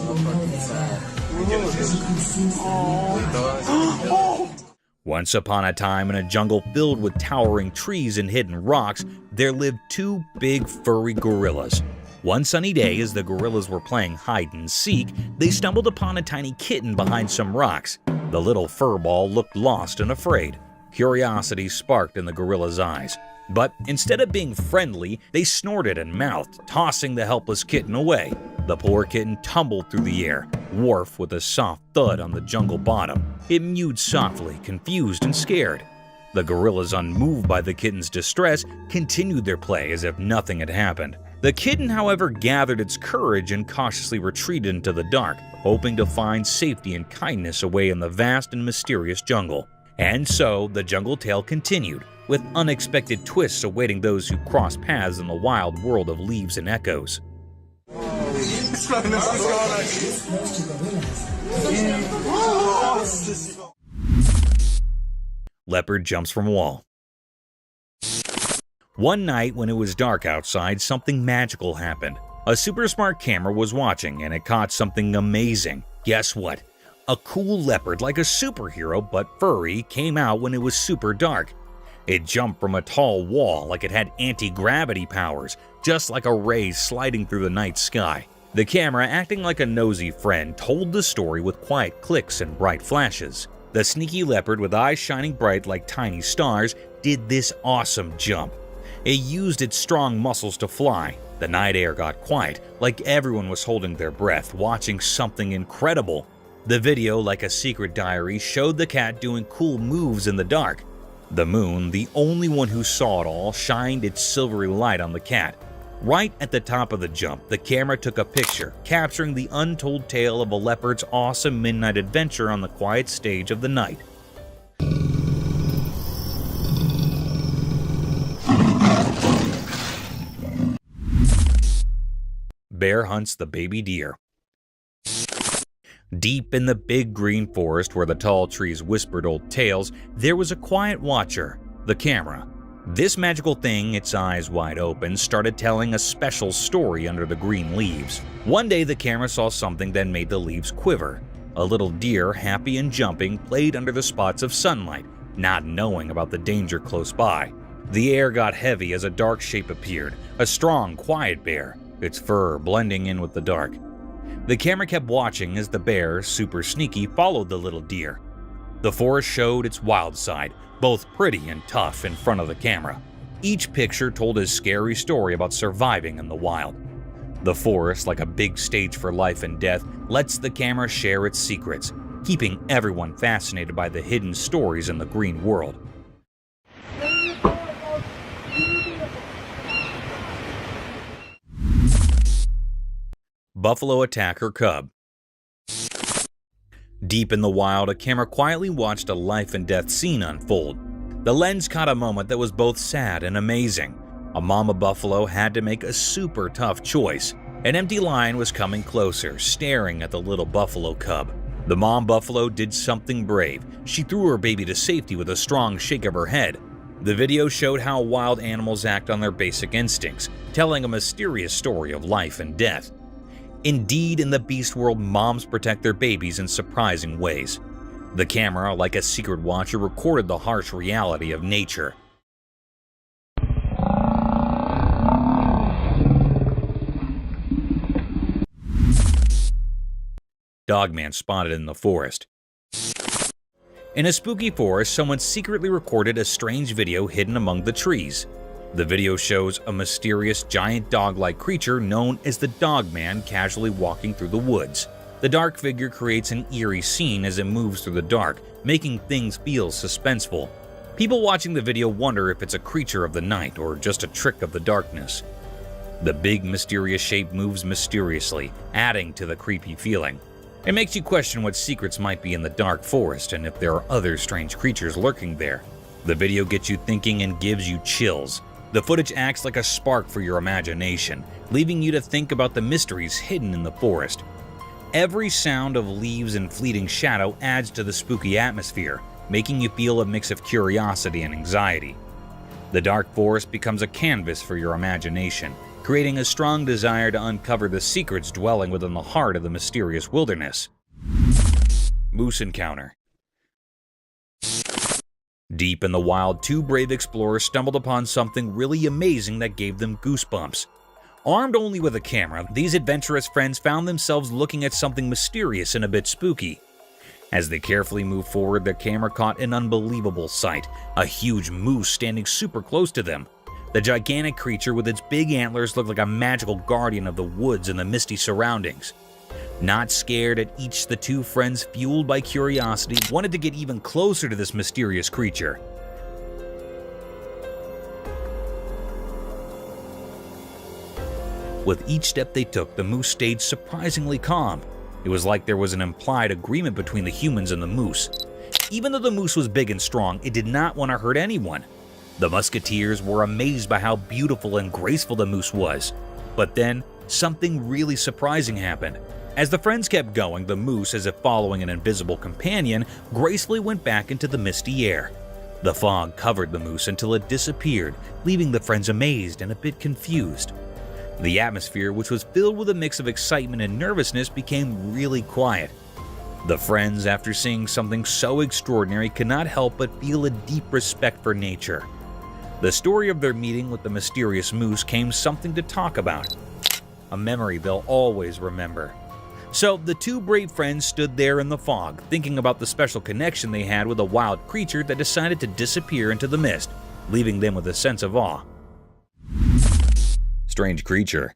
Once upon a time, in a jungle filled with towering trees and hidden rocks, there lived two big furry gorillas. One sunny day, as the gorillas were playing hide and seek, they stumbled upon a tiny kitten behind some rocks. The little furball looked lost and afraid. Curiosity sparked in the gorilla's eyes. But instead of being friendly, they snorted and mouthed, tossing the helpless kitten away. The poor kitten tumbled through the air, wharf with a soft thud on the jungle bottom. It mewed softly, confused and scared. The gorillas, unmoved by the kitten's distress, continued their play as if nothing had happened. The kitten, however, gathered its courage and cautiously retreated into the dark, hoping to find safety and kindness away in the vast and mysterious jungle. And so, the jungle tale continued, with unexpected twists awaiting those who cross paths in the wild world of leaves and echoes. Leopard jumps from wall. One night when it was dark outside, something magical happened. A super smart camera was watching and it caught something amazing. Guess what? A cool leopard, like a superhero but furry, came out when it was super dark. It jumped from a tall wall like it had anti-gravity powers, just like a ray sliding through the night sky. The camera, acting like a nosy friend, told the story with quiet clicks and bright flashes. The sneaky leopard, with eyes shining bright like tiny stars, did this awesome jump. It used its strong muscles to fly. The night air got quiet, like everyone was holding their breath, watching something incredible. The video, like a secret diary, showed the cat doing cool moves in the dark. The moon, the only one who saw it all, shined its silvery light on the cat. Right at the top of the jump, the camera took a picture, capturing the untold tale of a leopard's awesome midnight adventure on the quiet stage of the night. Bear hunts the baby deer. Deep in the big green forest where the tall trees whispered old tales, there was a quiet watcher, the camera. This magical thing, its eyes wide open, started telling a special story under the green leaves. One day the camera saw something that made the leaves quiver. A little deer, happy and jumping, played under the spots of sunlight, not knowing about the danger close by. The air got heavy as a dark shape appeared, a strong, quiet bear. its fur blending in with the dark. The camera kept watching as the bear, super sneaky, followed the little deer. The forest showed its wild side, both pretty and tough in front of the camera. Each picture told a scary story about surviving in the wild. The forest, like a big stage for life and death, lets the camera share its secrets, keeping everyone fascinated by the hidden stories in the green world. Buffalo attack her cub. Deep in the wild, a camera quietly watched a life and death scene unfold. The lens caught a moment that was both sad and amazing. A mama buffalo had to make a super tough choice. An empty lion was coming closer, staring at the little buffalo cub. The mom buffalo did something brave. She threw her baby to safety with a strong shake of her head. The video showed how wild animals act on their basic instincts, telling a mysterious story of life and death. Indeed, in the beast world, moms protect their babies in surprising ways. The camera, like a secret watcher, recorded the harsh reality of nature. Dogman spotted in the forest. In a spooky forest, someone secretly recorded a strange video hidden among the trees. The video shows a mysterious giant dog-like creature known as the Dogman casually walking through the woods. The dark figure creates an eerie scene as it moves through the dark, making things feel suspenseful. People watching the video wonder if it's a creature of the night or just a trick of the darkness. The big mysterious shape moves mysteriously, adding to the creepy feeling. It makes you question what secrets might be in the dark forest and if there are other strange creatures lurking there. The video gets you thinking and gives you chills. The footage acts like a spark for your imagination, leaving you to think about the mysteries hidden in the forest. Every sound of leaves and fleeting shadow adds to the spooky atmosphere, making you feel a mix of curiosity and anxiety. The dark forest becomes a canvas for your imagination, creating a strong desire to uncover the secrets dwelling within the heart of the mysterious wilderness. Moose encounter. Deep in the wild, two brave explorers stumbled upon something really amazing that gave them goosebumps. Armed only with a camera, these adventurous friends found themselves looking at something mysterious and a bit spooky. As they carefully moved forward, their camera caught an unbelievable sight, a huge moose standing super close to them. The gigantic creature with its big antlers looked like a magical guardian of the woods and the misty surroundings. Not scared at each, the two friends, fueled by curiosity, wanted to get even closer to this mysterious creature. With each step they took, the moose stayed surprisingly calm. It was like there was an implied agreement between the humans and the moose. Even though the moose was big and strong, it did not want to hurt anyone. The musketeers were amazed by how beautiful and graceful the moose was. But then, something really surprising happened. As the friends kept going, the moose, as if following an invisible companion, gracefully went back into the misty air. The fog covered the moose until it disappeared, leaving the friends amazed and a bit confused. The atmosphere, which was filled with a mix of excitement and nervousness, became really quiet. The friends, after seeing something so extraordinary, could not help but feel a deep respect for nature. The story of their meeting with the mysterious moose came something to talk about, a memory they'll always remember. So the two brave friends stood there in the fog, thinking about the special connection they had with a wild creature that decided to disappear into the mist, leaving them with a sense of awe. Strange creature.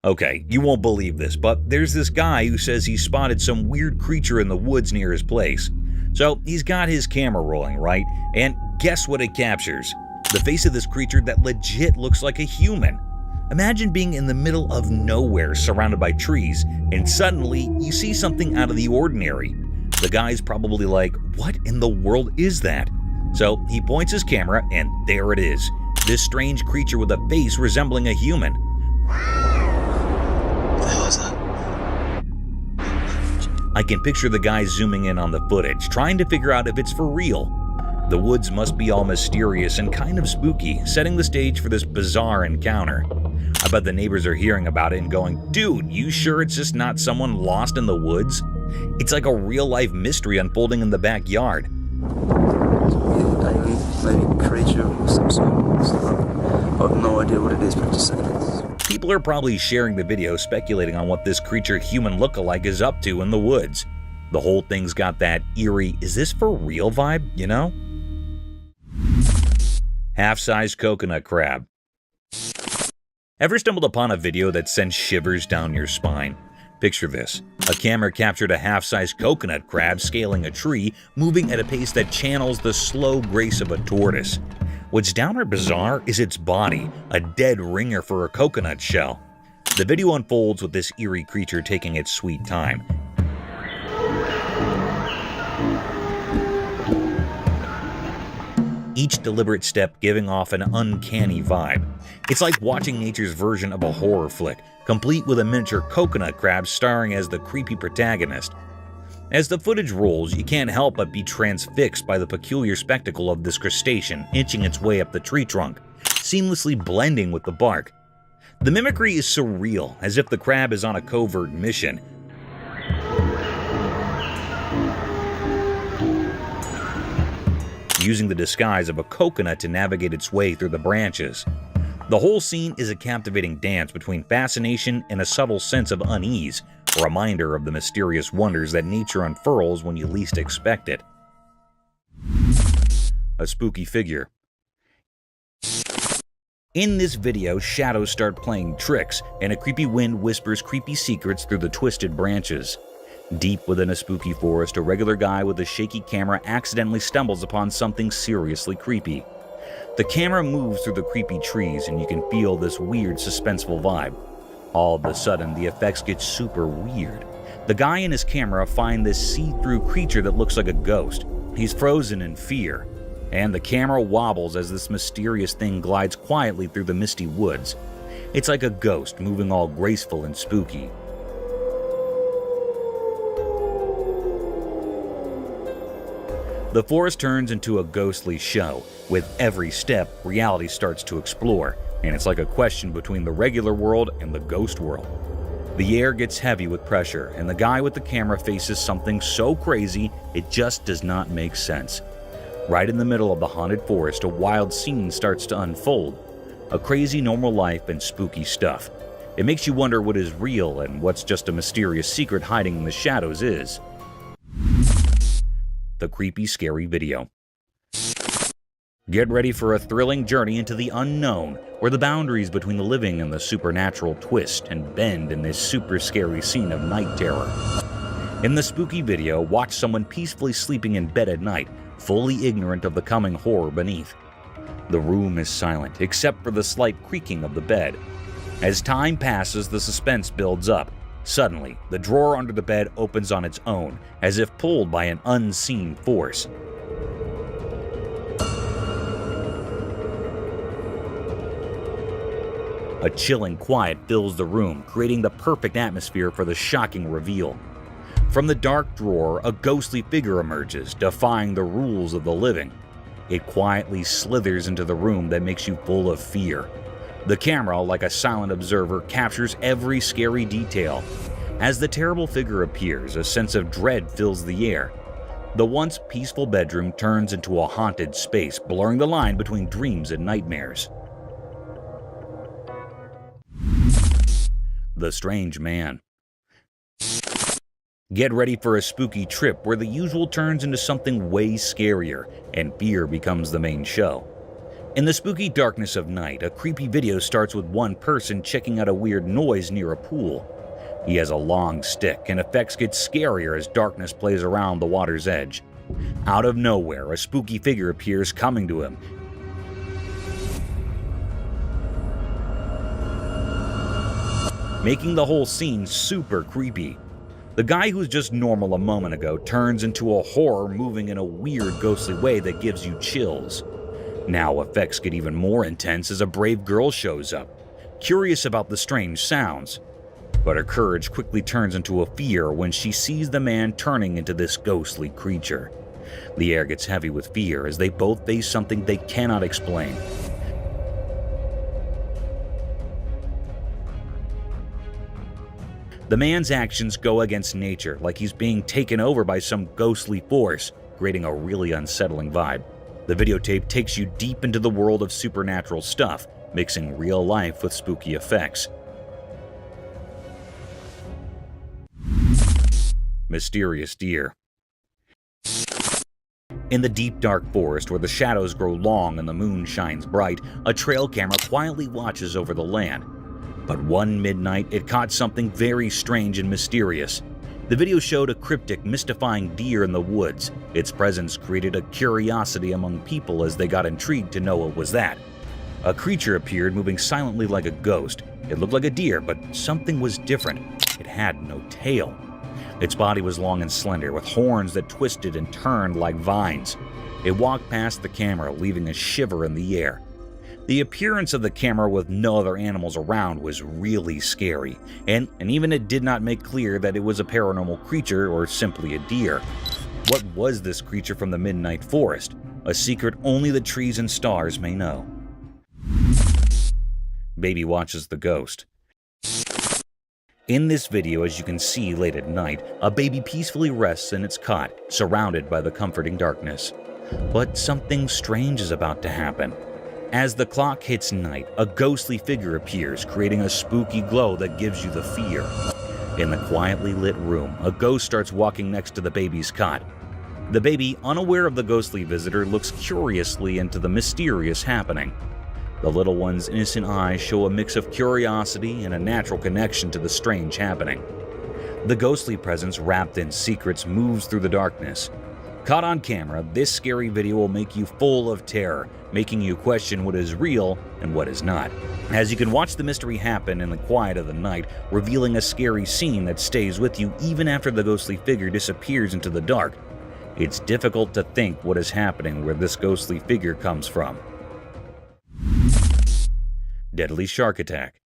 Okay, you won't believe this, but there's this guy who says he spotted some weird creature in the woods near his place. So he's got his camera rolling, right? And guess what it captures? The face of this creature that legit looks like a human. Imagine being in the middle of nowhere surrounded by trees, and suddenly you see something out of the ordinary. The guy's probably like, what in the world is that? So he points his camera, and there it is. This strange creature with a face resembling a human. What the hell is that? I can picture the guy zooming in on the footage, trying to figure out if it's for real. The woods must be all mysterious and kind of spooky, setting the stage for this bizarre encounter. I bet the neighbors are hearing about it and going, dude, you sure it's just not someone lost in the woods? It's like a real-life mystery unfolding in the backyard. Maybe creature of some sort. I have no idea what it is, but it just said it is. People are probably sharing the video speculating on what this creature human lookalike is up to in the woods. The whole thing's got that eerie, is this for real vibe, you know? Half-sized coconut crab. Ever stumbled upon a video that sends shivers down your spine? Picture this. A camera captured a half-sized coconut crab scaling a tree, moving at a pace that channels the slow grace of a tortoise. What's downright bizarre is its body, a dead ringer for a coconut shell. The video unfolds with this eerie creature taking its sweet time. Each deliberate step giving off an uncanny vibe. It's like watching nature's version of a horror flick, complete with a miniature coconut crab starring as the creepy protagonist. As the footage rolls, you can't help but be transfixed by the peculiar spectacle of this crustacean inching its way up the tree trunk, seamlessly blending with the bark. The mimicry is surreal, as if the crab is on a covert mission. Using the disguise of a coconut to navigate its way through the branches. The whole scene is a captivating dance between fascination and a subtle sense of unease, a reminder of the mysterious wonders that nature unfurls when you least expect it. A spooky figure. In this video, shadows start playing tricks, and a creepy wind whispers creepy secrets through the twisted branches. Deep within a spooky forest, a regular guy with a shaky camera accidentally stumbles upon something seriously creepy. The camera moves through the creepy trees, and you can feel this weird, suspenseful vibe. All of a sudden, the effects get super weird. The guy and his camera find this see-through creature that looks like a ghost. He's frozen in fear, and the camera wobbles as this mysterious thing glides quietly through the misty woods. It's like a ghost moving all graceful and spooky. The forest turns into a ghostly show. With every step, reality starts to explore, and it's like a question between the regular world and the ghost world. The air gets heavy with pressure, and the guy with the camera faces something so crazy it just does not make sense. Right in the middle of the haunted forest, a wild scene starts to unfold. A crazy normal life and spooky stuff. It makes you wonder what is real and what's just a mysterious secret hiding in the shadows is. The creepy, scary video. Get ready for a thrilling journey into the unknown, where the boundaries between the living and the supernatural twist and bend in this super scary scene of night terror. In the spooky video, watch someone peacefully sleeping in bed at night, fully ignorant of the coming horror beneath. The room is silent, except for the slight creaking of the bed. As time passes, the suspense builds up. Suddenly, the drawer under the bed opens on its own, as if pulled by an unseen force. A chilling quiet fills the room, creating the perfect atmosphere for the shocking reveal. From the dark drawer, a ghostly figure emerges, defying the rules of the living. It quietly slithers into the room that makes you full of fear. The camera, like a silent observer, captures every scary detail. As the terrible figure appears, a sense of dread fills the air. The once peaceful bedroom turns into a haunted space, blurring the line between dreams and nightmares. The strange man. Get ready for a spooky trip where the usual turns into something way scarier, and fear becomes the main show. In the spooky darkness of night, a creepy video starts with one person checking out a weird noise near a pool. He has a long stick, and effects get scarier as darkness plays around the water's edge. Out of nowhere, a spooky figure appears coming to him. Making the whole scene super creepy. The guy who's just normal a moment ago turns into a horror moving in a weird ghostly way that gives you chills. Now effects get even more intense as a brave girl shows up, curious about the strange sounds. But her courage quickly turns into a fear when she sees the man turning into this ghostly creature. The air gets heavy with fear as they both face something they cannot explain. The man's actions go against nature, like he's being taken over by some ghostly force, creating a really unsettling vibe. The videotape takes you deep into the world of supernatural stuff, mixing real life with spooky effects. Mysterious deer. In the deep dark forest where the shadows grow long and the moon shines bright, a trail camera quietly watches over the land. But one midnight, it caught something very strange and mysterious. The video showed a cryptic, mystifying deer in the woods. Its presence created a curiosity among people as they got intrigued to know what was that. A creature appeared, moving silently like a ghost. It looked like a deer, but something was different. It had no tail. Its body was long and slender, with horns that twisted and turned like vines. It walked past the camera, leaving a shiver in the air. The appearance of the camera with no other animals around was really scary, and even it did not make clear that it was a paranormal creature or simply a deer. What was this creature from the midnight forest? A secret only the trees and stars may know. Baby watches the ghost. In this video, as you can see late at night, a baby peacefully rests in its cot, surrounded by the comforting darkness. But something strange is about to happen. As the clock hits night, a ghostly figure appears, creating a spooky glow that gives you the fear. In the quietly lit room, a ghost starts walking next to the baby's cot. The baby, unaware of the ghostly visitor, looks curiously into the mysterious happening. The little one's innocent eyes show a mix of curiosity and a natural connection to the strange happening. The ghostly presence, wrapped in secrets, moves through the darkness. Caught on camera, this scary video will make you full of terror, making you question what is real and what is not. As you can watch the mystery happen in the quiet of the night, revealing a scary scene that stays with you even after the ghostly figure disappears into the dark. It's difficult to think what is happening where this ghostly figure comes from. Deadly shark attack.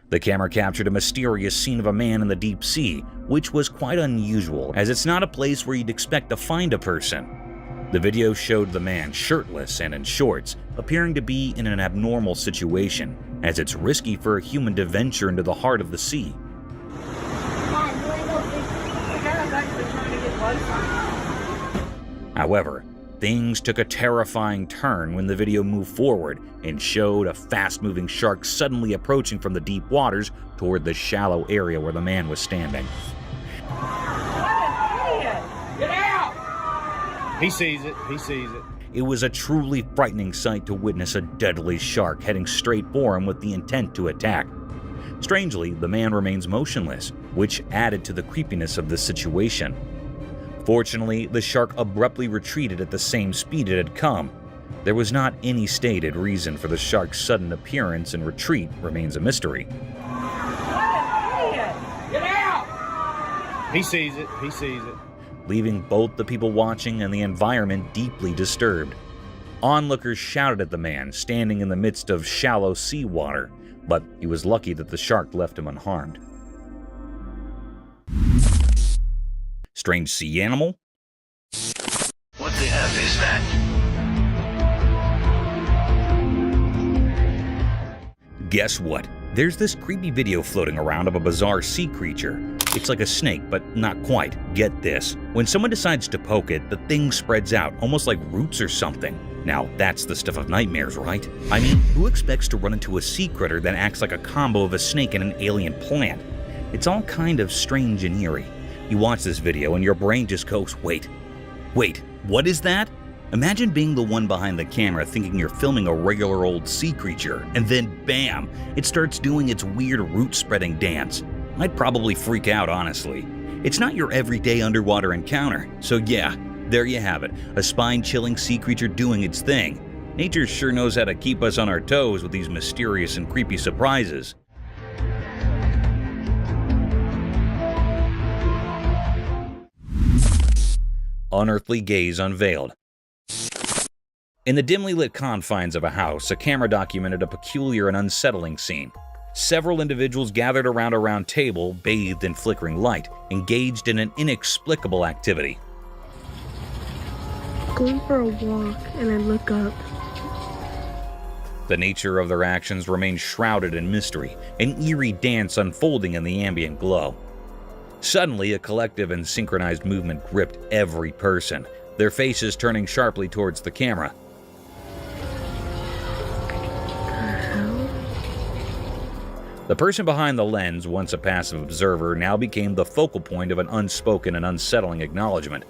The camera captured a mysterious scene of a man in the deep sea, which was quite unusual, as it's not a place where you'd expect to find a person. The video showed the man shirtless and in shorts, appearing to be in an abnormal situation, as it's risky for a human to venture into the heart of the sea. However, things took a terrifying turn when the video moved forward and showed a fast-moving shark suddenly approaching from the deep waters toward the shallow area where the man was standing. Get out! He sees it. He sees it. It was a truly frightening sight to witness a deadly shark heading straight for him with the intent to attack. Strangely, the man remains motionless, which added to the creepiness of the situation. Fortunately, the shark abruptly retreated at the same speed it had come. There was not any stated reason for the shark's sudden appearance, and retreat remains a mystery. Get out! He sees it. He sees it. Leaving both the people watching and the environment deeply disturbed. Onlookers shouted at the man, standing in the midst of shallow seawater, but he was lucky that the shark left him unharmed. Strange sea animal? What the F is that? Guess what? There's this creepy video floating around of a bizarre sea creature. It's like a snake, but not quite. Get this. When someone decides to poke it, the thing spreads out, almost like roots or something. Now, that's the stuff of nightmares, right? I mean, who expects to run into a sea critter that acts like a combo of a snake and an alien plant? It's all kind of strange and eerie. You watch this video and your brain just goes, wait, what is that? Imagine being the one behind the camera thinking you're filming a regular old sea creature, and then bam, it starts doing its weird root-spreading dance. I'd probably freak out, honestly. It's not your everyday underwater encounter, so yeah, there you have it, a spine-chilling sea creature doing its thing. Nature sure knows how to keep us on our toes with these mysterious and creepy surprises. Unearthly gaze unveiled. In the dimly lit confines of a house, a camera documented a peculiar and unsettling scene. Several individuals gathered around a round table, bathed in flickering light, engaged in an inexplicable activity. Going for a walk, and I look up. The nature of their actions remained shrouded in mystery, an eerie dance unfolding in the ambient glow. Suddenly, a collective and synchronized movement gripped every person, their faces turning sharply towards the camera. I The person behind the lens, once a passive observer, now became the focal point of an unspoken and unsettling acknowledgement.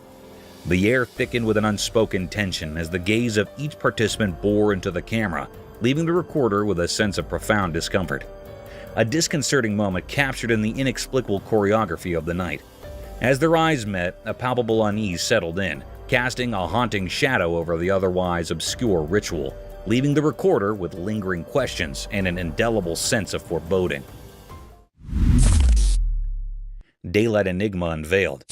The air thickened with an unspoken tension as the gaze of each participant bore into the camera, leaving the recorder with a sense of profound discomfort. A disconcerting moment captured in the inexplicable choreography of the night. As their eyes met, a palpable unease settled in, casting a haunting shadow over the otherwise obscure ritual, leaving the recorder with lingering questions and an indelible sense of foreboding. Daylight Enigma unveiled.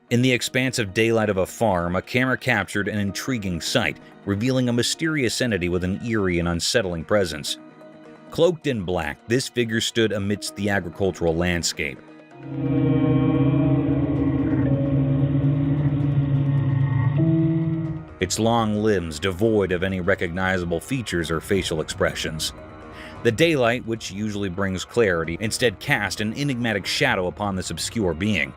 In the expansive daylight of a farm, a camera captured an intriguing sight, revealing a mysterious entity with an eerie and unsettling presence. Cloaked in black, this figure stood amidst the agricultural landscape. Its long limbs devoid of any recognizable features or facial expressions. The daylight, which usually brings clarity, instead cast an enigmatic shadow upon this obscure being.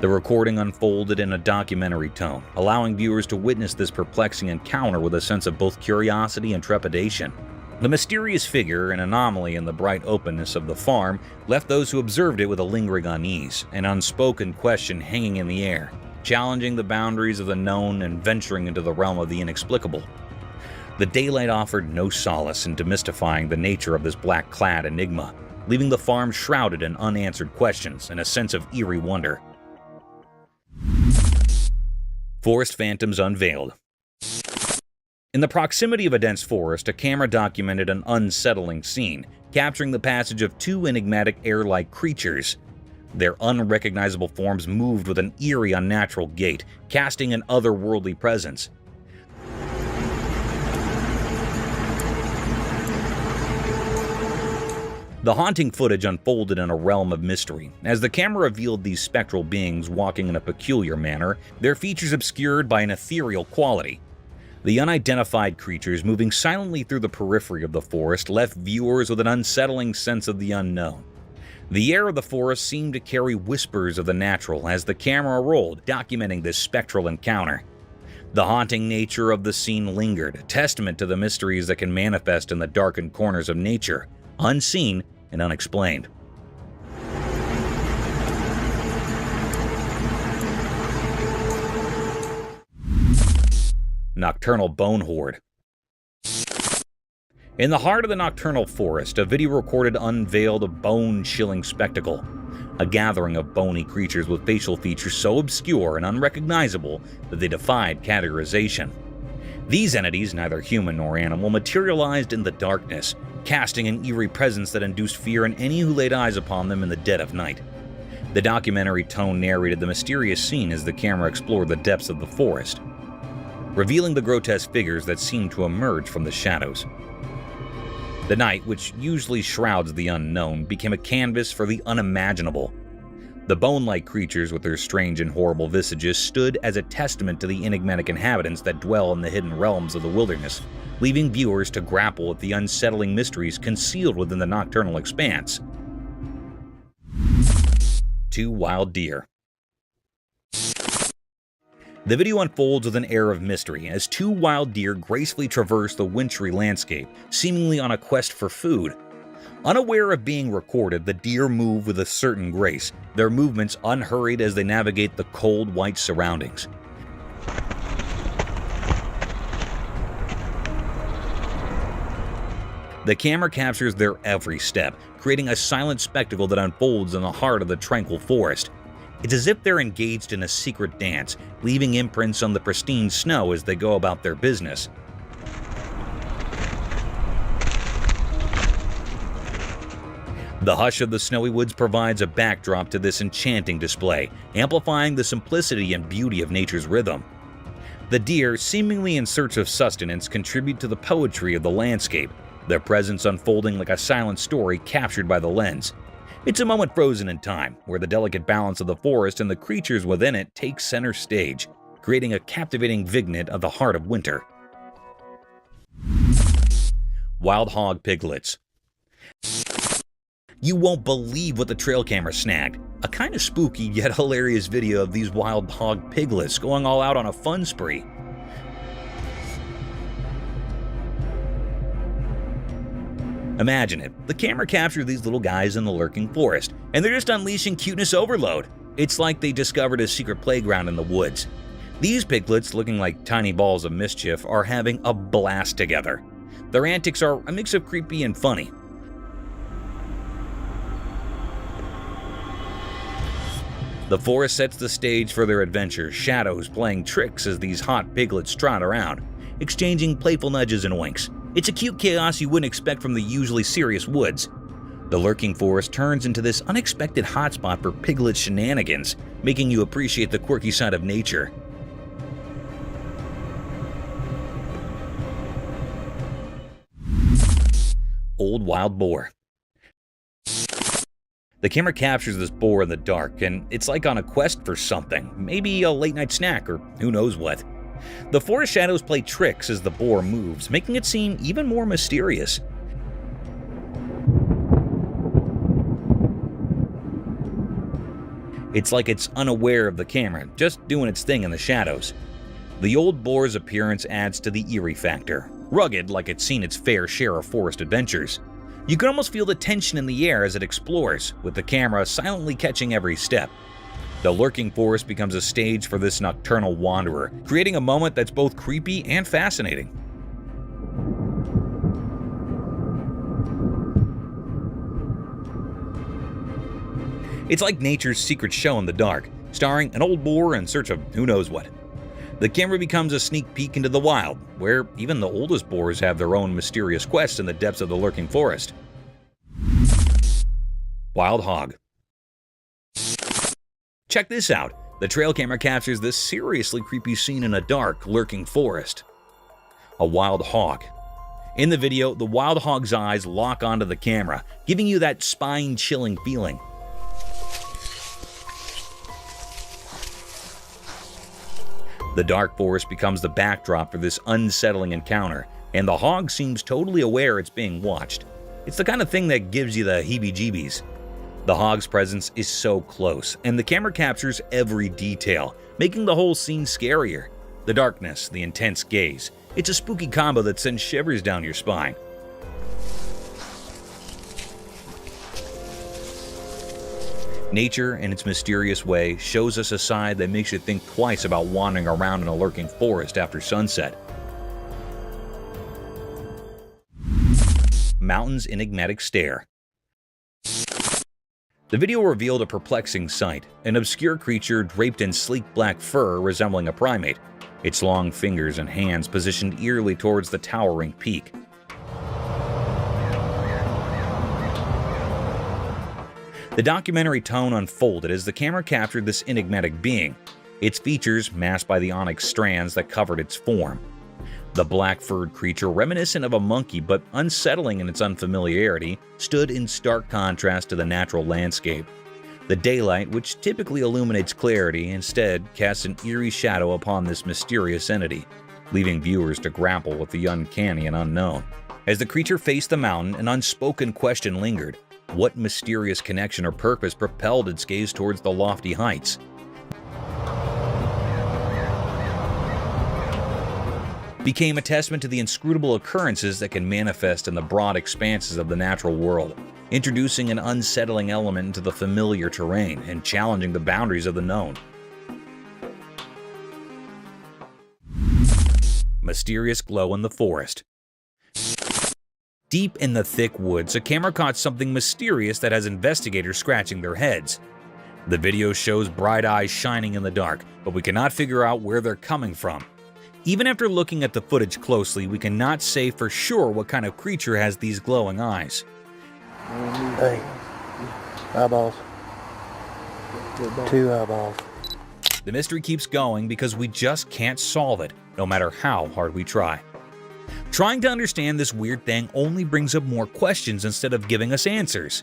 The recording unfolded in a documentary tone, allowing viewers to witness this perplexing encounter with a sense of both curiosity and trepidation. The mysterious figure, an anomaly in the bright openness of the farm, left those who observed it with a lingering unease, an unspoken question hanging in the air, challenging the boundaries of the known and venturing into the realm of the inexplicable. The daylight offered no solace in demystifying the nature of this black-clad enigma, leaving the farm shrouded in unanswered questions and a sense of eerie wonder. Forest Phantoms unveiled. In the proximity of a dense forest, a camera documented an unsettling scene, capturing the passage of two enigmatic air-like creatures. Their unrecognizable forms moved with an eerie, unnatural gait, casting an otherworldly presence. The haunting footage unfolded in a realm of mystery. As the camera revealed these spectral beings walking in a peculiar manner, their features obscured by an ethereal quality. The unidentified creatures moving silently through the periphery of the forest left viewers with an unsettling sense of the unknown. The air of the forest seemed to carry whispers of the natural as the camera rolled, documenting this spectral encounter. The haunting nature of the scene lingered, a testament to the mysteries that can manifest in the darkened corners of nature, unseen and unexplained. Nocturnal Bone Horde. In the heart of the nocturnal forest, a video recorded unveiled a bone-chilling spectacle. A gathering of bony creatures with facial features so obscure and unrecognizable that they defied categorization. These entities, neither human nor animal, materialized in the darkness, casting an eerie presence that induced fear in any who laid eyes upon them in the dead of night. The documentary tone narrated the mysterious scene as the camera explored the depths of the forest, revealing the grotesque figures that seemed to emerge from the shadows. The night, which usually shrouds the unknown, became a canvas for the unimaginable. The bone-like creatures with their strange and horrible visages stood as a testament to the enigmatic inhabitants that dwell in the hidden realms of the wilderness, leaving viewers to grapple with the unsettling mysteries concealed within the nocturnal expanse. Two wild deer. The video unfolds with an air of mystery as two wild deer gracefully traverse the wintry landscape, seemingly on a quest for food. Unaware of being recorded, the deer move with a certain grace, their movements unhurried as they navigate the cold, white surroundings. The camera captures their every step, creating a silent spectacle that unfolds in the heart of the tranquil forest. It's as if they're engaged in a secret dance, leaving imprints on the pristine snow as they go about their business. The hush of the snowy woods provides a backdrop to this enchanting display, amplifying the simplicity and beauty of nature's rhythm. The deer, seemingly in search of sustenance, contribute to the poetry of the landscape, their presence unfolding like a silent story captured by the lens. It's a moment frozen in time, where the delicate balance of the forest and the creatures within it take center stage, creating a captivating vignette of the heart of winter. Wild hog piglets. You won't believe what the trail camera snagged. A kind of spooky yet hilarious video of these wild hog piglets going all out on a fun spree. Imagine it, the camera captured these little guys in the lurking forest, and they're just unleashing cuteness overload. It's like they discovered a secret playground in the woods. These piglets, looking like tiny balls of mischief, are having a blast together. Their antics are a mix of creepy and funny. The forest sets the stage for their adventure, shadows playing tricks as these hot piglets trot around, exchanging playful nudges and winks. It's a cute chaos you wouldn't expect from the usually serious woods. The lurking forest turns into this unexpected hotspot for piglet shenanigans, making you appreciate the quirky side of nature. Old wild boar. The camera captures this boar in the dark, and it's like on a quest for something, maybe a late-night snack or who knows what. The forest shadows play tricks as the boar moves, making it seem even more mysterious. It's like it's unaware of the camera, just doing its thing in the shadows. The old boar's appearance adds to the eerie factor, rugged like it's seen its fair share of forest adventures. You can almost feel the tension in the air as it explores, with the camera silently catching every step. The lurking forest becomes a stage for this nocturnal wanderer, creating a moment that's both creepy and fascinating. It's like nature's secret show in the dark, starring an old boar in search of who knows what. The camera becomes a sneak peek into the wild, where even the oldest boars have their own mysterious quests in the depths of the lurking forest. Wild hog. Check this out. The trail camera captures this seriously creepy scene in a dark, lurking forest. A wild hog. In the video, the wild hog's eyes lock onto the camera, giving you that spine-chilling feeling. The dark forest becomes the backdrop for this unsettling encounter, and the hog seems totally aware it's being watched. It's the kind of thing that gives you the heebie-jeebies. The hog's presence is so close, and the camera captures every detail, making the whole scene scarier. The darkness, the intense gaze. It's a spooky combo that sends shivers down your spine. Nature, in its mysterious way, shows us a side that makes you think twice about wandering around in a lurking forest after sunset. Mountain's enigmatic stare. The video revealed a perplexing sight, an obscure creature draped in sleek black fur resembling a primate, its long fingers and hands positioned eerily towards the towering peak. The documentary tone unfolded as the camera captured this enigmatic being, its features masked by the onyx strands that covered its form. The black-furred creature, reminiscent of a monkey but unsettling in its unfamiliarity, stood in stark contrast to the natural landscape. The daylight, which typically illuminates clarity, instead casts an eerie shadow upon this mysterious entity, leaving viewers to grapple with the uncanny and unknown. As the creature faced the mountain, an unspoken question lingered. What mysterious connection or purpose propelled its gaze towards the lofty heights? Became a testament to the inscrutable occurrences that can manifest in the broad expanses of the natural world, introducing an unsettling element into the familiar terrain and challenging the boundaries of the known. Mysterious glow in the forest. Deep in the thick woods, a camera caught something mysterious that has investigators scratching their heads. The video shows bright eyes shining in the dark, but we cannot figure out where they're coming from. Even after looking at the footage closely, we cannot say for sure what kind of creature has these glowing eyes. Hey, eyeballs. 2 eyeballs. The mystery keeps going because we just can't solve it, no matter how hard we try. Trying to understand this weird thing only brings up more questions instead of giving us answers.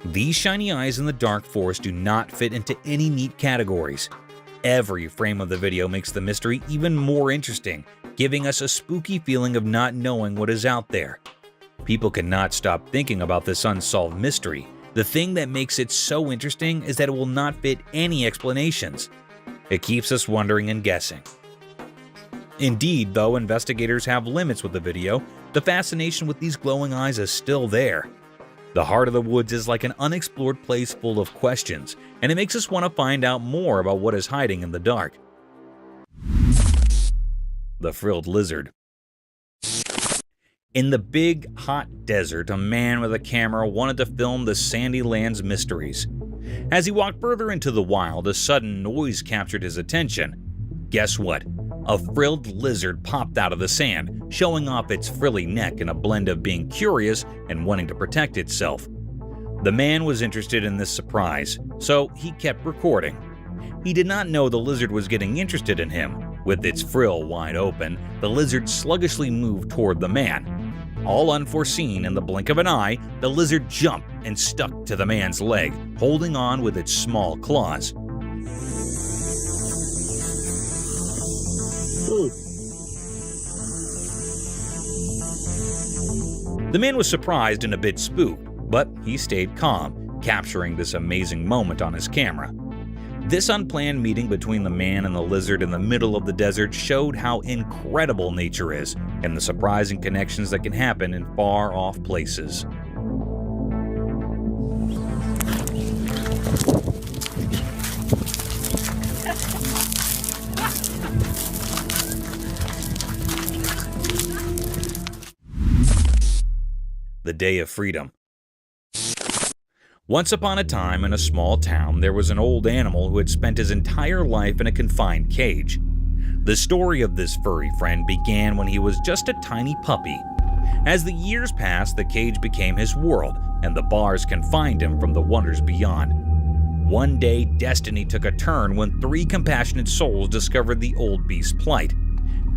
These shiny eyes in the dark forest do not fit into any neat categories. Every frame of the video makes the mystery even more interesting, giving us a spooky feeling of not knowing what is out there. People cannot stop thinking about this unsolved mystery. The thing that makes it so interesting is that it will not fit any explanations. It keeps us wondering and guessing. Indeed, though investigators have limits with the video, the fascination with these glowing eyes is still there. The heart of the woods is like an unexplored place full of questions, and it makes us want to find out more about what is hiding in the dark. The frilled lizard. In the big, hot desert, a man with a camera wanted to film the sandy land's mysteries. As he walked further into the wild, a sudden noise captured his attention. Guess what? A frilled lizard popped out of the sand, showing off its frilly neck in a blend of being curious and wanting to protect itself. The man was interested in this surprise, so he kept recording. He did not know the lizard was getting interested in him. With its frill wide open, the lizard sluggishly moved toward the man. All unforeseen, in the blink of an eye, the lizard jumped and stuck to the man's leg, holding on with its small claws. The man was surprised and a bit spooked, but he stayed calm, capturing this amazing moment on his camera. This unplanned meeting between the man and the lizard in the middle of the desert showed how incredible nature is and the surprising connections that can happen in far-off places. The Day of Freedom. Once upon a time in a small town, there was an old animal who had spent his entire life in a confined cage. The story of this furry friend began when he was just a tiny puppy. As the years passed, the cage became his world, and the bars confined him from the wonders beyond. One day, destiny took a turn when 3 compassionate souls discovered the old beast's plight.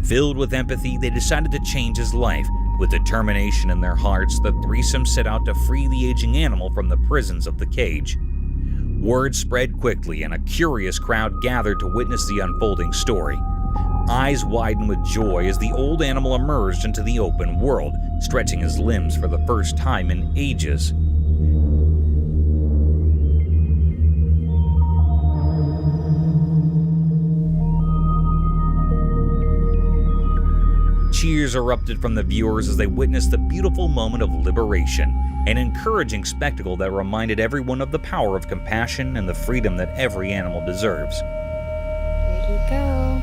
Filled with empathy, they decided to change his life. With determination in their hearts, the threesome set out to free the aging animal from the prisons of the cage. Word spread quickly, and a curious crowd gathered to witness the unfolding story. Eyes widened with joy as the old animal emerged into the open world, stretching his limbs for the first time in ages. Cheers erupted from the viewers as they witnessed the beautiful moment of liberation, an encouraging spectacle that reminded everyone of the power of compassion and the freedom that every animal deserves. There you go.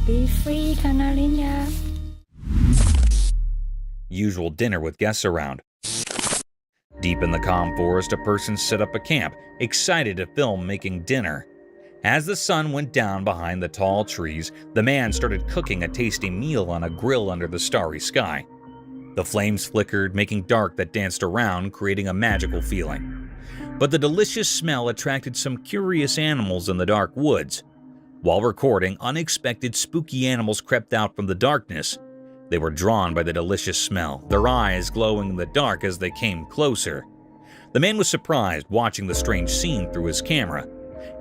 Be free, Canarinha. Usual dinner with guests around. Deep in the calm forest, a person set up a camp, excited to film making dinner. As the sun went down behind the tall trees, the man started cooking a tasty meal on a grill under the starry sky. The flames flickered, making dark that danced around, creating a magical feeling. But the delicious smell attracted some curious animals in the dark woods. While recording, unexpected spooky animals crept out from the darkness. They were drawn by the delicious smell, their eyes glowing in the dark as they came closer. The man was surprised watching the strange scene through his camera.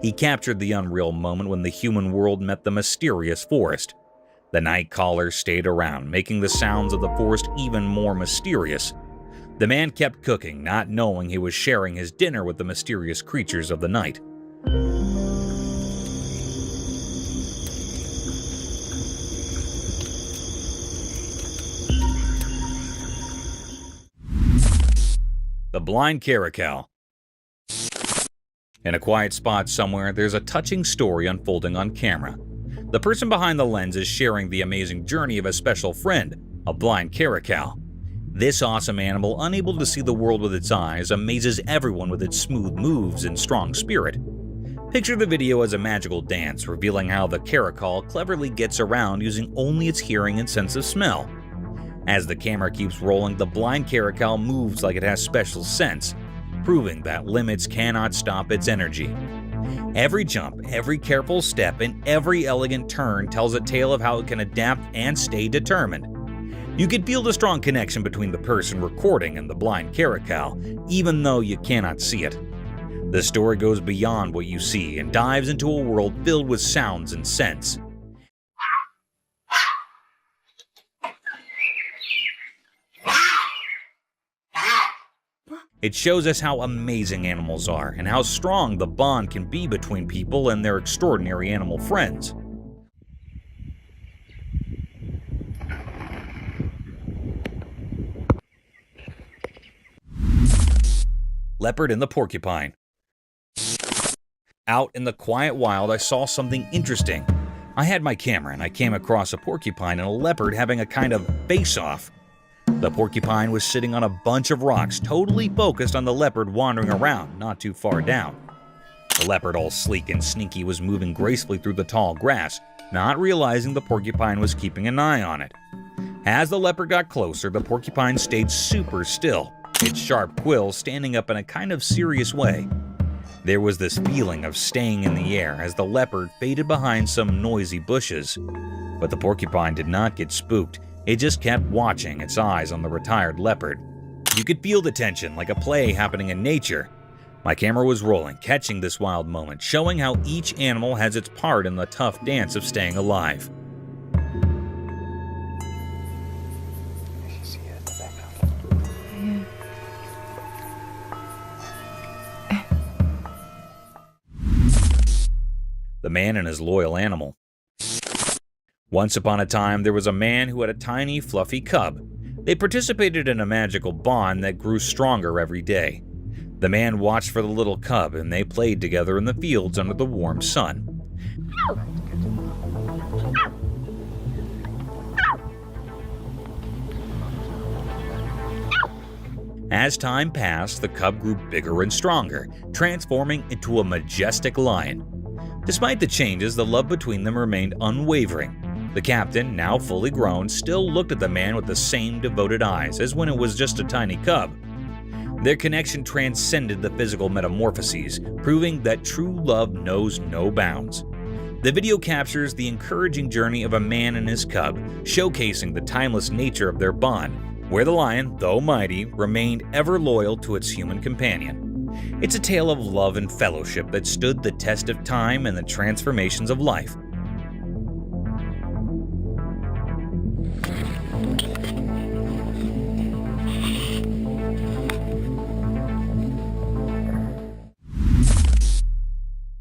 He captured the unreal moment when the human world met the mysterious forest. The night callers stayed around, making the sounds of the forest even more mysterious. The man kept cooking, not knowing he was sharing his dinner with the mysterious creatures of the night. The Blind Caracal. In a quiet spot somewhere, there's a touching story unfolding on camera. The person behind the lens is sharing the amazing journey of a special friend, a blind caracal. This awesome animal, unable to see the world with its eyes, amazes everyone with its smooth moves and strong spirit. Picture the video as a magical dance, revealing how the caracal cleverly gets around using only its hearing and sense of smell. As the camera keeps rolling, the blind caracal moves like it has special sense, proving that limits cannot stop its energy. Every jump, every careful step, and every elegant turn tells a tale of how it can adapt and stay determined. You can feel the strong connection between the person recording and the blind caracal, even though you cannot see it. The story goes beyond what you see and dives into a world filled with sounds and scents. It shows us how amazing animals are and how strong the bond can be between people and their extraordinary animal friends. leopard and the porcupine. Out in the quiet wild, I saw something interesting. I had my camera and I came across a porcupine and a leopard having a kind of face-off. The porcupine was sitting on a bunch of rocks, totally focused on the leopard wandering around, not too far down. The leopard, all sleek and sneaky, was moving gracefully through the tall grass, not realizing the porcupine was keeping an eye on it. As the leopard got closer, the porcupine stayed super still, its sharp quills standing up in a kind of serious way. There was this feeling of staying in the air as the leopard faded behind some noisy bushes. But the porcupine did not get spooked. It just kept watching, its eyes on the retired leopard. You could feel the tension, like a play happening in nature. My camera was rolling, catching this wild moment, showing how each animal has its part in the tough dance of staying alive. The man and his loyal animal. Once upon a time, there was a man who had a tiny, fluffy cub. They participated in a magical bond that grew stronger every day. The man watched for the little cub, and they played together in the fields under the warm sun. As time passed, the cub grew bigger and stronger, transforming into a majestic lion. Despite the changes, the love between them remained unwavering. The captain, now fully grown, still looked at the man with the same devoted eyes as when it was just a tiny cub. Their connection transcended the physical metamorphoses, proving that true love knows no bounds. The video captures the encouraging journey of a man and his cub, showcasing the timeless nature of their bond, where the lion, though mighty, remained ever loyal to its human companion. It's a tale of love and fellowship that stood the test of time and the transformations of life.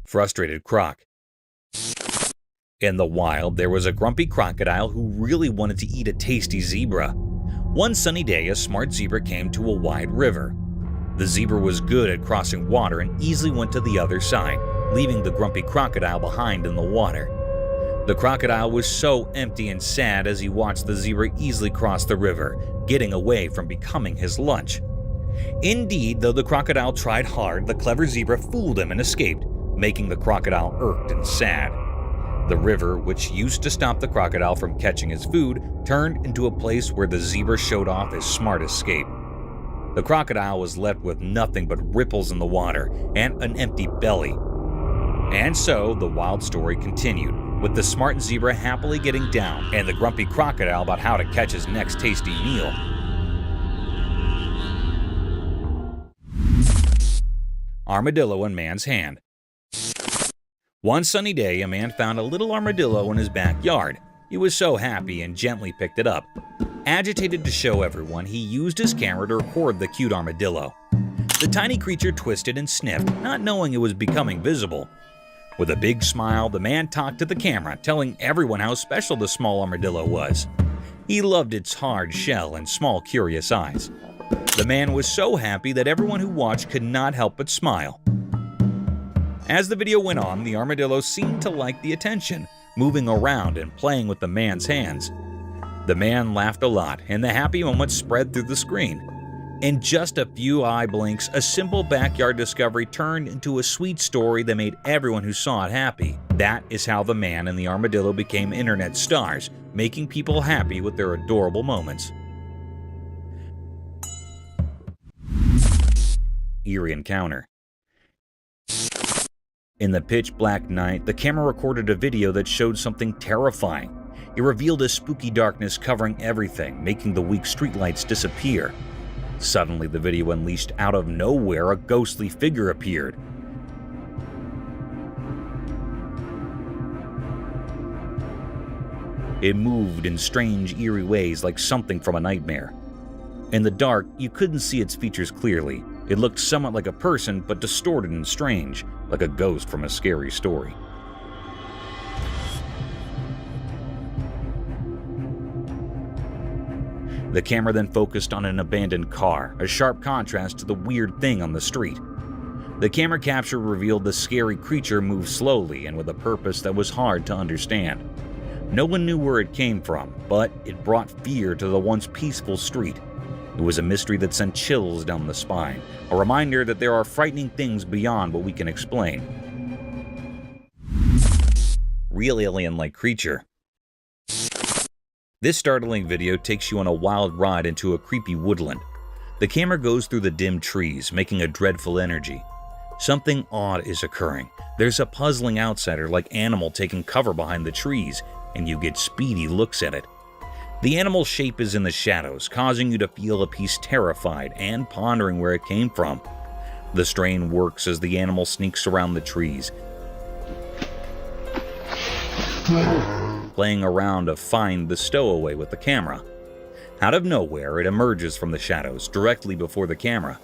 Frustrated croc. In the wild, there was a grumpy crocodile who really wanted to eat a tasty zebra. One sunny day, a smart zebra came to a wide river. The zebra was good at crossing water and easily went to the other side, leaving the grumpy crocodile behind in the water. The crocodile was so empty and sad as he watched the zebra easily cross the river, getting away from becoming his lunch. Indeed, though the crocodile tried hard, the clever zebra fooled him and escaped, making the crocodile irked and sad. The river, which used to stop the crocodile from catching his food, turned into a place where the zebra showed off his smart escape. The crocodile was left with nothing but ripples in the water and an empty belly. And so the wild story continued, with the smart zebra happily getting down and the grumpy crocodile about how to catch his next tasty meal. Armadillo in man's hand. One sunny day, a man found a little armadillo in his backyard. He was so happy and gently picked it up. Agitated to show everyone, he used his camera to record the cute armadillo. The tiny creature twisted and sniffed, not knowing it was becoming visible. With a big smile, the man talked to the camera, telling everyone how special the small armadillo was. He loved its hard shell and small, curious eyes. The man was so happy that everyone who watched could not help but smile. As the video went on, the armadillo seemed to like the attention, moving around and playing with the man's hands. The man laughed a lot, and the happy moment spread through the screen. In just a few eye blinks, a simple backyard discovery turned into a sweet story that made everyone who saw it happy. That is how the man and the armadillo became internet stars, making people happy with their adorable moments. Eerie Encounter. In the pitch-black night, the camera recorded a video that showed something terrifying. It revealed a spooky darkness covering everything, making the weak streetlights disappear. Suddenly, the video unleashed out of nowhere a ghostly figure appeared. It moved in strange, eerie ways like something from a nightmare. In the dark, you couldn't see its features clearly. It looked somewhat like a person, but distorted and strange, like a ghost from a scary story. The camera then focused on an abandoned car, a sharp contrast to the weird thing on the street. The camera capture revealed the scary creature moved slowly and with a purpose that was hard to understand. No one knew where it came from, but it brought fear to the once peaceful street. It was a mystery that sent chills down the spine, a reminder that there are frightening things beyond what we can explain. Real alien-like creature. This startling video takes you on a wild ride into a creepy woodland. The camera goes through the dim trees, making a dreadful energy. Something odd is occurring. There's a puzzling outsider-like animal taking cover behind the trees, and you get speedy looks at it. The animal's shape is in the shadows, causing you to feel a piece terrified and pondering where it came from. The strain works as the animal sneaks around the trees, playing around to find the stowaway with the camera. Out of nowhere, it emerges from the shadows, directly before the camera.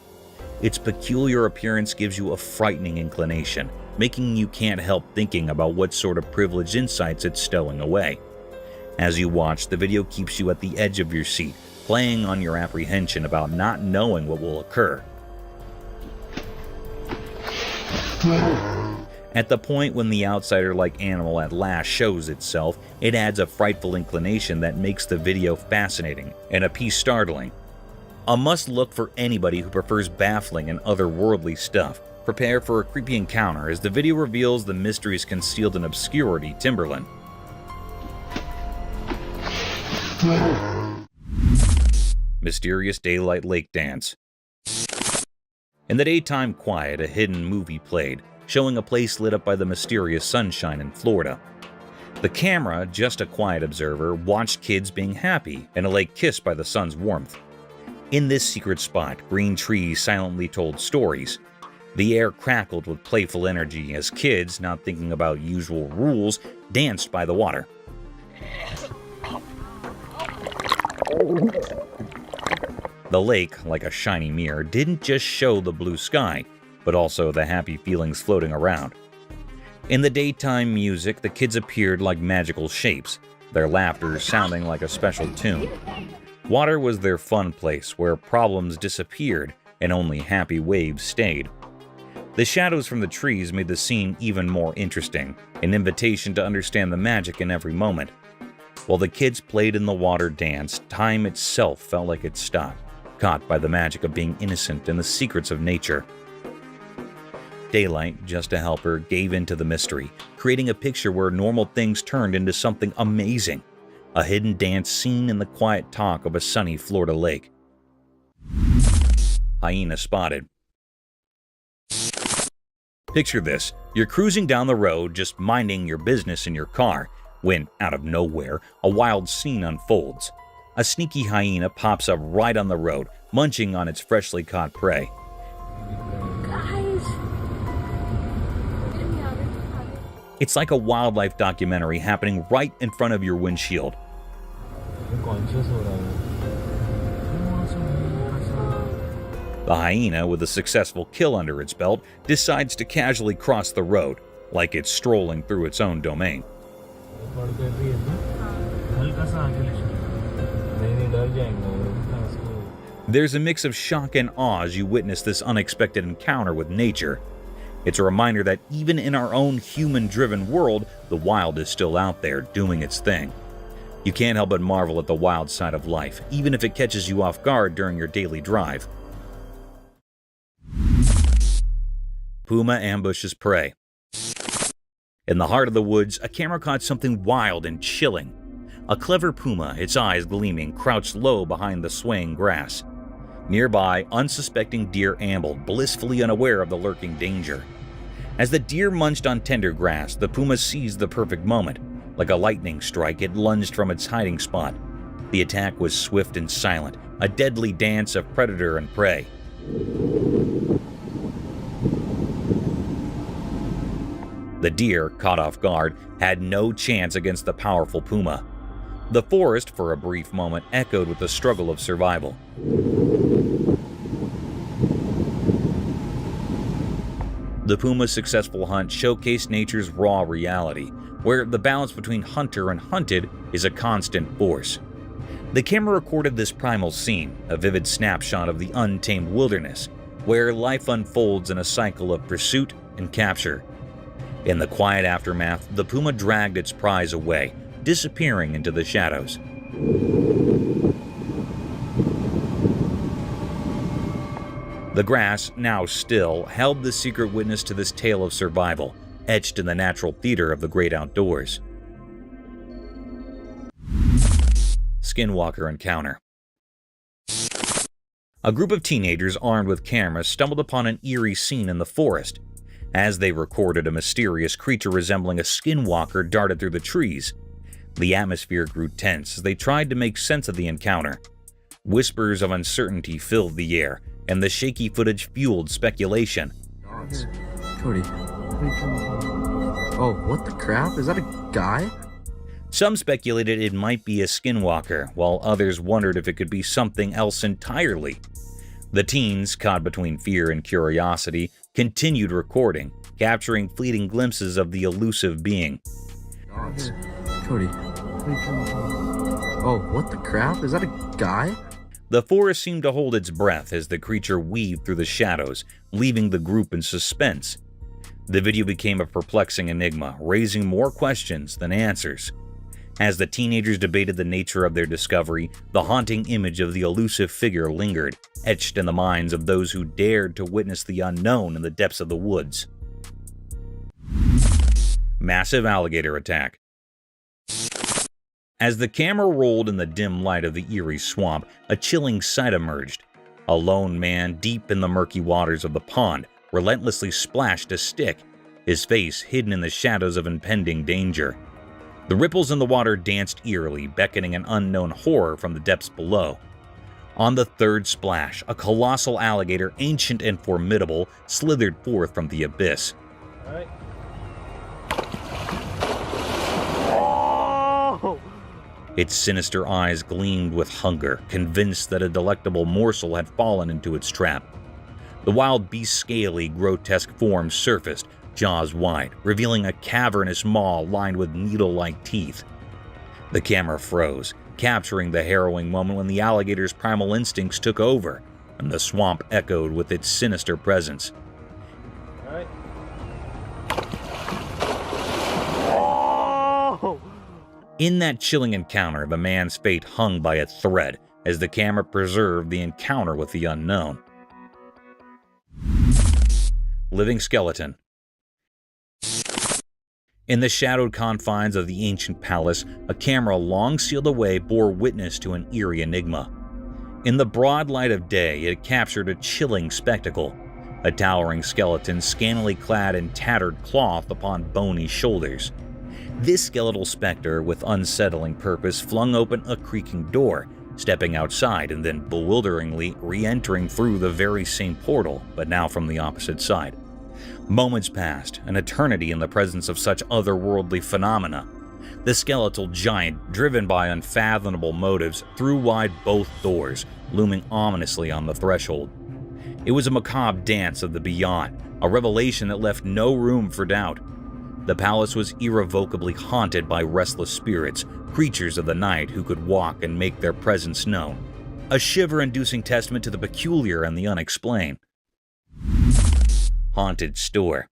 Its peculiar appearance gives you a frightening inclination, making you can't help thinking about what sort of privileged insights it's stowing away. As you watch, the video keeps you at the edge of your seat, playing on your apprehension about not knowing what will occur. At the point when the outsider-like animal at last shows itself, it adds a frightful inclination that makes the video fascinating and a piece startling. A must-look for anybody who prefers baffling and otherworldly stuff. Prepare for a creepy encounter as the video reveals the mysteries concealed in obscurity, Timberland. Mysterious daylight lake dance. In the daytime quiet, a hidden movie played, showing a place lit up by the mysterious sunshine in Florida. The camera, just a quiet observer, watched kids being happy and a lake kissed by the sun's warmth. In this secret spot, green trees silently told stories. The air crackled with playful energy as kids, not thinking about usual rules, danced by the water. The lake, like a shiny mirror, didn't just show the blue sky, but also the happy feelings floating around. In the daytime music, the kids appeared like magical shapes, their laughter sounding like a special tune. Water was their fun place, where problems disappeared and only happy waves stayed. The shadows from the trees made the scene even more interesting, an invitation to understand the magic in every moment. While the kids played in the water dance, time itself felt like it stopped, caught by the magic of being innocent and the secrets of nature. Daylight, just a helper, gave into the mystery, creating a picture where normal things turned into something amazing. A hidden dance scene in the quiet talk of a sunny Florida lake. Hyena spotted. Picture this, you're cruising down the road, just minding your business in your car, when, out of nowhere, a wild scene unfolds. A sneaky hyena pops up right on the road, munching on its freshly caught prey. It's like a wildlife documentary happening right in front of your windshield. The hyena, with a successful kill under its belt, decides to casually cross the road, like it's strolling through its own domain. There's a mix of shock and awe as you witness this unexpected encounter with nature. It's a reminder that even in our own human-driven world, the wild is still out there doing its thing. You can't help but marvel at the wild side of life, even if it catches you off guard during your daily drive. Puma ambushes prey. In the heart of the woods, a camera caught something wild and chilling. A clever puma, its eyes gleaming, crouched low behind the swaying grass. Nearby, unsuspecting deer ambled, blissfully unaware of the lurking danger. As the deer munched on tender grass, the puma seized the perfect moment. Like a lightning strike, it lunged from its hiding spot. The attack was swift and silent, a deadly dance of predator and prey. The deer, caught off guard, had no chance against the powerful puma. The forest, for a brief moment, echoed with the struggle of survival. The puma's successful hunt showcased nature's raw reality, where the balance between hunter and hunted is a constant force. The camera recorded this primal scene, a vivid snapshot of the untamed wilderness, where life unfolds in a cycle of pursuit and capture. In the quiet aftermath, the puma dragged its prize away, disappearing into the shadows. The grass, now still, held the secret witness to this tale of survival, etched in the natural theater of the great outdoors. Skinwalker Encounter. A group of teenagers armed with cameras stumbled upon an eerie scene in the forest. As they recorded, a mysterious creature resembling a skinwalker darted through the trees. The atmosphere grew tense as they tried to make sense of the encounter. Whispers of uncertainty filled the air, and the shaky footage fueled speculation. Cody. Oh, what the crap? Is that a guy? Some speculated it might be a skinwalker, while others wondered if it could be something else entirely. The teens, caught between fear and curiosity, continued recording, capturing fleeting glimpses of the elusive being. Cody. Oh, what the crap? Is that a guy? The forest seemed to hold its breath as the creature weaved through the shadows, leaving the group in suspense. The video became a perplexing enigma, raising more questions than answers. As the teenagers debated the nature of their discovery, the haunting image of the elusive figure lingered, etched in the minds of those who dared to witness the unknown in the depths of the woods. Massive alligator attack. As the camera rolled in the dim light of the Eerie swamp, a chilling sight emerged. A lone man deep in the murky waters of the pond relentlessly splashed a stick, his face hidden in the shadows of impending danger. The ripples in the water danced eerily, beckoning an unknown horror from the depths below. On the third splash, a colossal alligator, ancient and formidable, slithered forth from the abyss. All right. Its sinister eyes gleamed with hunger, convinced that a delectable morsel had fallen into its trap. The wild beast's scaly, grotesque form surfaced, jaws wide, revealing a cavernous maw lined with needle-like teeth. The camera froze, capturing the harrowing moment when the alligator's primal instincts took over, and the swamp echoed with its sinister presence. All right. In that chilling encounter, the man's fate hung by a thread as the camera preserved the encounter with the unknown. Living skeleton. In the shadowed confines of the ancient palace, a camera long sealed away bore witness to an eerie enigma. In the broad light of day, it captured a chilling spectacle. A towering skeleton scantily clad in tattered cloth upon bony shoulders. This skeletal specter, with unsettling purpose, flung open a creaking door, stepping outside and then bewilderingly re-entering through the very same portal, but now from the opposite side. Moments passed, an eternity in the presence of such otherworldly phenomena. The skeletal giant, driven by unfathomable motives, threw wide both doors, looming ominously on the threshold. It was a macabre dance of the beyond, a revelation that left no room for doubt. The palace was irrevocably haunted by restless spirits, creatures of the night who could walk and make their presence known. A shiver-inducing testament to the peculiar and the unexplained. Haunted store.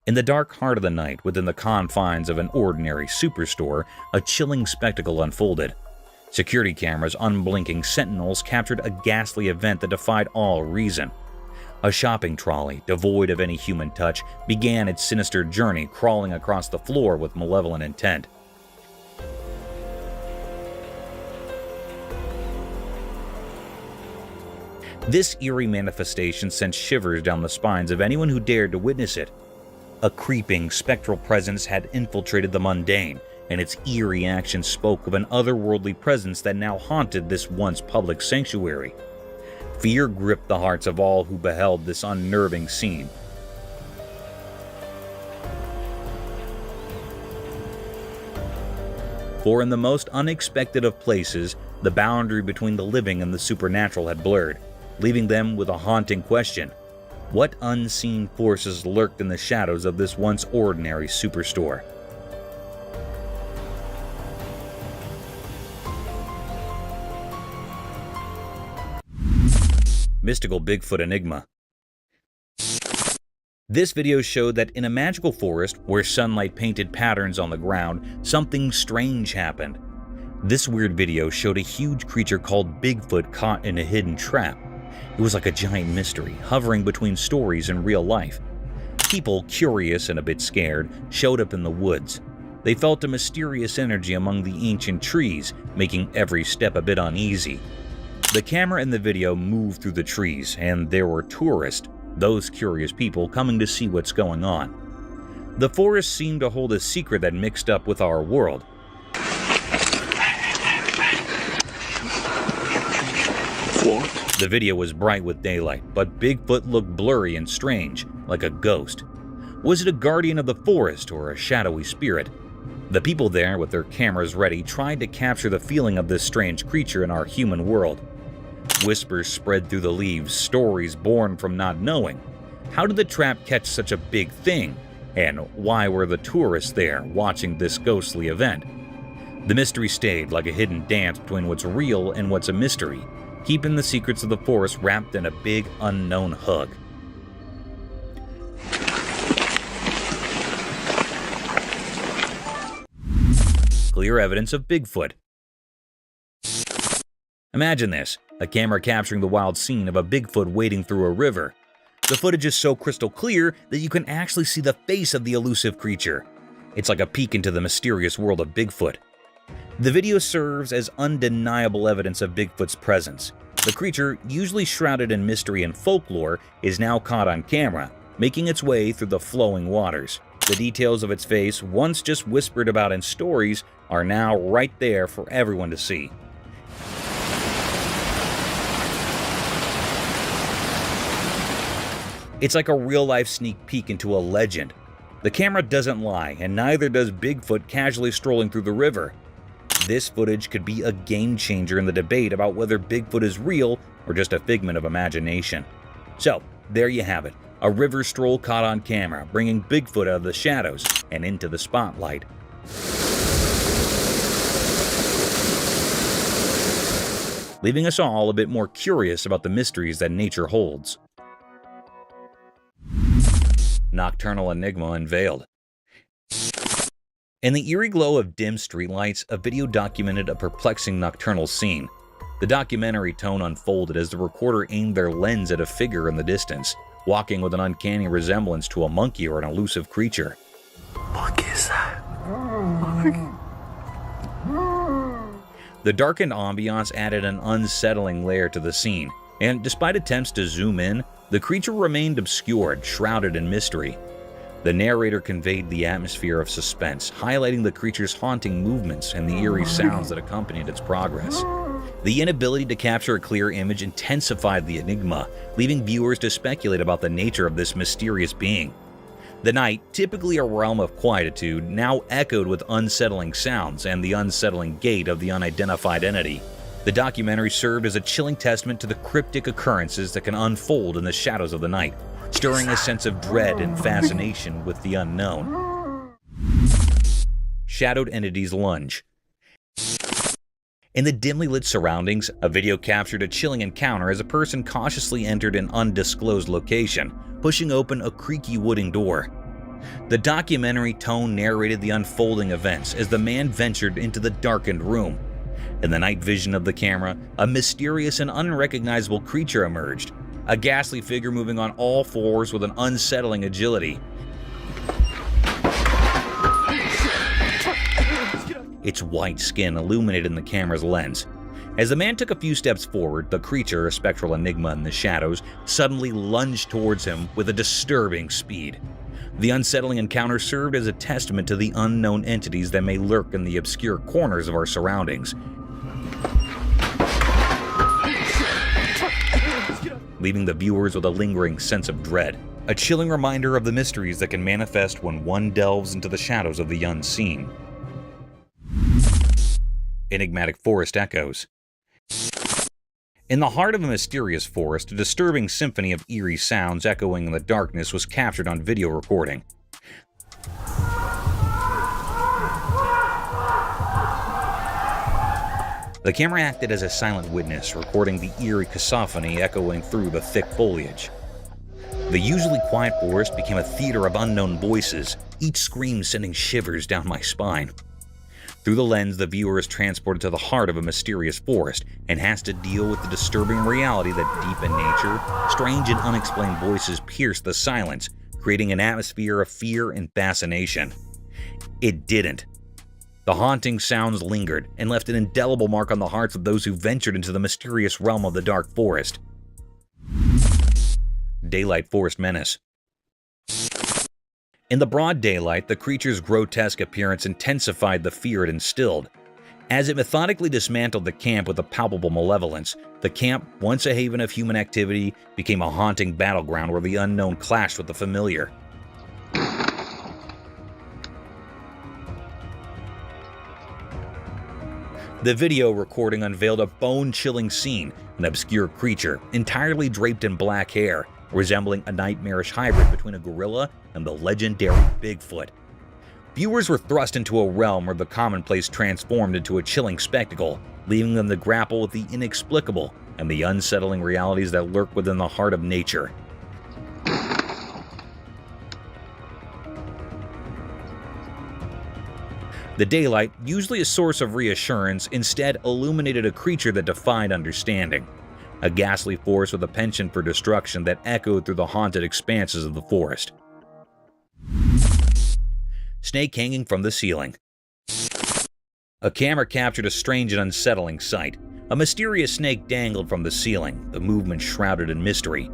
In the dark heart of the night, within the confines of an ordinary superstore, a chilling spectacle unfolded. Security cameras, unblinking sentinels, captured a ghastly event that defied all reason. A shopping trolley, devoid of any human touch, began its sinister journey, crawling across the floor with malevolent intent. This eerie manifestation sent shivers down the spines of anyone who dared to witness it. A creeping, spectral presence had infiltrated the mundane, and its eerie action spoke of an otherworldly presence that now haunted this once public sanctuary. Fear gripped the hearts of all who beheld this unnerving scene. For in the most unexpected of places, the boundary between the living and the supernatural had blurred, leaving them with a haunting question. What unseen forces lurked in the shadows of this once ordinary superstore? mystical Bigfoot Enigma. This video showed that in a magical forest where sunlight painted patterns on the ground, something strange happened. This weird video showed a huge creature called Bigfoot caught in a hidden trap. It was like a giant mystery, hovering between stories and real life. People, curious and a bit scared, showed up in the woods. They felt a mysterious energy among the ancient trees, making every step a bit uneasy. The camera in the video moved through the trees, and there were tourists, those curious people coming to see what's going on. The forest seemed to hold a secret that mixed up with our world. What? The video was bright with daylight, but Bigfoot looked blurry and strange, like a ghost. Was it a guardian of the forest or a shadowy spirit? The people there, with their cameras ready, tried to capture the feeling of this strange creature in our human world. Whispers spread through the leaves, stories born from not knowing. How did the trap catch such a big thing? And why were the tourists there watching this ghostly event? The mystery stayed like a hidden dance between what's real and what's a mystery, keeping the secrets of the forest wrapped in a big unknown hug. Clear evidence of Bigfoot. Imagine this, a camera capturing the wild scene of a Bigfoot wading through a river. The footage is so crystal clear that you can actually see the face of the elusive creature. It's like a peek into the mysterious world of Bigfoot. The video serves as undeniable evidence of Bigfoot's presence. The creature, usually shrouded in mystery and folklore, is now caught on camera, making its way through the flowing waters. The details of its face, once just whispered about in stories, are now right there for everyone to see. It's like a real-life sneak peek into a legend. The camera doesn't lie, and neither does Bigfoot casually strolling through the river. This footage could be a game changer in the debate about whether Bigfoot is real or just a figment of imagination. So, there you have it, a river stroll caught on camera, bringing Bigfoot out of the shadows and into the spotlight. Leaving us all a bit more curious about the mysteries that nature holds. Nocturnal Enigma unveiled. In the eerie glow of dim streetlights, a video documented a perplexing nocturnal scene. The documentary tone unfolded as the recorder aimed their lens at a figure in the distance, walking with an uncanny resemblance to a monkey or an elusive creature. What is that? The darkened ambiance added an unsettling layer to the scene, and despite attempts to zoom in, the creature remained obscured, shrouded in mystery. The narrator conveyed the atmosphere of suspense, highlighting the creature's haunting movements and the eerie sounds that accompanied its progress. The inability to capture a clear image intensified the enigma, leaving viewers to speculate about the nature of this mysterious being. The night, typically a realm of quietude, now echoed with unsettling sounds and the unsettling gait of the unidentified entity. The documentary served as a chilling testament to the cryptic occurrences that can unfold in the shadows of the night, stirring a sense of dread and fascination with the unknown. Shadowed entities lunge. In the dimly lit surroundings, a video captured a chilling encounter as a person cautiously entered an undisclosed location, pushing open a creaky wooden door. The documentary tone narrated the unfolding events as the man ventured into the darkened room. In the night vision of the camera, a mysterious and unrecognizable creature emerged, a ghastly figure moving on all fours with an unsettling agility. Its white skin illuminated in the camera's lens. As the man took a few steps forward, the creature, a spectral enigma in the shadows, suddenly lunged towards him with a disturbing speed. The unsettling encounter served as a testament to the unknown entities that may lurk in the obscure corners of our surroundings, leaving the viewers with a lingering sense of dread, a chilling reminder of the mysteries that can manifest when one delves into the shadows of the unseen. Enigmatic forest echoes. In the heart of a mysterious forest, a disturbing symphony of eerie sounds echoing in the darkness was captured on video recording. The camera acted as a silent witness, recording the eerie cacophony echoing through the thick foliage. The usually quiet forest became a theater of unknown voices, each scream sending shivers down my spine. Through the lens, the viewer is transported to the heart of a mysterious forest and has to deal with the disturbing reality that deep in nature, strange and unexplained voices pierce the silence, creating an atmosphere of fear and fascination. It didn't. The haunting sounds lingered and left an indelible mark on the hearts of those who ventured into the mysterious realm of the dark forest. Daylight Forest Menace. In the broad daylight, the creature's grotesque appearance intensified the fear it instilled. As it methodically dismantled the camp with a palpable malevolence, the camp, once a haven of human activity, became a haunting battleground where the unknown clashed with the familiar. The video recording unveiled a bone-chilling scene, an obscure creature, entirely draped in black hair, resembling a nightmarish hybrid between a gorilla and the legendary Bigfoot. Viewers were thrust into a realm where the commonplace transformed into a chilling spectacle, leaving them to grapple with the inexplicable and the unsettling realities that lurk within the heart of nature. The daylight, usually a source of reassurance, instead illuminated a creature that defied understanding. A ghastly force with a penchant for destruction that echoed through the haunted expanses of the forest. Snake hanging from the ceiling. A camera captured a strange and unsettling sight. A mysterious snake dangled from the ceiling, the movement shrouded in mystery.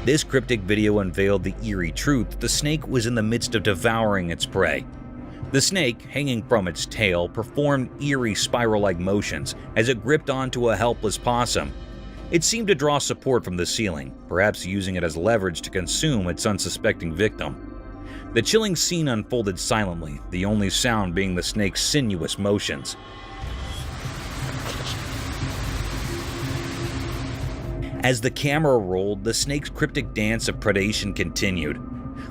This cryptic video unveiled the eerie truth that the snake was in the midst of devouring its prey. The snake, hanging from its tail, performed eerie spiral-like motions as it gripped onto a helpless possum. It seemed to draw support from the ceiling, perhaps using it as leverage to consume its unsuspecting victim. The chilling scene unfolded silently, the only sound being the snake's sinuous motions. As the camera rolled, the snake's cryptic dance of predation continued.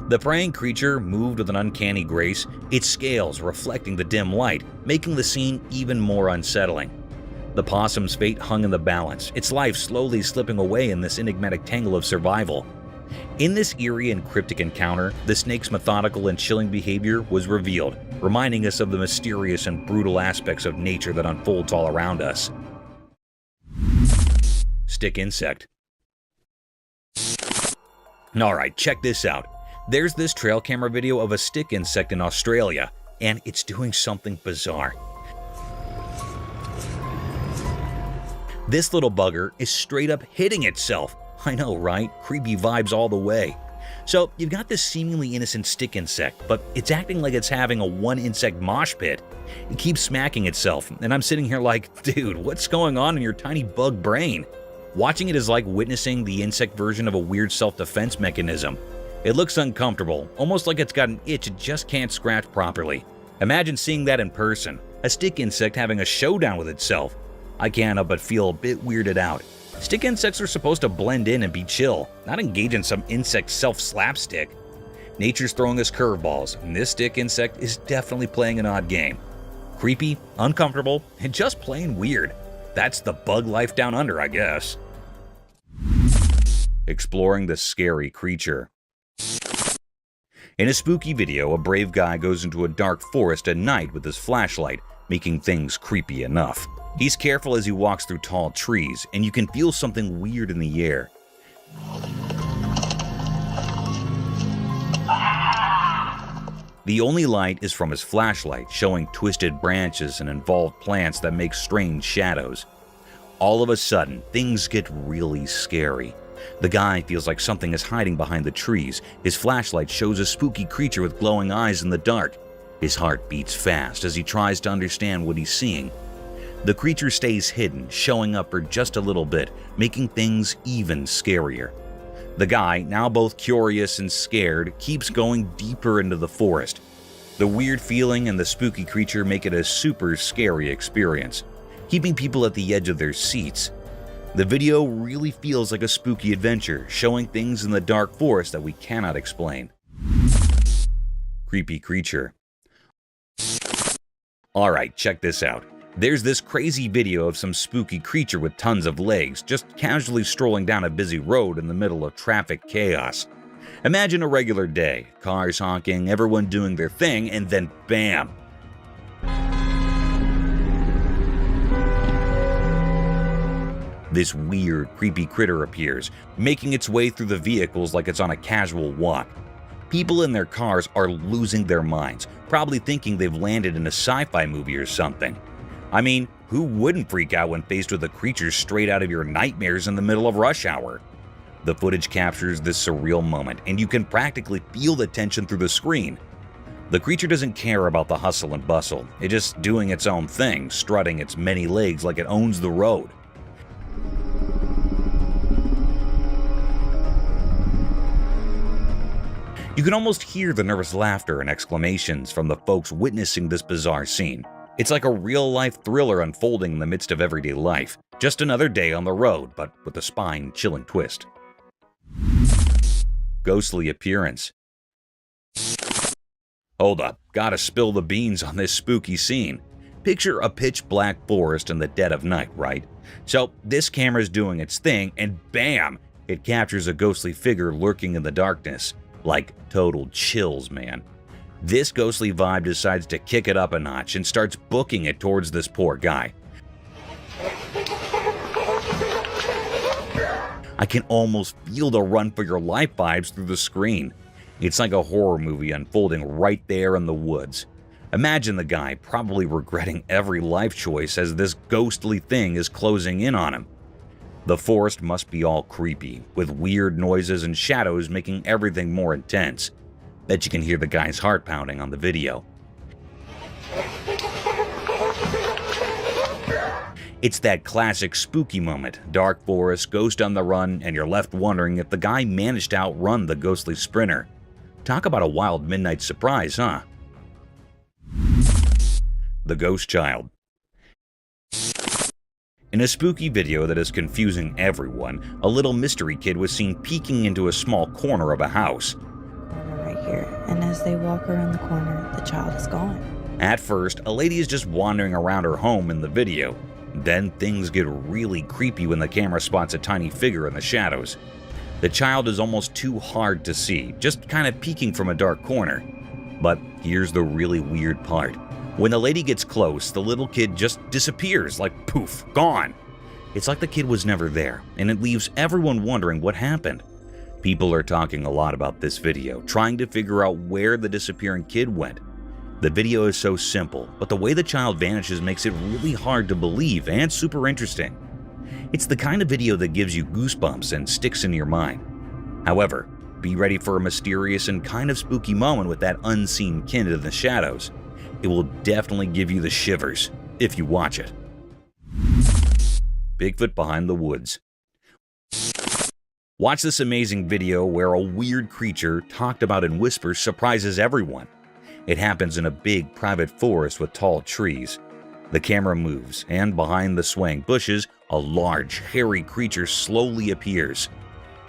The preying creature moved with an uncanny grace, its scales reflecting the dim light, making the scene even more unsettling. The possum's fate hung in the balance, its life slowly slipping away in this enigmatic tangle of survival. In this eerie and cryptic encounter, the snake's methodical and chilling behavior was revealed, reminding us of the mysterious and brutal aspects of nature that unfolds all around us. Stick insect. Alright, check this out. There's this trail camera video of a stick insect in Australia, and it's doing something bizarre. This little bugger is straight up hitting itself. I know, right? Creepy vibes all the way. So you've got this seemingly innocent stick insect, but it's acting like it's having a one-insect mosh pit. It keeps smacking itself, and I'm sitting here like, dude, what's going on in your tiny bug brain? Watching it is like witnessing the insect version of a weird self-defense mechanism. It looks uncomfortable, almost like it's got an itch it just can't scratch properly. Imagine seeing that in person, a stick insect having a showdown with itself. I can't help but feel a bit weirded out. Stick insects are supposed to blend in and be chill, not engage in some insect self-slapstick. Nature's throwing us curveballs, and this stick insect is definitely playing an odd game. Creepy, uncomfortable, and just plain weird. That's the bug life down under, I guess. Exploring the scary creature. In a spooky video, a brave guy goes into a dark forest at night with his flashlight, making things creepy enough. He's careful as he walks through tall trees, and you can feel something weird in the air. The only light is from his flashlight, showing twisted branches and involved plants that make strange shadows. All of a sudden, things get really scary. The guy feels like something is hiding behind the trees. His flashlight shows a spooky creature with glowing eyes in the dark. His heart beats fast as he tries to understand what he's seeing. The creature stays hidden, showing up for just a little bit, making things even scarier. The guy, now both curious and scared, keeps going deeper into the forest. The weird feeling and the spooky creature make it a super scary experience, keeping people at the edge of their seats. The video really feels like a spooky adventure, showing things in the dark forest that we cannot explain. creepy creature. Alright, check this out. There's this crazy video of some spooky creature with tons of legs just casually strolling down a busy road in the middle of traffic chaos. Imagine a regular day, cars honking, everyone doing their thing, and then bam! This weird, creepy critter appears, making its way through the vehicles like it's on a casual walk. People in their cars are losing their minds, probably thinking they've landed in a sci-fi movie or something. I mean, who wouldn't freak out when faced with a creature straight out of your nightmares in the middle of rush hour? The footage captures this surreal moment, and you can practically feel the tension through the screen. The creature doesn't care about the hustle and bustle, it's just doing its own thing, strutting its many legs like it owns the road. You can almost hear the nervous laughter and exclamations from the folks witnessing this bizarre scene. It's like a real-life thriller unfolding in the midst of everyday life. Just another day on the road, but with a spine-chilling twist. Ghostly appearance. Hold up, gotta spill the beans on this spooky scene. Picture a pitch-black forest in the dead of night, right? So this camera's doing its thing, and bam! It captures a ghostly figure lurking in the darkness. Like total chills, man. This ghostly vibe decides to kick it up a notch and starts booking it towards this poor guy. I can almost feel the run for your life vibes through the screen. It's like a horror movie unfolding right there in the woods. Imagine the guy probably regretting every life choice as this ghostly thing is closing in on him. The forest must be all creepy, with weird noises and shadows making everything more intense. Bet you can hear the guy's heart pounding on the video. It's that classic spooky moment, dark forest, ghost on the run, and you're left wondering if the guy managed to outrun the ghostly sprinter. Talk about a wild midnight surprise, huh? The Ghost Child. In a spooky video that is confusing everyone, a little mystery kid was seen peeking into a small corner of a house. Right here, and as they walk around the corner, the child is gone. At first, a lady is just wandering around her home in the video. Then things get really creepy when the camera spots a tiny figure in the shadows. The child is almost too hard to see, just kind of peeking from a dark corner. But here's the really weird part. When the lady gets close, the little kid just disappears, like poof, gone. It's like the kid was never there, and it leaves everyone wondering what happened. People are talking a lot about this video, trying to figure out where the disappearing kid went. The video is so simple, but the way the child vanishes makes it really hard to believe and super interesting. It's the kind of video that gives you goosebumps and sticks in your mind. However, be ready for a mysterious and kind of spooky moment with that unseen kid in the shadows. It will definitely give you the shivers if you watch it. Bigfoot behind the woods. Watch this amazing video where a weird creature talked about in whispers surprises everyone. It happens in a big private forest with tall trees. The camera moves, and behind the swaying bushes, a large, hairy creature slowly appears.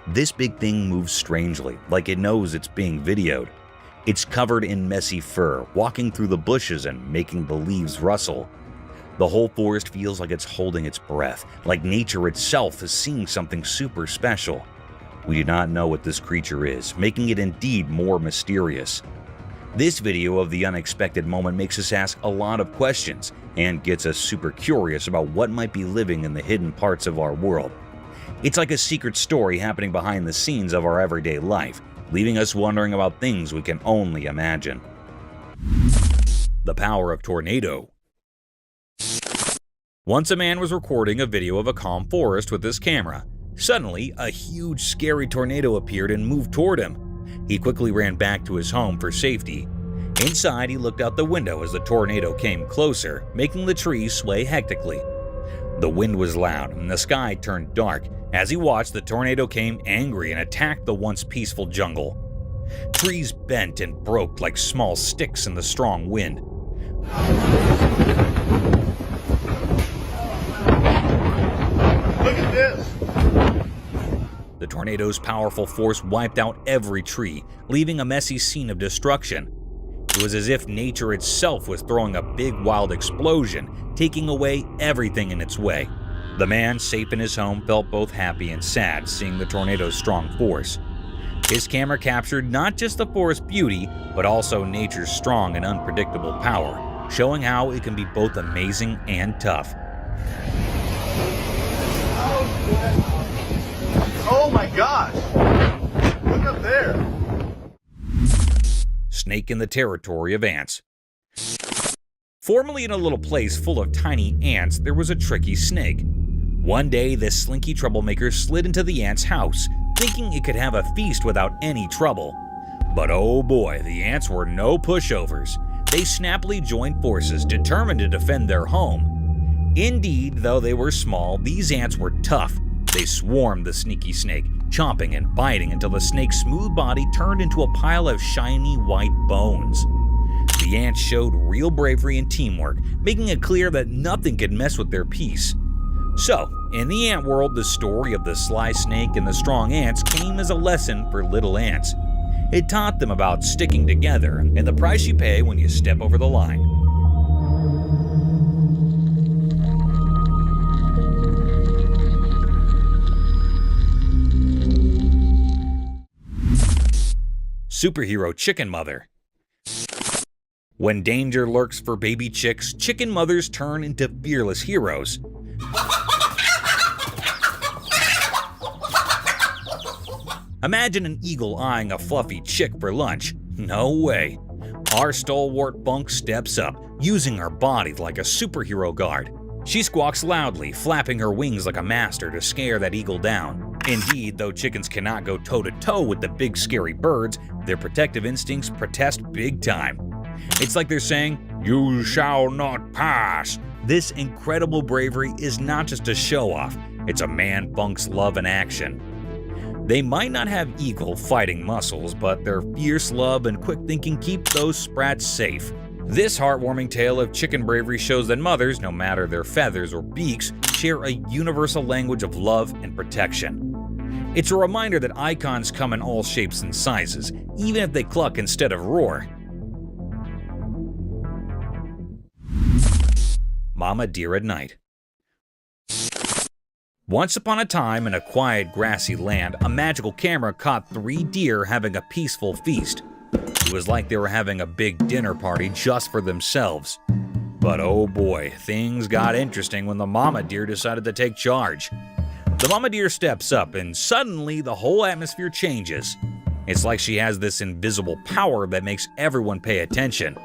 This big thing moves strangely, like it knows it's being videoed. It's covered in messy fur, walking through the bushes and making the leaves rustle. The whole forest feels like it's holding its breath, like nature itself is seeing something super special. We do not know what this creature is, making it indeed more mysterious. This video of the unexpected moment makes us ask a lot of questions and gets us super curious about what might be living in the hidden parts of our world. It's like a secret story happening behind the scenes of our everyday life, leaving us wondering about things we can only imagine. The power of tornado. Once a man was recording a video of a calm forest with his camera. Suddenly, a huge, scary tornado appeared and moved toward him. He quickly ran back to his home for safety. Inside, he looked out the window as the tornado came closer, making the trees sway hectically. The wind was loud and the sky turned dark. As he watched, the tornado came angry and attacked the once peaceful jungle. Trees bent and broke like small sticks in the strong wind. Look at this! The tornado's powerful force wiped out every tree, leaving a messy scene of destruction. It was as if nature itself was throwing a big wild explosion, taking away everything in its way. The man, safe in his home, felt both happy and sad seeing the tornado's strong force. His camera captured not just the forest beauty, but also nature's strong and unpredictable power, showing how it can be both amazing and tough. Oh my gosh! Look up there! Snake in the territory of ants. Formerly in a little place full of tiny ants, there was a tricky snake. One day, this slinky troublemaker slid into the ant's house, thinking it could have a feast without any trouble. But oh boy, the ants were no pushovers. They snappily joined forces, determined to defend their home. Indeed, though they were small, these ants were tough. They swarmed the sneaky snake, chomping and biting until the snake's smooth body turned into a pile of shiny white bones. The ants showed real bravery and teamwork, making it clear that nothing could mess with their peace. So, in the ant world, the story of the sly snake and the strong ants came as a lesson for little ants. It taught them about sticking together and the price you pay when you step over the line. Superhero chicken mother. When danger lurks for baby chicks, chicken mothers turn into fearless heroes. Imagine an eagle eyeing a fluffy chick for lunch. No way. Our stalwart bunk steps up, using her body like a superhero guard. She squawks loudly, flapping her wings like a master to scare that eagle down. Indeed, though chickens cannot go toe-to-toe with the big scary birds, their protective instincts protest big time. It's like they're saying, "You shall not pass." This incredible bravery is not just a show-off, it's a man bunk's love in action. They might not have eagle fighting muscles, but their fierce love and quick thinking keep those sprats safe. This heartwarming tale of chicken bravery shows that mothers, no matter their feathers or beaks, share a universal language of love and protection. It's a reminder that icons come in all shapes and sizes, even if they cluck instead of roar. Mama deer at night. Once upon a time, in a quiet, grassy land, a magical camera caught 3 deer having a peaceful feast. It was like they were having a big dinner party just for themselves. But oh boy, things got interesting when the mama deer decided to take charge. The mama deer steps up, and suddenly the whole atmosphere changes. It's like she has this invisible power that makes everyone pay attention.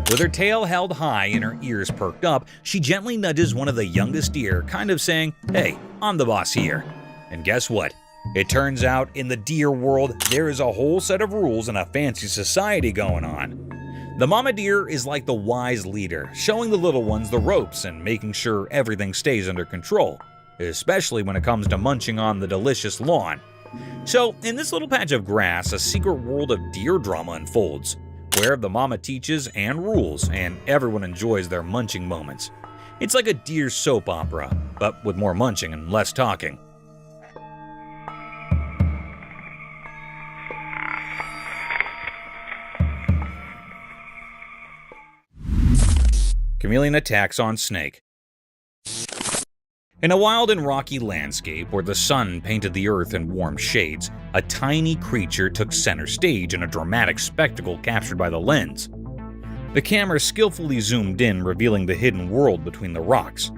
With her tail held high and her ears perked up, she gently nudges one of the youngest deer, kind of saying, "Hey, I'm the boss here." And guess what? It turns out in the deer world, there is a whole set of rules and a fancy society going on. The mama deer is like the wise leader, showing the little ones the ropes and making sure everything stays under control, especially when it comes to munching on the delicious lawn. So, in this little patch of grass, a secret world of deer drama unfolds, where the mama teaches and rules, and everyone enjoys their munching moments. It's like a deer soap opera, but with more munching and less talking. Chameleon attacks on snake. In a wild and rocky landscape where the sun painted the earth in warm shades, a tiny creature took center stage in a dramatic spectacle captured by the lens. The camera skillfully zoomed in, revealing the hidden world between the rocks.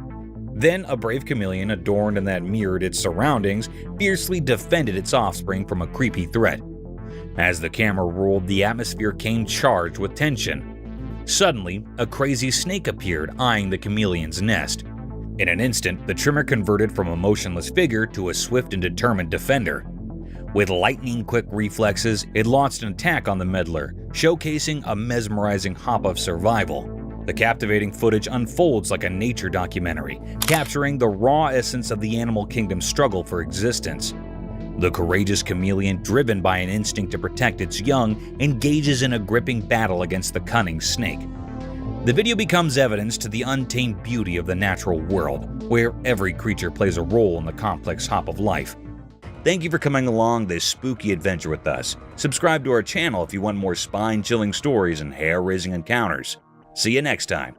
Then a brave chameleon, adorned and that mirrored its surroundings, fiercely defended its offspring from a creepy threat. As the camera rolled, the atmosphere came charged with tension. Suddenly, a crazy snake appeared, eyeing the chameleon's nest. In an instant, the trimmer converted from a motionless figure to a swift and determined defender. With lightning-quick reflexes, it launched an attack on the meddler, showcasing a mesmerizing hop of survival. The captivating footage unfolds like a nature documentary, capturing the raw essence of the animal kingdom's struggle for existence. The courageous chameleon, driven by an instinct to protect its young, engages in a gripping battle against the cunning snake. The video becomes evidence to the untamed beauty of the natural world, where every creature plays a role in the complex hop of life. Thank you for coming along this spooky adventure with us. Subscribe to our channel if you want more spine-chilling stories and hair-raising encounters. See you next time.